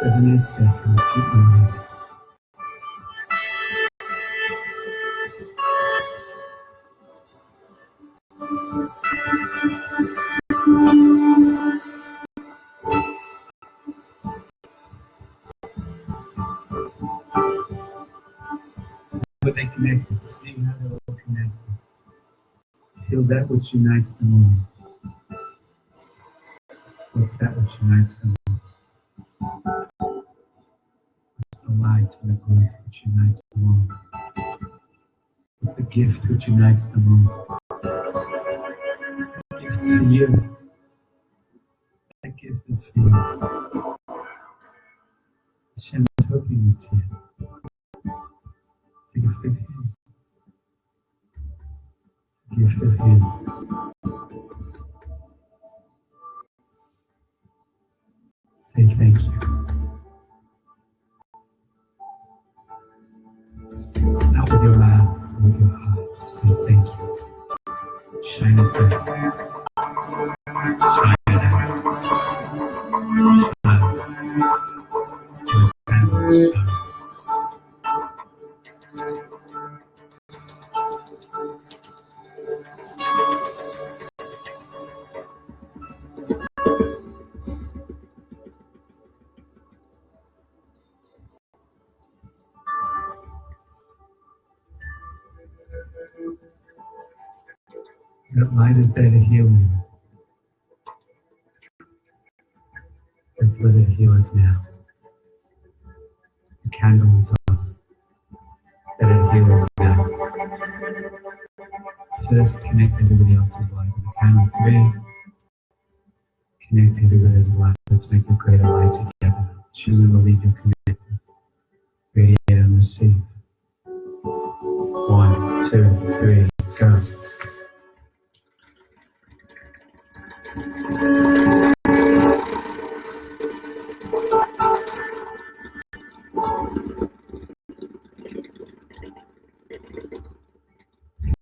7, 8 seconds. Keep moving. But they connected. See how they're all connected. Feel that which unites them all. What's that which unites them all? What's the light and the growth which unites them all? What's the gift which unites them all? That gift's for you. That gift is for you. Hashem is hoping it's here. It's a gift of Him. A gift of Him. Say thank you. Not with your mouth, but with your heart. Say thank you. Shine it back. Shine it out. Shine. Your candle shine. That light is there to heal you. Let's let it heal us now. The candle is on. Let it heal us now. First, connect everybody else's light with the candle. 3. Connected with His light. Let's make a greater light together. Choose and believe you're connected. Radiate and receive. 1, 2, 3, go.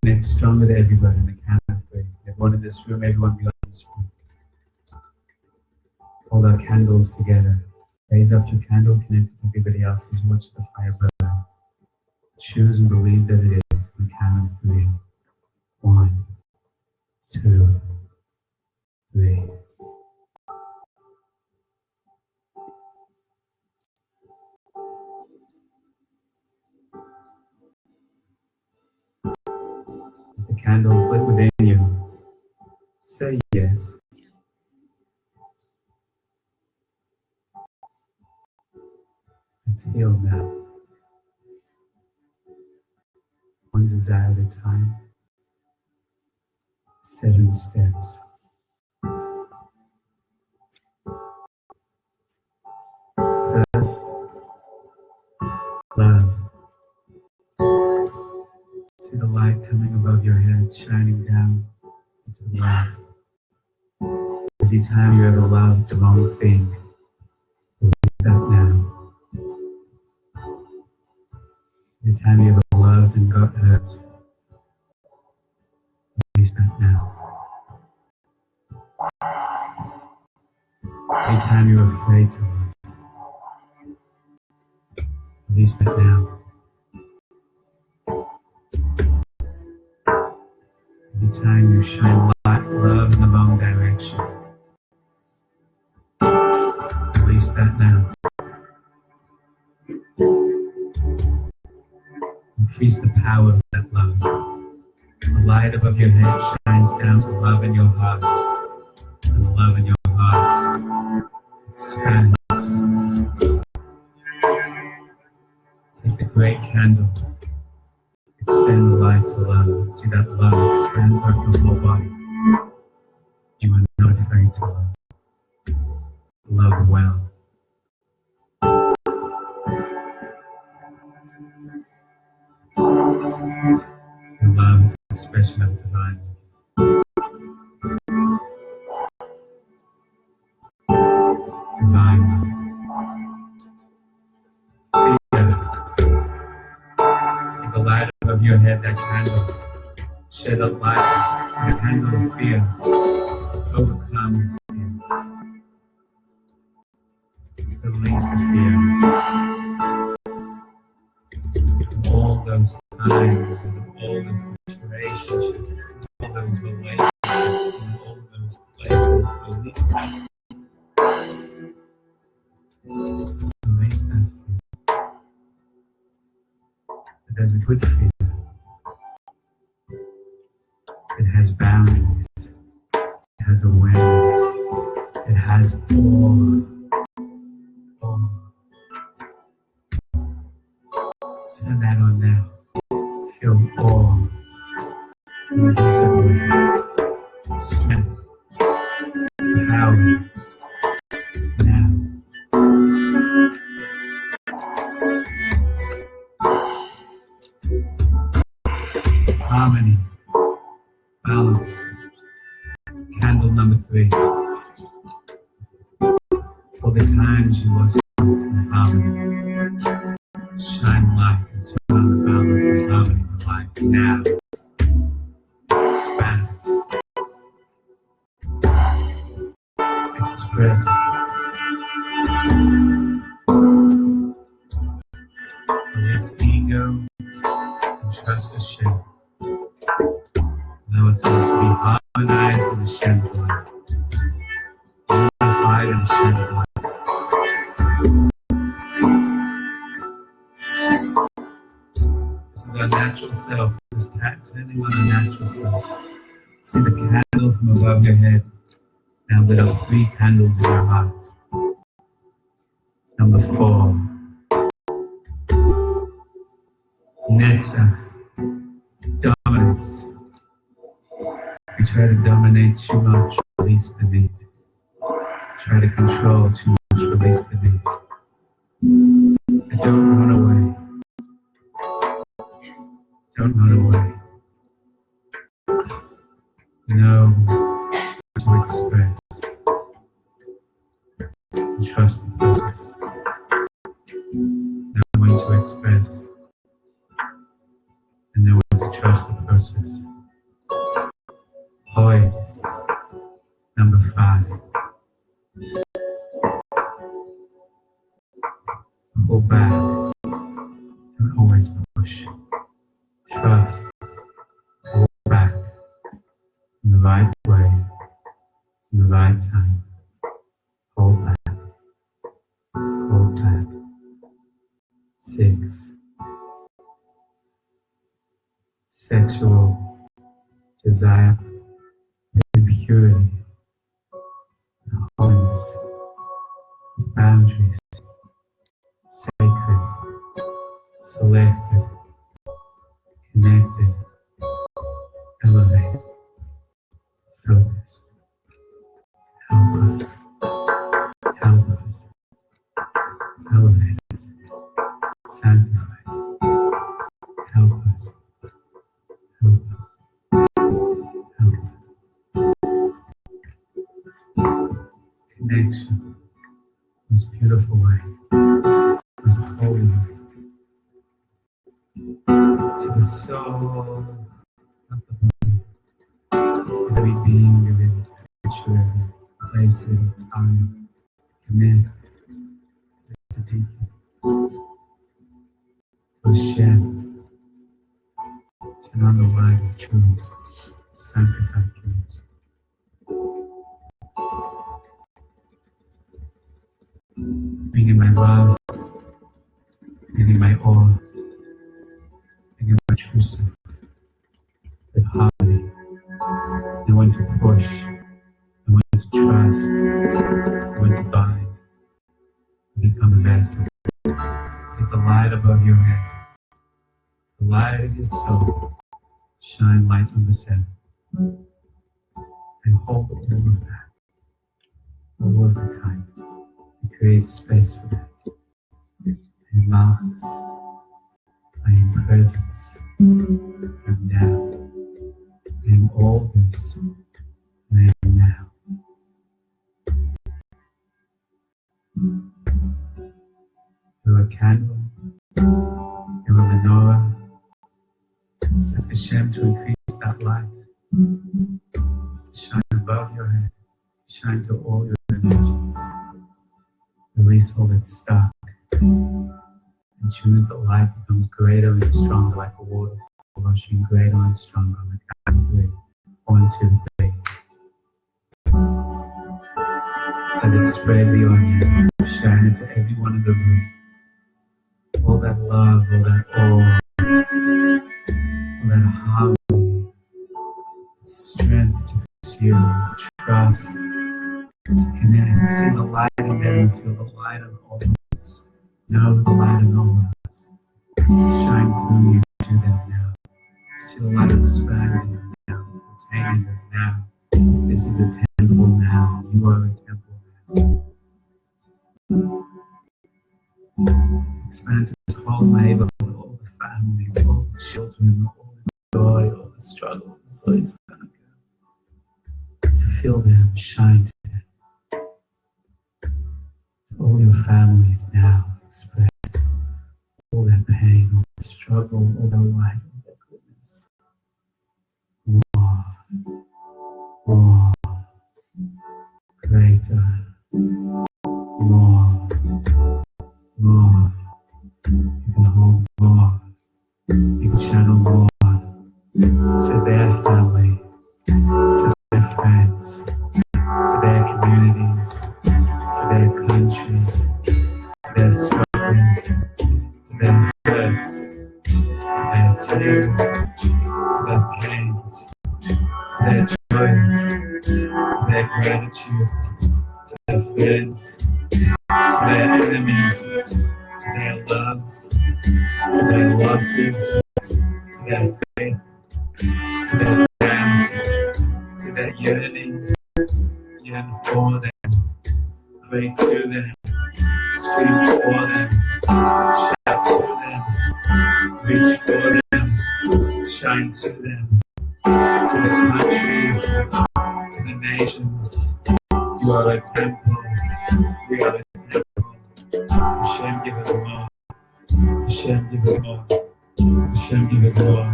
Connect stronger to everybody in the count of 3. Everyone in this room, everyone beyond this room. Hold our candles together. Raise up your candle, connect it to everybody else's. Watch the fire burn. Choose and believe that it is. On the count of 3. 1, 2, 3. The candles lit within you. Say yes. It's healed now. One desire at a time. 7 steps. First, love. See the light coming above your head, shining down into love. Every time you ever loved the wrong thing, release that now. Every time you ever loved and got hurt, release that now. Every time you're afraid to love, release that now. Every time you shine light, love in the wrong direction, release that now. Increase the power of that love. The light above your head shines down to love in your hearts. And the love in your hearts expands. Take the great candle. Extend the light to love and see that love expand throughout your whole body. You are not afraid to love. Love well. Your love is an expression of divine love. Divine love. Fear. The light above your head, that candle. Shed a light, the candle of fear. Overcome your fears. Release the fear. All those times and all those relationships, all those relationships and all those places, release that. Release that fear. But there's a good fear. It has boundaries. It has awareness. It has awe. Turn that on now. Feel awe, discipline, strength, power. Now. Harmony, balance. Candle number 3. For the times you lost balance and harmony. Shine light and turn on the balance and harmony of life now. Expand. Express. Release ego and trust the shell. Allow ourselves to be harmonized in the shed's light. Unified in the shed's light. This is our natural self. Just turning on the natural self. See the candle from above your head. Now lit up 3 candles in your heart. Number 4. Netza. Dominance. We try to dominate too much. Release the need. try to control too much, release the need. And don't run away. Don't run away. Know what to express. And trust the process. Know when to express. And know when to trust the process. Void. Number 5. Pull back. Don't always push. Trust. Pull back. In the right way. In the right time. Hold back. Hold back. 6. Sexual desire, impurity, holiness, boundaries, sacred, selected, connected, elevated, focused. Help us, help us, elevate us, sanctify us, help us, help us, help us. Connection, most beautiful way, most holy way, to the soul of the body, every being, every creature, every place, every time, to connect to the Tzaddikim, to Hashem, turn on the light of true, sanctified connection. Bringing my love, bringing my all, bringing my true self, with harmony, and when to push, and when to trust, and when to bind, and become a vessel. Take the light above your head, the light of your soul, shine light on the center, and hold all of that, all of the time. Create space for that. And marks, I am presence. I'm now. I am all this. And I am now. You're a candle. You're a menorah. Ask Hashem to increase that light. To shine above your head. To shine to all your dimensions. Release all that's stuck and choose the light becomes greater and stronger like a waterfall rushing greater and stronger on the count of 3. 1, 2, 3. Let it spread beyond you, shine into everyone in the room. All that love, all that awe, all that harmony, strength to pursue, trust, to connect, see the light in them and feel the light of all of us. Know the light in all of us. Shine through you to them now. See the light expanding now, containing us now. This is a temple now. You are a temple now. Expand to this whole neighborhood, all the families, all the children, all the joy, all the struggles. So it's Chanukah. Feel them, shine to them. All your families now express all that pain, all that struggle, all that light, all that goodness. More, more, greater, more, more. You can hold more. You can channel more to their family, to their friends, to their communities, to their countries, to their struggles, to their hurts, to their tears, to their pains, to their joys, to their gratitudes, to their friends, to their enemies, to their loves, to their losses, to their faith, to their plans, to their unity, yearn for them, Pray to them, scream for them, shout to them, reach for them, shine to them, to the countries, to the nations. You are a temple, we are a temple. Hashem, give us more. Hashem, give us more. Hashem, give us more.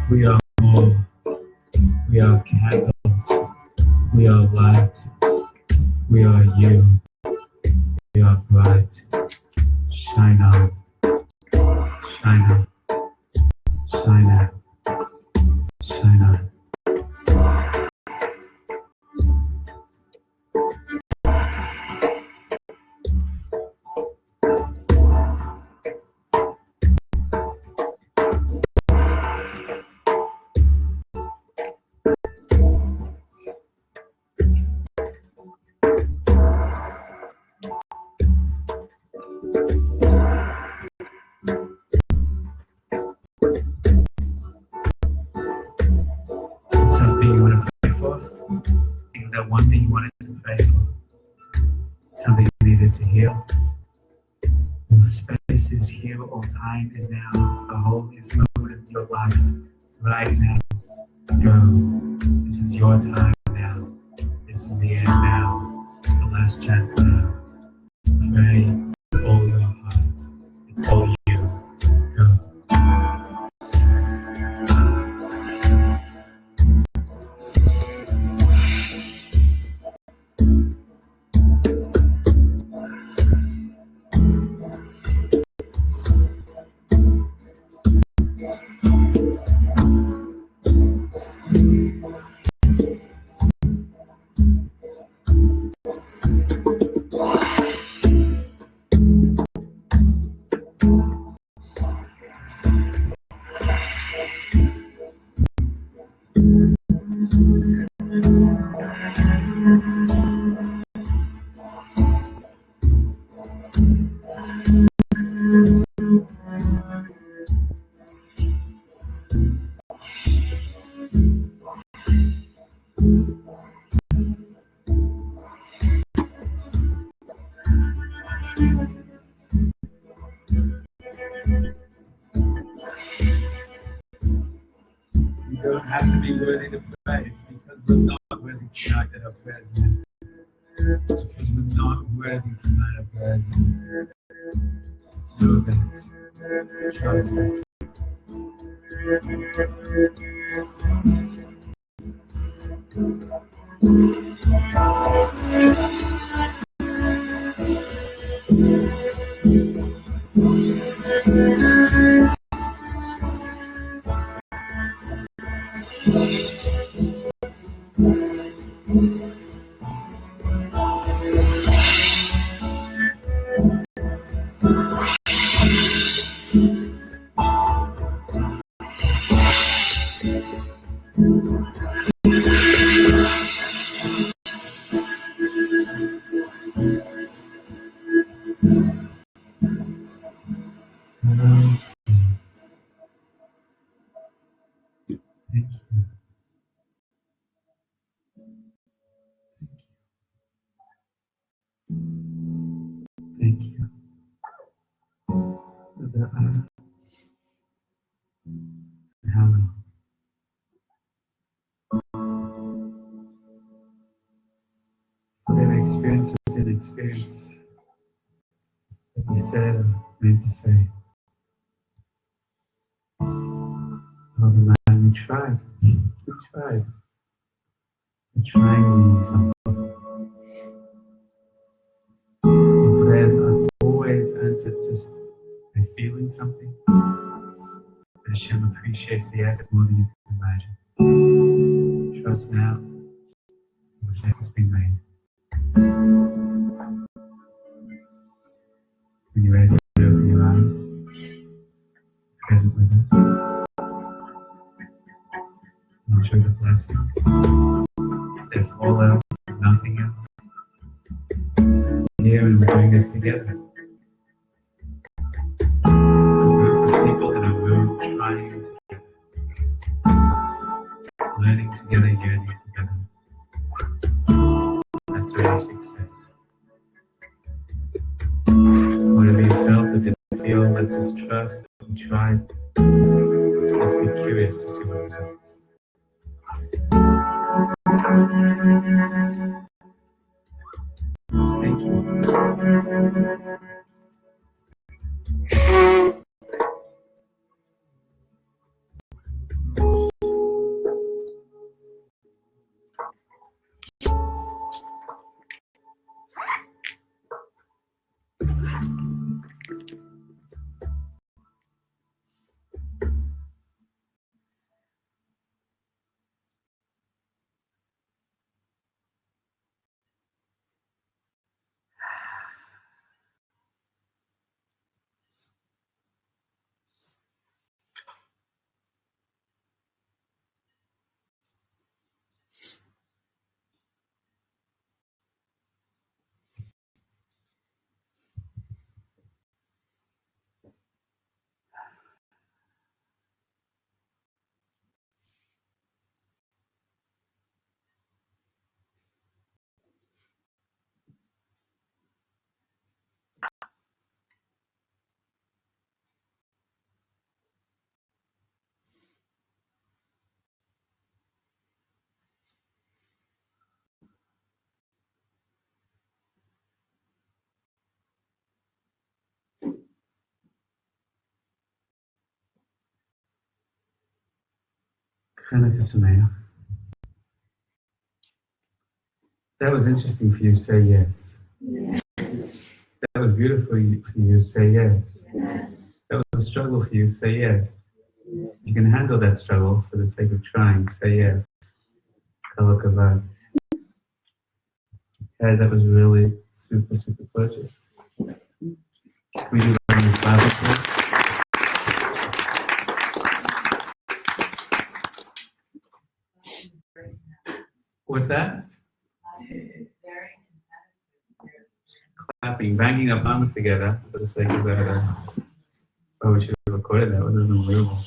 We are more. We are candles. We are light. We are you. We are bright. Shine on. Shine on. Shine out. Shine on. Something you want to pray for? Think that one thing you wanted to pray for? Something you needed to heal? All space is here, all time is now. It's the holiest moment of your life. Right now. Go. This is your time now. This is the end now. The last chance now. Pray with all your heart. It's all you. Go. You don't have to be worthy to pray. It's because we're not worthy tonight that our prayers are answered. It's because we're not worthy tonight our prayers are answered. Know that. Trust that. Thank you. Thank you. For the hello. For that experience within experience that you said or meant to say. Oh, the man, we tried. We tried. We're trying to something. Your prayers aren't always answered just by feeling something. Hashem appreciates the act more than you can imagine. Trust now, the effect has been made. When you're ready to open your eyes, present with us, enjoy the blessing. If all else, nothing else. Here and we're doing this together. A group of people in a room trying together. Learning together, yearning together. That's really success. Let's just trust and try. Let's be curious to see what results. Thank you. Chanukah. That was interesting for you to say yes. Yes. That was beautiful for you to say yes. Yes. That was a struggle for you to say yes. You can handle that struggle for the sake of trying. Say yes. Kalakavad. Okay, that was really super, super gorgeous. Can we do that in the class, please? What's that? Clapping, banging our palms together for the sake of that. Oh, we should have recorded that. That was unbelievable.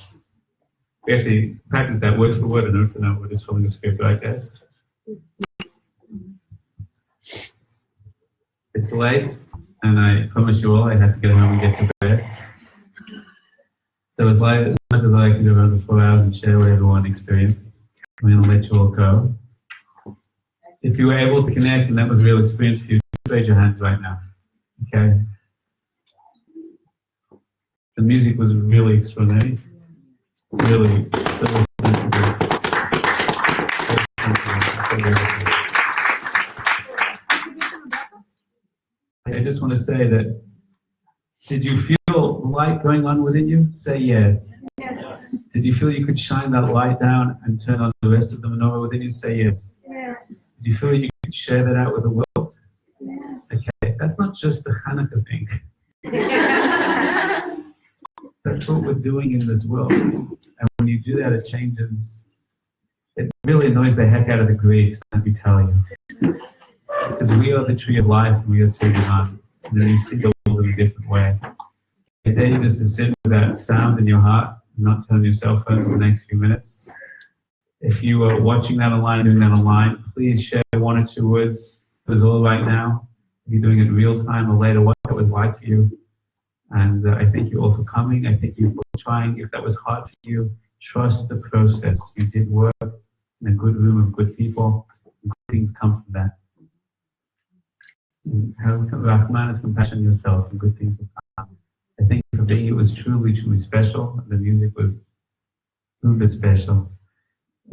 We actually practiced that word for word in order to know we're just following the script, right, guys? It's late, and I promise you all I have to get home and get to bed. So as much as I like to do another 4 hours and share what everyone experienced, I'm going to let you all go. If you were able to connect and that was a real experience for you, just raise your hands right now. Okay? The music was really extraordinary. Really so sensitive. I just want to say that, did you feel light going on within you? Say yes. Yes. Did you feel you could shine that light down and turn on the rest of the menorah within you? Say yes. Yes. Did you feel you could share that out with the world? Yes. Okay, that's not just the Chanukah thing. That's what we're doing in this world. And when you do that, it changes. It really annoys the heck out of the Greeks, let me tell you. Because we are the tree of life, and we are turning on. And then you see the world in a different way. I dare you just to sit with that sound in your heart and not turn your cell phone for the next few minutes. If you are watching that online, doing that online, please share 1 or 2 words. It was all right now. If you're doing it in real time or later, what it was like for you. And I thank you all for coming. I thank you for trying. If that was hard for you, trust the process. You did work in a good room of good people. Good things come from that. And have Rahman compassion yourself, and good things will come. I thank you for being. It was truly, truly special. The music was uber special.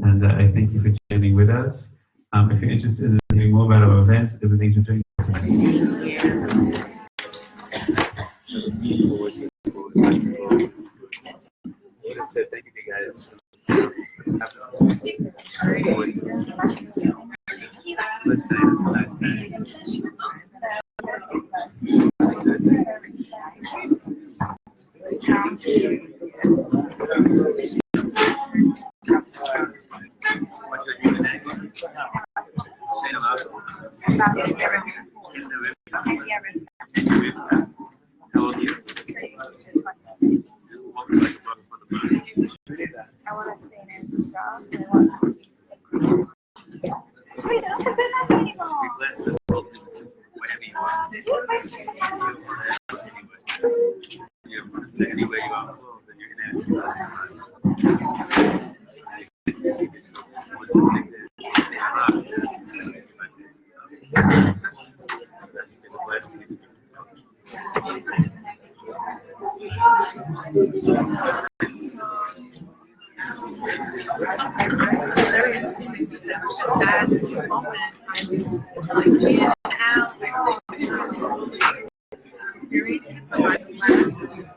And I thank you for joining with us. If you're interested in hearing more about our events, different things we're doing. Thank you guys. Listening, it's a nice thing. What's your human name? Say hello. How old are you? What would you like to talk for the bus? I want to say it as well, so I want to speak simply. Wait, don't present that anymore. Speak less of this world, whatever you want. You have a simple That's been a blessing. Very interesting because at that moment I was like in and out, experiencing the last meditation.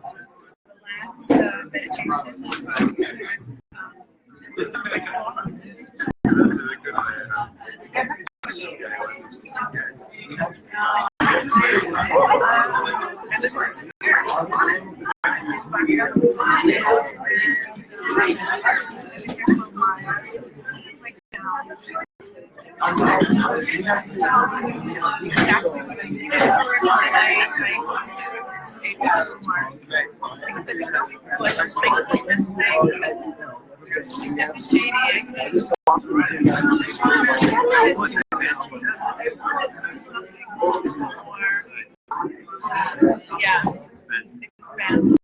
Yeah, expansive. Exactly.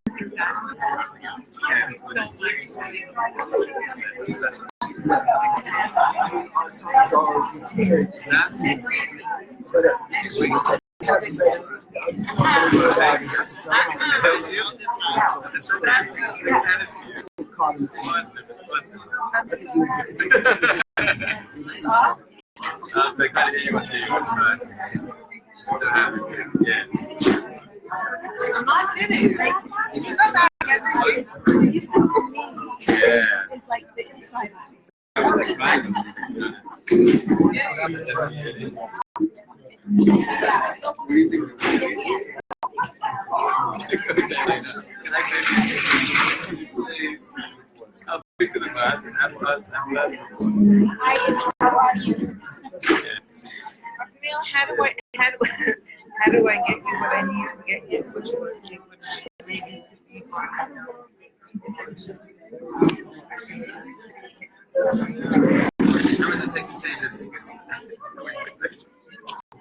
They kind of hear what's here, right? So happy. Yeah. I'm not kidding. Like, if you go back every you said to me, Yeah. it's like the inside eye. I was like crying when the music started. What do you think? Can I go? Please. I'll speak to the class and have us. How are you? Neil, how do I get you what I need to get you? Which was maybe deeper. How does it take to change the tickets?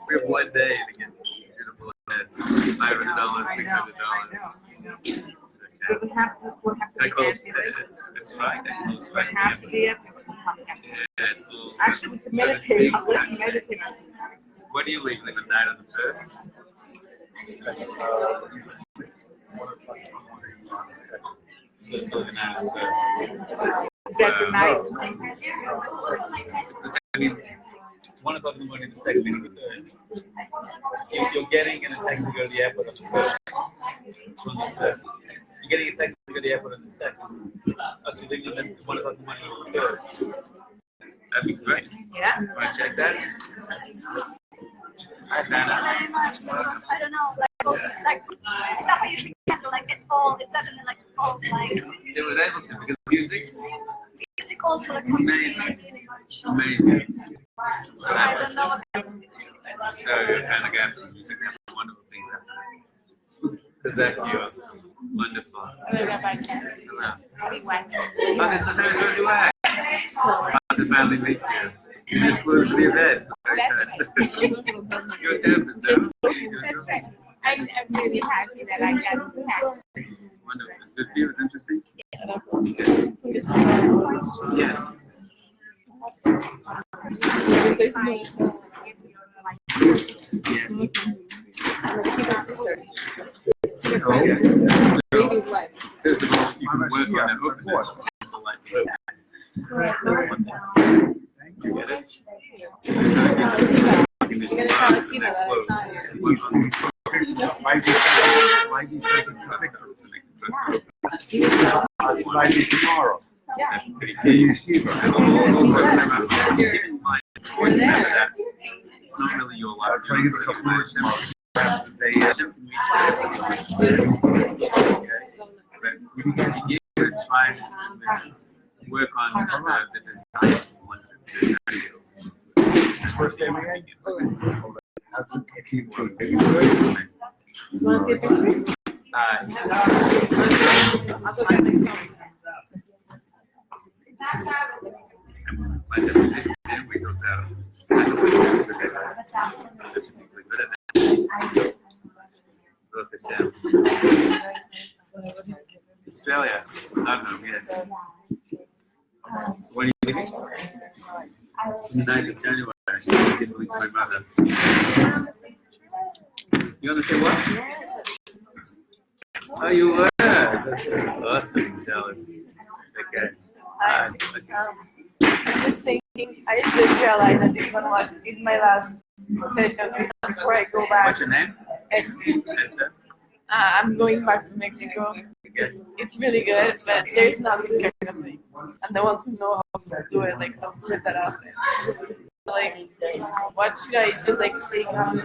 We have one day to get beautiful heads. $500, $600. Doesn't have to. I call it. It's fine. It's fine. Have to be it. Yeah, it's a little. Actually, we can meditate. Let's meditate on this. When do you leave? Like the night of the first? So it's still the night of the first. Is that the night? It's the, I mean, it's 1 o'clock in the morning, the second meeting, the third. You're getting in a taxi to go to the airport on the first. On the third. You're getting a taxi to go to the airport on the second. Oh, so you're leaving at 1 o'clock in the morning on the third. That'd be great. Yeah. Want to check that? Hi, Santa. I don't know, like stuff I usually handle, like it's suddenly like all like It was able to because music, music also like comes to me amazing, really much. amazing. So, I don't know what so you're trying to get the music, and wonderful things happening. Zach, you're wonderful. Hello. Oh, this is the first Rosie Wax. Glad to finally meet you. You just flew to the event. Very good. You're a therapist now. That's right. I'm really happy that I got the match. Wonderful. It's good for you. It's interesting. Yes. Yes. Okay. So, first of all, you can work on an openness. You get it? So you're going to tell Akiva that it's might be tomorrow. That's pretty key. And also remember, keep in mind, always remember that it's not really your life. I'll try to get a couple more tomorrow. They from each other. But you give it a try and work on the design you want to do. First day we had. You want to see a picture? I'll go get my phone. My musicians here, we talked about Australia, London, yes. When are you leaving? It's the 9th of January. I should give something to my mother. You want to say what? Oh, you were? That's awesome. I'm jealous. Okay. I'm just thinking, I just realized that this is my last session before I go back. What's your name? Esther. Esther. I'm going back to Mexico. It's really good, but there's not this kind of things. And I want to know how to do it, like how to put that out there. Like, what should I just like take out and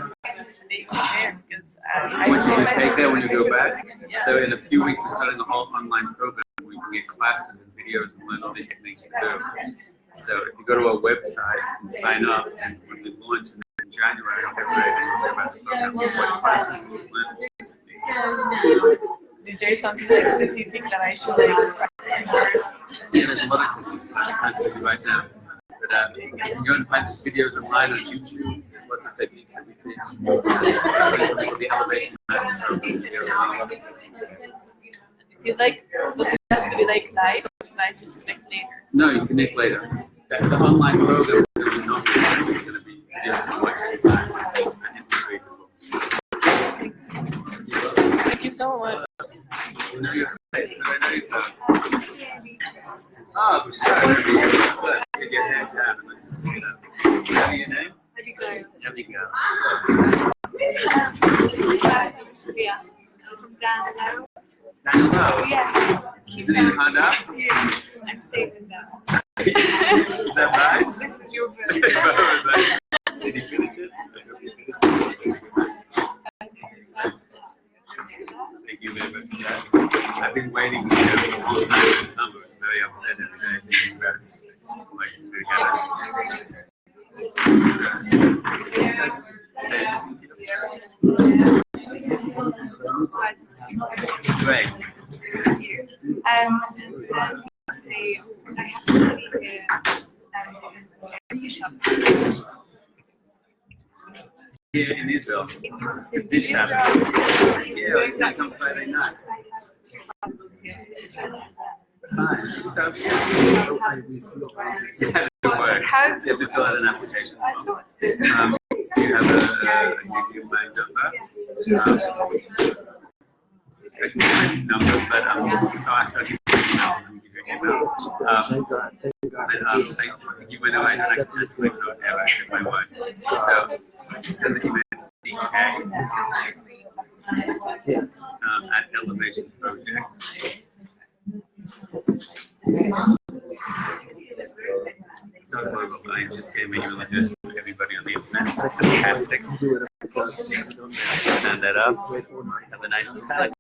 take there? Because I What you don't can know. take there when you go back. Yeah. So in a few weeks, we're starting a whole online program where you can get classes and videos and learn all these techniques to do. So if you go to our website and sign up, and when we launch in January or February, then you'll hear about the program. You'll watch classes and you'll learn all these techniques. Is there something like specific that I should like practice more? Yeah, there's a lot of techniques that I can't tell you right now. But you can go and find these videos online on YouTube. There's lots of techniques that we teach. There's something called the Elevation Master Program. We have a lot of techniques. Is it like, does it have to be like live, or can I just connect later? No, you connect later. The online program is not it's going to be videos you watch every time and MP3s as well. You're welcome. Thank you so much. You know your place. I know you go. Oh, sure. Maybe you first get your hand down and let's see it up. Tell me your name? Abigail. Sure. From Daniel. Daniel Lowe. Yes. Is it in Honda? Yes. I'm safe as that. Is that right? This is your book. Did he finish it? I hope he finished it. Thank you very much for that. I've been waiting to hear the number. I'm very upset every day thinking about like Great. I have to Here in Israel. This shop. Yeah, we can come Friday night. Fine. So, yeah. Don't worry. You have to fill out an application. You have a YouTube number. There's my number, but actually, I'll give you an email. I'll give you an email. You went away the next week, so yeah, I get my wife. So, send the email to DK at Elevation Project. Don't worry about that. I just gave my email address to everybody on the internet. Fantastic. Send that up. Have a nice time.